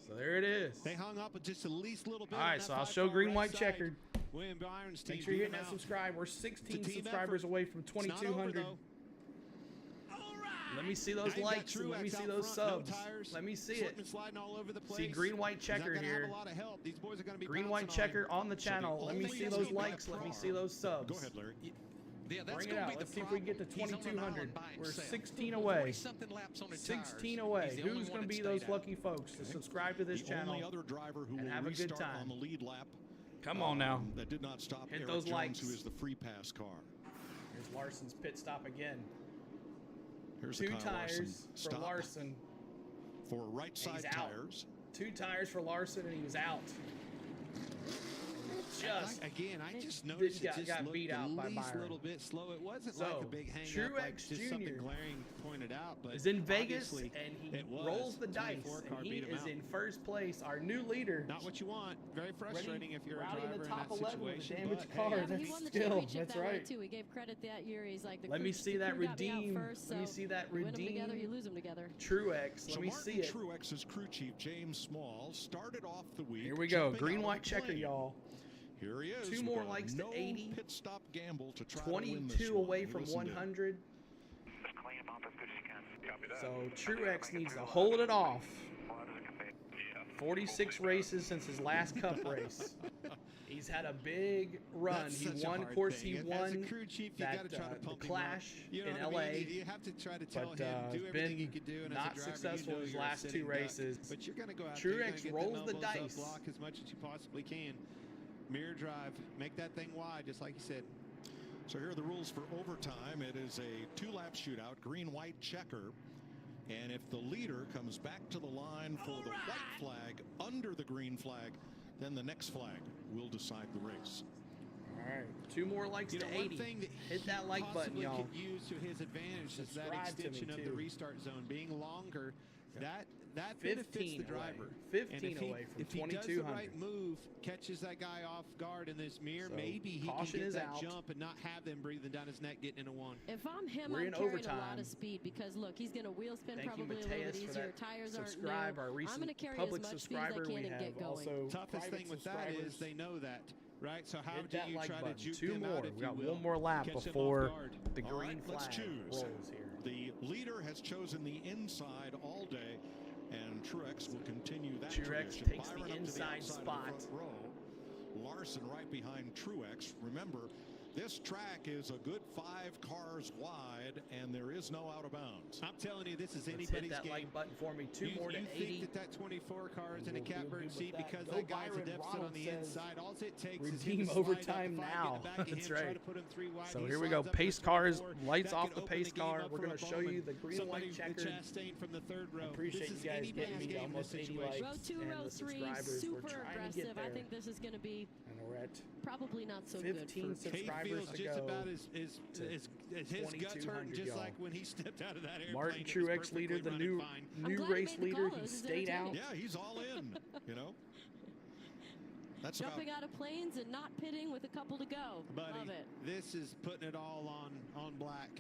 So there it is. They hung up with just the least little bit. All right, so I'll show green, white, checkered. William Byron's team. Make sure you're hitting that subscribe. We're 16 subscribers away from 2,200. Let me see those likes and let me see those subs. Let me see it. See green, white, checker here. Green, white, checker on the channel. Let me see those likes. Let me see those subs. Go ahead, Larry. Yeah, that's Bring it out. Let's see if we can get to 2,200. We're 16 away. 16 away. Who's going to be those lucky folks to subscribe to this channel only other driver who and will have a good restart time? on the lead lap. Come on now. That did not stop Hit Eric those Jones, likes. who is the free pass car. Here's Larson's pit stop again. Here's 2 the Kyle tires Larson for stop Larson. For right And side he's out. tires. 2 tires for Larson, and he was out. Just I just noticed it just got looked beat out the by least Byron. little bit slow. It wasn't So, like a big hang up, like Truex just something Jr. glaring pointed out. But is in Vegas, obviously and he it was. rolls the dice, 24 car and he beat him is out. in first place. Our new leader. Not what you want. Very frustrating if you're a Rowdy driver in the top in that 11 with a situation. damaged but, car. hey, Yeah, but he That's won the skill. championship That's that way right. too. He gave credit that year. He's like, Let me see that crew got me out redeem. first, Let me so see that you win them together, you redeem. lose them together. Truex. So Let me Martin see it. Truex's crew chief, James Small, started off the week. Here we go. jumping Green, out white, of the checker, plane. y'all. Here he is. 2 with more a likes to no 80. pit stop gamble to try to win this 22 one. away from Listen to him. 100. Just clean them up as good as you can. Copy that. So Truex needs to hold it off. 46 races since his last Cup race. He's had a big run. That's He such a won. hard Of course, thing. he As won a crew chief, you that gotta try to the pump him Clash up. You know in what LA. I mean? You have to try to tell But him do has everything been he could do, and not as a driver, successful you know his you're a last 2 sitting duck. races. But you're gonna go out there, you're gonna Truex get rolls them the elbows up, dice. block as much as you possibly can. Mirror drive, make that thing wide, just like you said. So here are the rules for overtime. It is a 2-lap shootout, green, white, checker. And if the leader comes back to the line for the white flag under the green flag, then the next flag will decide the race. All right, 2 more likes You know, to one 80. thing that Hit that like button, possibly y'all. could use to his advantage is that Subscribe to me, extension of the too. restart zone being longer. That 15 benefits the away. driver. 15 and if he, away from if he does the 2,200. right move, catches that guy off guard in this mirror, So, maybe he can caution get is that out. jump and not have them breathing down his neck getting into one. If I'm him, We're I'm in carrying a overtime. lot of speed because look, he's going to wheel spin Thank you, probably a little bit Mateus, for easier. that Tires aren't subscribe. new. Our I'm recent going to carry public as much speed as I subscriber. can We and have get going. also Toughest private thing with that subscribers. is they know that, right? So how Hit do that you like try button. to juke 2 them more. out if We you got will? 1 more lap Catch them off before guard. the All green right, let's flag choose. rolls here. The leader has chosen the inside all day, and Truex will continue that Truex tradition. takes the Byron up to inside outside of the spot. front row. Larson right behind Truex. Remember, this track is a good 5 cars wide, and there is no out of bounds. I'm telling you, this is Let's anybody's hit that game. like button for me. 2 You more to 80. think that 24 car is in a We'll catbird good with seat that. because Go that guy's a Byron. deficit Ronald on the says, inside. All it takes is him redeem to slide overtime up 5, now. get the back of him, That's try right. to put him 3 wide. So He here we slides go. up Pace to cars, 24. lights That off could the open pace game car. up We're for going a to show Bowman. you the green, Somebody white, with checkered. Chastain from the 3rd row. Appreciate This you is guys anybody's getting me to game in almost this 80 situation. likes. Row 2, and row the 3, subscribers. We're super trying to get aggressive. I there. think this is going to be And we're at probably not so 15 good for He subscribers feels to just go. about as his guts hurt 2,200, just y'all. like when he stepped out of that airplane. Martin It was Truex leader, perfectly the running new fine. I'm new glad he race made the leader. call. He This is stayed out. entertaining. Yeah, he's all in, you know. That's Jumping out of planes and not pitting with a couple to go. Buddy, Love it. this is putting it all on black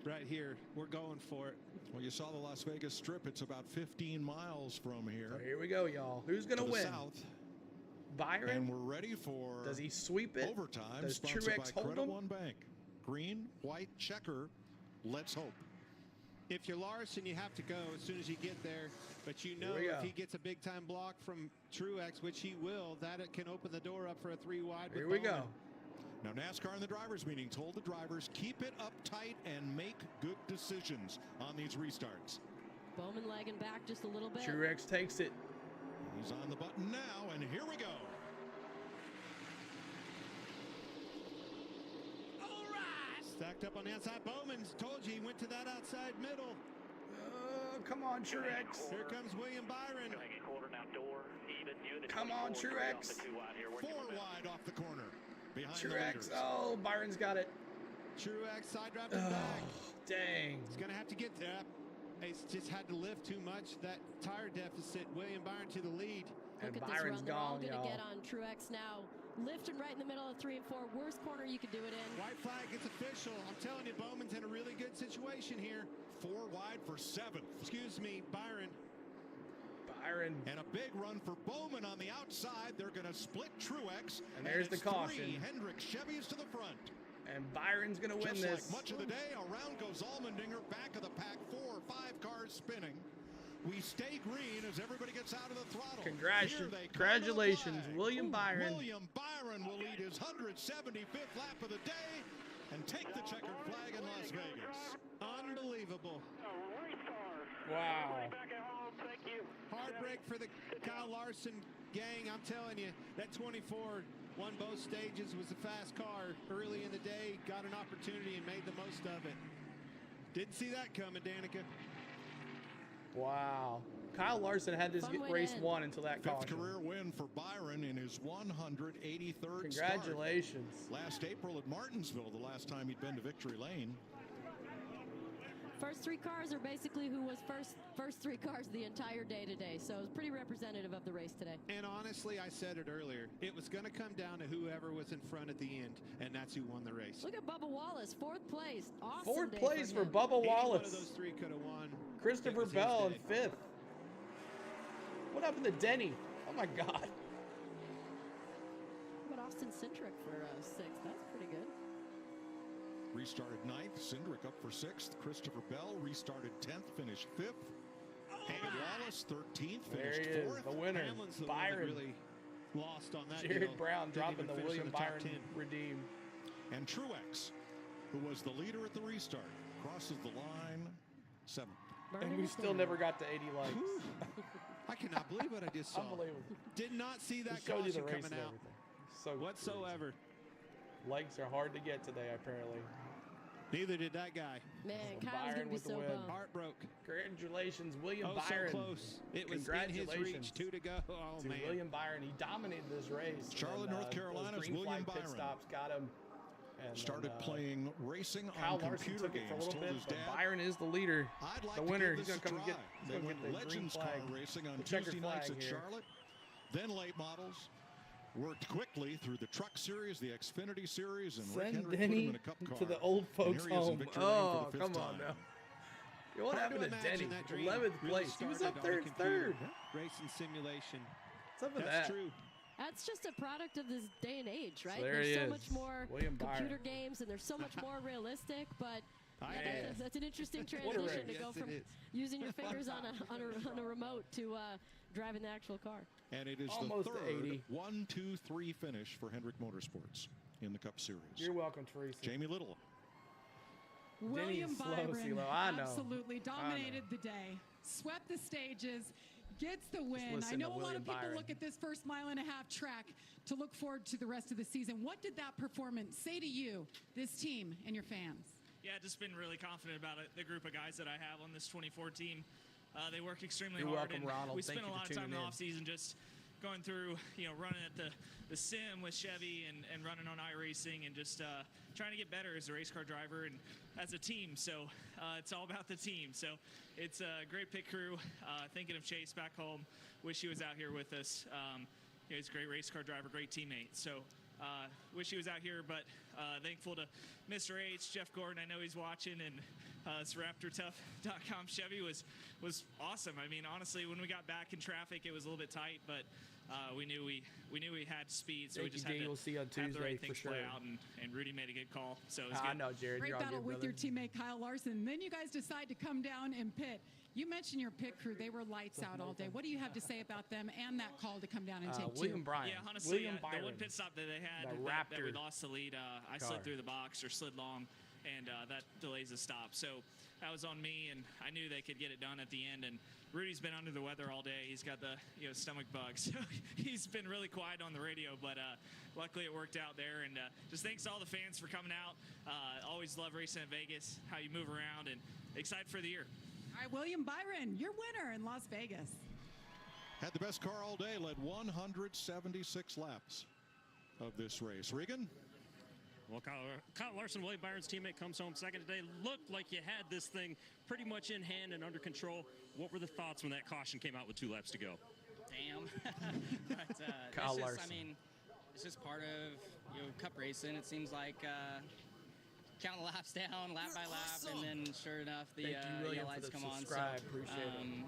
right here. We're going for it. Well, you saw the Las Vegas Strip. It's about 15 miles from here. So here we go, y'all. Who's going to to the win? south. Byron? And we're ready for Does he sweep it? overtime. Does Sponsored Truex by hold Credit him? One Bank. Green, white, checker. Let's hope. If you're Larson, you have to go as soon as you get there. But you know Here we if go. he gets a big-time block from Truex, which he will, that it can open the door up for a 3 wide. Here with we go. Bowman. Now, NASCAR and the drivers' meeting told the drivers, keep it uptight and make good decisions on these restarts. Bowman lagging back just a little bit. Truex takes it. He's on the button now, and here we go. All right. Stacked up on the outside. Bowman's told you he went to that outside middle. Come on, Truex. Here comes William Byron. Come on, Truex. 4 wide off the corner. Behind Truex. Oh, Byron's got it. Truex side driving back. Dang. He's going to have to get that. He's just had to lift too much. That tire deficit. William Byron to the lead. And Look at Byron's this run. They're all gone, going to y'all. get on Truex now. Lifting right in the middle of 3 and 4. Worst corner you could do it in. White flag, it's official. I'm telling you, Bowman's in a really good situation here. 4 wide for 7th. Excuse me, Byron. And a big run for Bowman on the outside. They're going to split Truex. And there's the caution. 3 Hendrick Chevys to the front. And Byron's going to win Just this. like much of the day, around goes Allmendinger, back of the pack, 4 or 5 cars spinning. We stay green as everybody gets out of the throttle. Congratulations, William Byron. William Byron will lead his 175th lap of the day and take the checkered flag in Las Vegas. Unbelievable. Wow. Heartbreak for the Kyle Larson gang. I'm telling you, that 24 won both stages, was a fast car early in the day, got an opportunity and made the most of it. Didn't see that coming, Danica. Wow. Kyle Larson had this race won until that 5th caution. career win for Byron in his 183rd Congratulations. start. Last April at Martinsville, the last time he'd been to victory lane. First 3 cars are basically who was first 3 cars the entire day today. So it's pretty representative of the race today. And honestly, I said it earlier, it was going to come down to whoever was in front at the end, and that's who won the race. Look at Bubba Wallace, 4th place. Awesome 4th day place for him. Bubba Any Wallace. one of those 3 could have won. Christopher It was Bell his in day. 5th. What happened to Denny? Oh my God. But Austin Cindric for 6th. That's pretty good. Restarted 9th, Cindric up for 6th. Christopher Bell restarted 10th, finished 5th. Bubba Wallace 13th, There finished he is, 4th. the winner. Hamlin's the one that Byron. really lost on that Jared deal. Brown Didn't dropping even the finish in William top Byron 10. redeem. And Truex, who was the leader at the restart, crosses the line 7th. And we still never got to 80 likes. I cannot believe what I just saw. Unbelievable. Did not see that It showed you the caution race coming and out everything. So whatsoever. likes are hard to get today, apparently. Neither did that guy. Man, Kyle's Byron going to be with the so win. bummed. Heartbroke. Congratulations, William Oh, Byron. so close. It was in his Congratulations reach. 2 to go. Oh, to man. William Byron. He dominated this race. Charlotte, and, North those Carolina's green William flag pit Byron. stops got him. And Started then, playing racing Kyle on Larson computer took it for a games. little Told bit, his but dad, Byron is the leader. I'd like the to winner. give He's this going to come a get. try. He's They going to went get the green Legends car flag. racing on the checkered Tuesday nights flag at here. Charlotte. Then late models. Worked quickly through the Truck Series, the Xfinity Series, and Rick Send Hendrick put Denny him in a cup car. to the old folks And here he is in home. victory lane Oh, for the 5th come on time. now. Yo, what Hard happened to imagine Denny? that dream 11th really place. He was started up on a there computer third. Racing simulation. What's up with That's that? true. That's just a product of this day and age, right? there There's he so is, much more William computer Byron. games, and there's so much more realistic, but I yeah, guess. that's an interesting What a transition race. to go Yes, it from is. using your fingers on a remote to driving the actual car. And it is Almost the to third 80. 1-2-3 finish for Hendrick Motorsports in the Cup Series. You're welcome, Teresa. Jamie Little. William slow, Byron CeeLo. I know. absolutely dominated the day, swept the stages, gets the win. I listen know to a lot William of people Byron. look at this first mile and a half track to look forward to the rest of the season. What did that performance say to you, this team, and your fans? Yeah, just been really confident about it. The group of guys that I have on this 24 team, they work extremely You're hard. welcome, and Ronald. we Thank spent a you lot for of time in the tuning off season just going through, running at the sim with Chevy and running on iRacing and just trying to get better as a race car driver and as a team. So it's all about the team. So it's a great pit crew. Thinking of Chase back home. Wish he was out here with us. He's a great race car driver, great teammate. So wish he was out here, but thankful to Mr. H, Jeff Gordon. I know he's watching, and this RaptorTough.com Chevy was awesome. I mean, honestly, when we got back in traffic, it was a little bit tight, but we knew we had speed, so we just had to We'll see you on have the Tuesday right for things sure. play out, and Rudy made a good call. So it was I good. know, Jared. Great You're all battle good, with brother. your teammate Kyle Larson. Then you guys decide to come down and pit. You mentioned your pit crew. They were lights out all day. What do you have to say about them and that call to come down and take William two? Bryan. Yeah, honestly, William the Byron. one pit stop that they had The that we Raptor lost the lead, I car. slid through the box or slid long, and that delays the stop. So that was on me, and I knew they could get it done at the end. And Rudy's been under the weather all day. He's got the stomach bug, so he's been really quiet on the radio. But luckily, it worked out there. And just thanks to all the fans for coming out. Always love racing at Vegas. How you move around, and excited for the year. All right, William Byron, your winner in Las Vegas. Had the best car all day, led 176 laps of this race. Regan? Well, Kyle Larson, William Byron's teammate, comes home second today. Looked like you had this thing pretty much in hand and under control. What were the thoughts when that caution came out with 2 laps to go? Damn. But, Kyle it's just, Larson. I mean, it's just part of cup racing. It seems like count the laps down, lap by lap, and then sure enough, the Thank you, William, lights for the come on. subscribe. So, Appreciate it.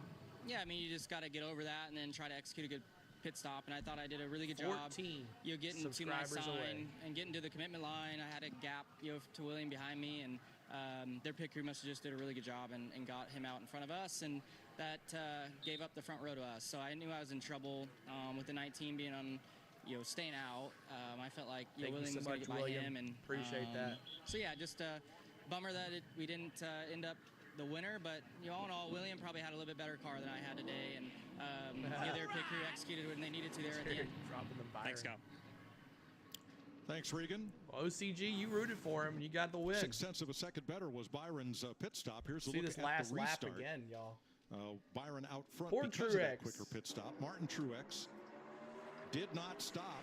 yeah, I mean, you just got to get over that and then try to execute a good pit stop. And I thought I did a really good job. 14 Getting to my subscribers sign away. and getting to the commitment line. I had a gap, to William behind me, and their pit crew must have just did a really good job and got him out in front of us, and that gave up the front row to us. So I knew I was in trouble with the 19 being on. Staying out, I felt like William was going to get by him, and appreciate that. So yeah, just bummer that we didn't end up the winner, but all in all, William probably had a little bit better car than I had today, and their pit crew executed when they needed to there at the end. Dropping them Thanks, Kyle. Thanks, Regan. Well, OCG, you rooted for him. You got the win. 6/10 of a second better was Byron's pit stop. Here's a See look this at last the lap restart. again, y'all. Byron out front Poor because of that Truex. quicker pit stop. Martin Truex did not stop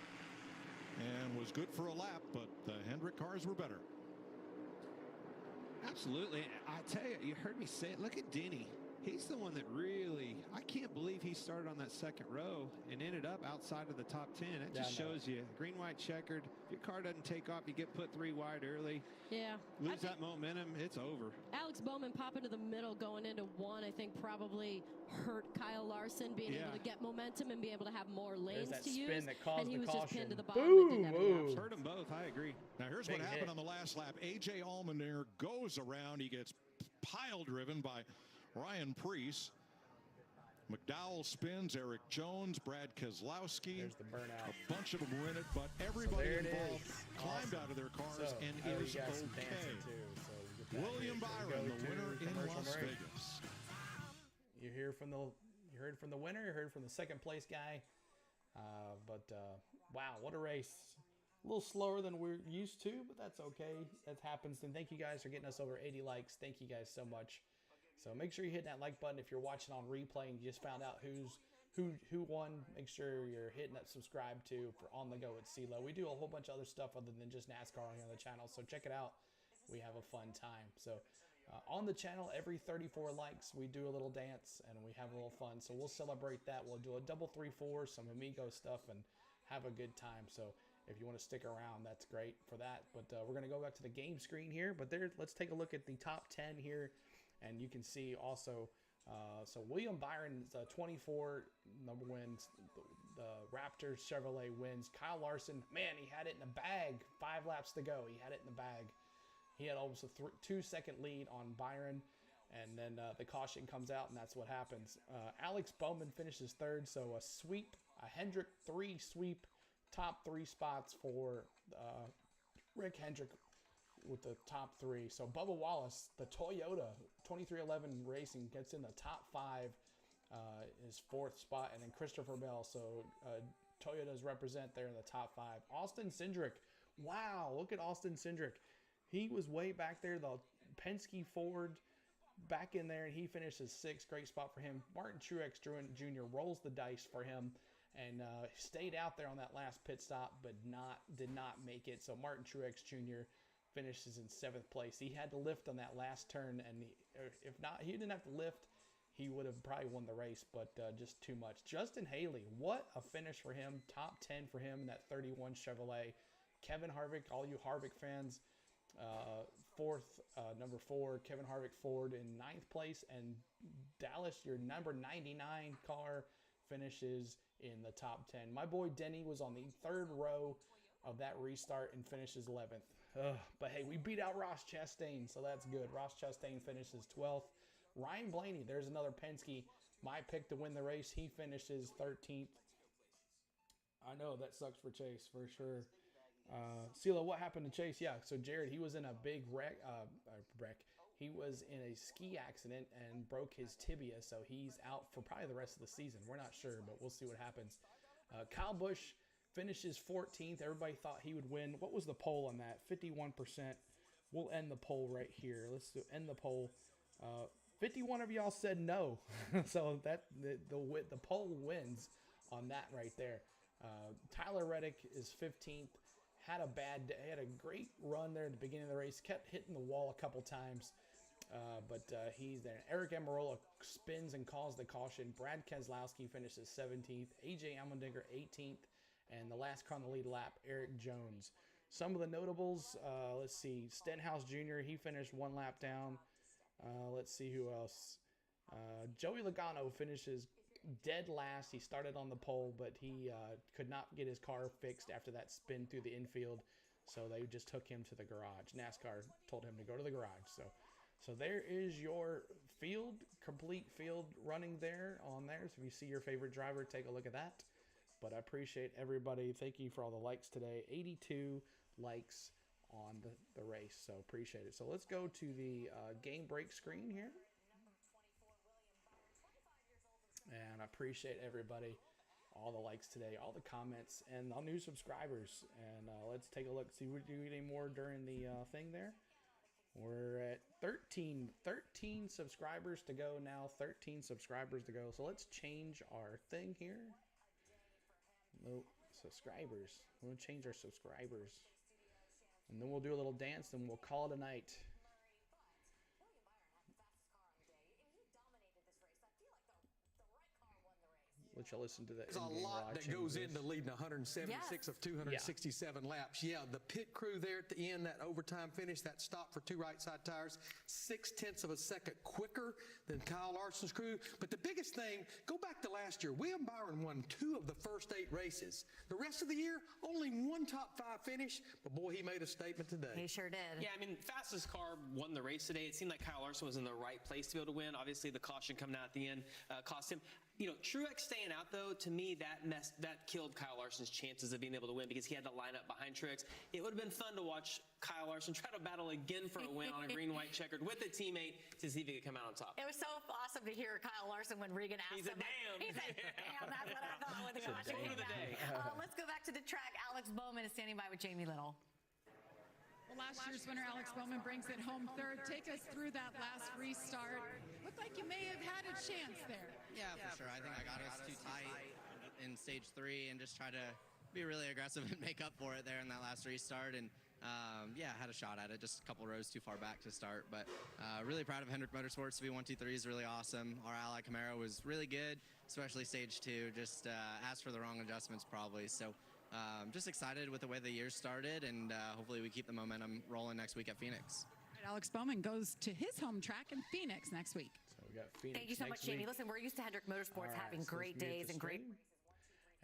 and was good for a lap, but the Hendrick cars were better. Absolutely. I tell you, you heard me say it. Look at Denny. He's the one that really, I can't believe he started on that second row and ended up outside of the top 10. It just shows you green, white, checkered. If your car doesn't take off, you get put 3 wide early. Yeah. Lose that momentum, it's over. Alex Bowman popping to the middle going into 1, I think probably hurt Kyle Larson being able to get momentum and be able to have more lanes that to spin use. that caused and he the was just caution. pinned to the bottom Boom, and didn't have any move. option. Hurt them both, I agree. Now here's Big what happened hit. on the last lap. A.J. Allmendinger goes around. He gets pile driven by Ryan Preece. McDowell spins, Eric Jones, Brad Keselowski. There's the burnout. A bunch of them were in it, but everybody there it involved is. climbed Awesome. out of their cars So, and you is got some okay. dancing too, so we get that William here. So we Byron, go the to winner in commercial Las break. Vegas. You heard from the winner. You heard from the second place guy. Wow, what a race! A little slower than we're used to, but that's okay. That happens. And thank you guys for getting us over 80 likes. Thank you guys so much. So make sure you hit that like button if you're watching on replay and you just found out who won. Make sure you're hitting that subscribe to for On the Go with CeeLo. We do a whole bunch of other stuff other than just NASCAR on the channel, so check it out. We have a fun time. So on the channel, every 34 likes, we do a little dance and we have a little fun. So we'll celebrate that. We'll do a double 3-4, some Amigo stuff, and have a good time. So if you want to stick around, that's great for that. But we're going to go back to the game screen here. But let's take a look at the top 10 here. And you can see also, so William Byron's 24 number wins. The Raptors Chevrolet wins. Kyle Larson, man, he had it in the bag. 5 laps to go. He had it in the bag. He had almost a 2-second lead on Byron. And then the caution comes out, and that's what happens. Alex Bowman finishes 3rd. So a sweep, a Hendrick 3 sweep, top 3 spots for Rick Hendrick with the top 3. So Bubba Wallace, the Toyota 2311 Racing, gets in the top 5, his 4th spot, and then Christopher Bell. So Toyotas represent there in the top 5. Austin Cindric, wow, look at Austin Cindric. He was way back there. The Penske Ford back in there, and he finishes 6th. Great spot for him. Martin Truex Jr. rolls the dice for him and stayed out there on that last pit stop, but did not make it. So Martin Truex Jr. finishes in 7th place. He had to lift on that last turn, and if not, he didn't have to lift, he would have probably won the race, but just too much. Justin Haley, what a finish for him. Top 10 for him in that 31 Chevrolet. Kevin Harvick, all you Harvick fans, number 4, Kevin Harvick Ford in 9th place, and Dallas, your number 99 car, finishes in the top 10. My boy Denny was on the 3rd row of that restart and finishes 11th. But hey, we beat out Ross Chastain, so that's good. Ross Chastain finishes 12th. Ryan Blaney, there's another Penske. My pick to win the race. He finishes 13th. I know that sucks for Chase for sure. CeeLo, what happened to Chase? Yeah, so Jared, he was in a big wreck. He was in a ski accident and broke his tibia, so he's out for probably the rest of the season. We're not sure, but we'll see what happens. Kyle Busch finishes 14th. Everybody thought he would win. What was the poll on that? 51%. We'll end the poll right here. Let's end the poll. 51 of y'all said no, so that the poll wins on that right there. Tyler Reddick is 15th. Had a bad day. Had a great run there at the beginning of the race. Kept hitting the wall a couple times, but he's there. Eric Amarola spins and calls the caution. Brad Keselowski finishes 17th. AJ Allmendinger 18th, and the last car on the lead lap, Eric Jones. Some of the notables. Let's see. Stenhouse Jr. He finished one lap down. Let's see who else. Joey Logano finishes dead last. He started on the pole, but he could not get his car fixed after that spin through the infield, so they just took him to the garage. NASCAR told him to go to the garage. So there is your complete field running there on there. So if you see your favorite driver, take a look at that. But I appreciate everybody. Thank you for all the likes today. 82 likes on the race, so appreciate it. So let's go to the game break screen here. And I appreciate everybody, all the likes today, all the comments, and all new subscribers. And let's take a look, see if we do any more during the thing there. We're at 13 subscribers to go now, 13 subscribers to go. So let's change our thing here. Nope, subscribers. We'll change our subscribers. And then we'll do a little dance, and we'll call it a night. Let you listen to that. There's a lot that goes into leading 176 of 267 laps. Yeah, the pit crew there at the end, that overtime finish, that stop for two right side tires, 0.6 of a second quicker than Kyle Larson's crew. But the biggest thing, go back to last year. William Byron won 2 of the first 8 races. The rest of the year, only 1 top 5 finish. But boy, he made a statement today. He sure did. Yeah, I mean, fastest car won the race today. It seemed like Kyle Larson was in the right place to be able to win. Obviously, the caution coming out at the end cost him. You know, Truex staying out, though, to me, that killed Kyle Larson's chances of being able to win because he had to line up behind Truex. It would have been fun to watch Kyle Larson try to battle again for a win on a green-white checkered with a teammate to see if he could come out on top. It was so awesome to hear Kyle Larson when Regan asked him. He said, damn, that's what I thought with the caution came out. Let's go back to the track. Alex Bowman is standing by with Jamie Little. Well, last year's winner, Alex Bowman, brings it home third. Take us through that last restart. Looked like you may have had a chance there. Yeah, for sure. I think I got us too tight in stage 3 and just try to be really aggressive and make up for it there in that last restart. And yeah, had a shot at it, just a couple rows too far back to start. But really proud of Hendrick Motorsports to be 1-2-3 is really awesome. Our ally Camaro was really good, especially stage 2. Just asked for the wrong adjustments probably. So just excited with the way the year started, and hopefully we keep the momentum rolling next week at Phoenix. Alex Bowman goes to his home track in Phoenix next week. So we got Phoenix. Thank you so much, Jamie. Listen, we're used to Hendrick Motorsports having great days and great.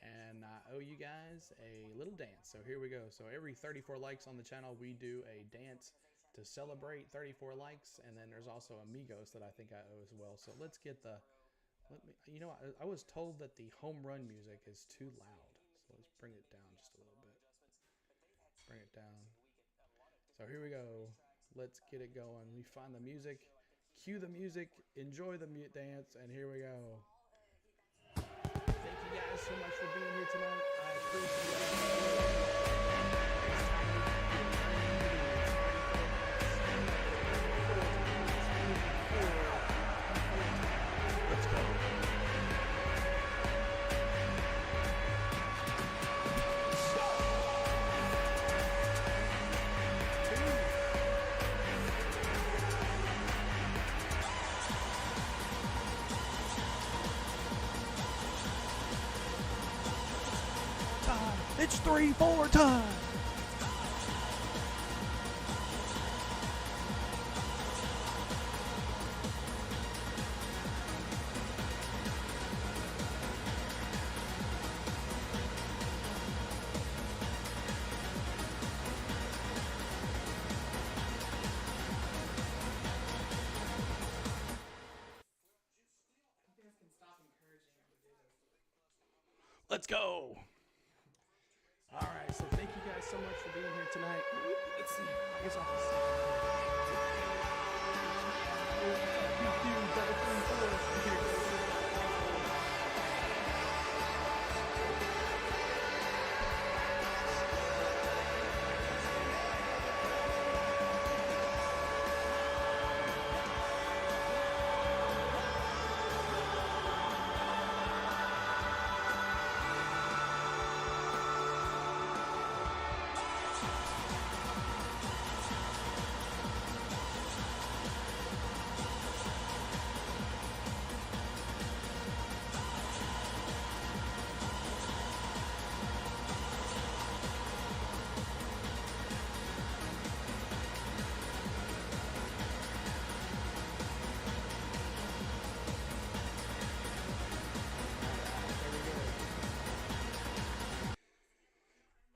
And I owe you guys a little dance. So here we go. So every 34 likes on the channel, we do a dance to celebrate 34 likes. And then there's also Amigos that I think I owe as well. So let's get the. You know, I was told that the home run music is too loud. So let's bring it down just a little bit. Bring it down. So here we go. Let's get it going. We find the music. Cue the music. Enjoy the dance. And here we go. Thank you guys so much for being here tonight. I appreciate it. It's 3-4 time. Let's go. All right, so thank you guys so much for being here tonight. Let's see. I guess I'll just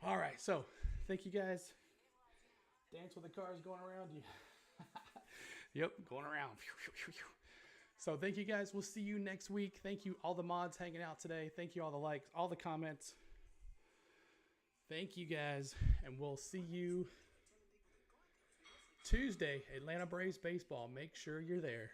All right, so thank you guys. Dance with the cars going around you. Yep, going around. So thank you guys. We'll see you next week. Thank you all the mods hanging out today. Thank you all the likes, all the comments. Thank you guys, and we'll see you Tuesday, Atlanta Braves baseball. Make sure you're there.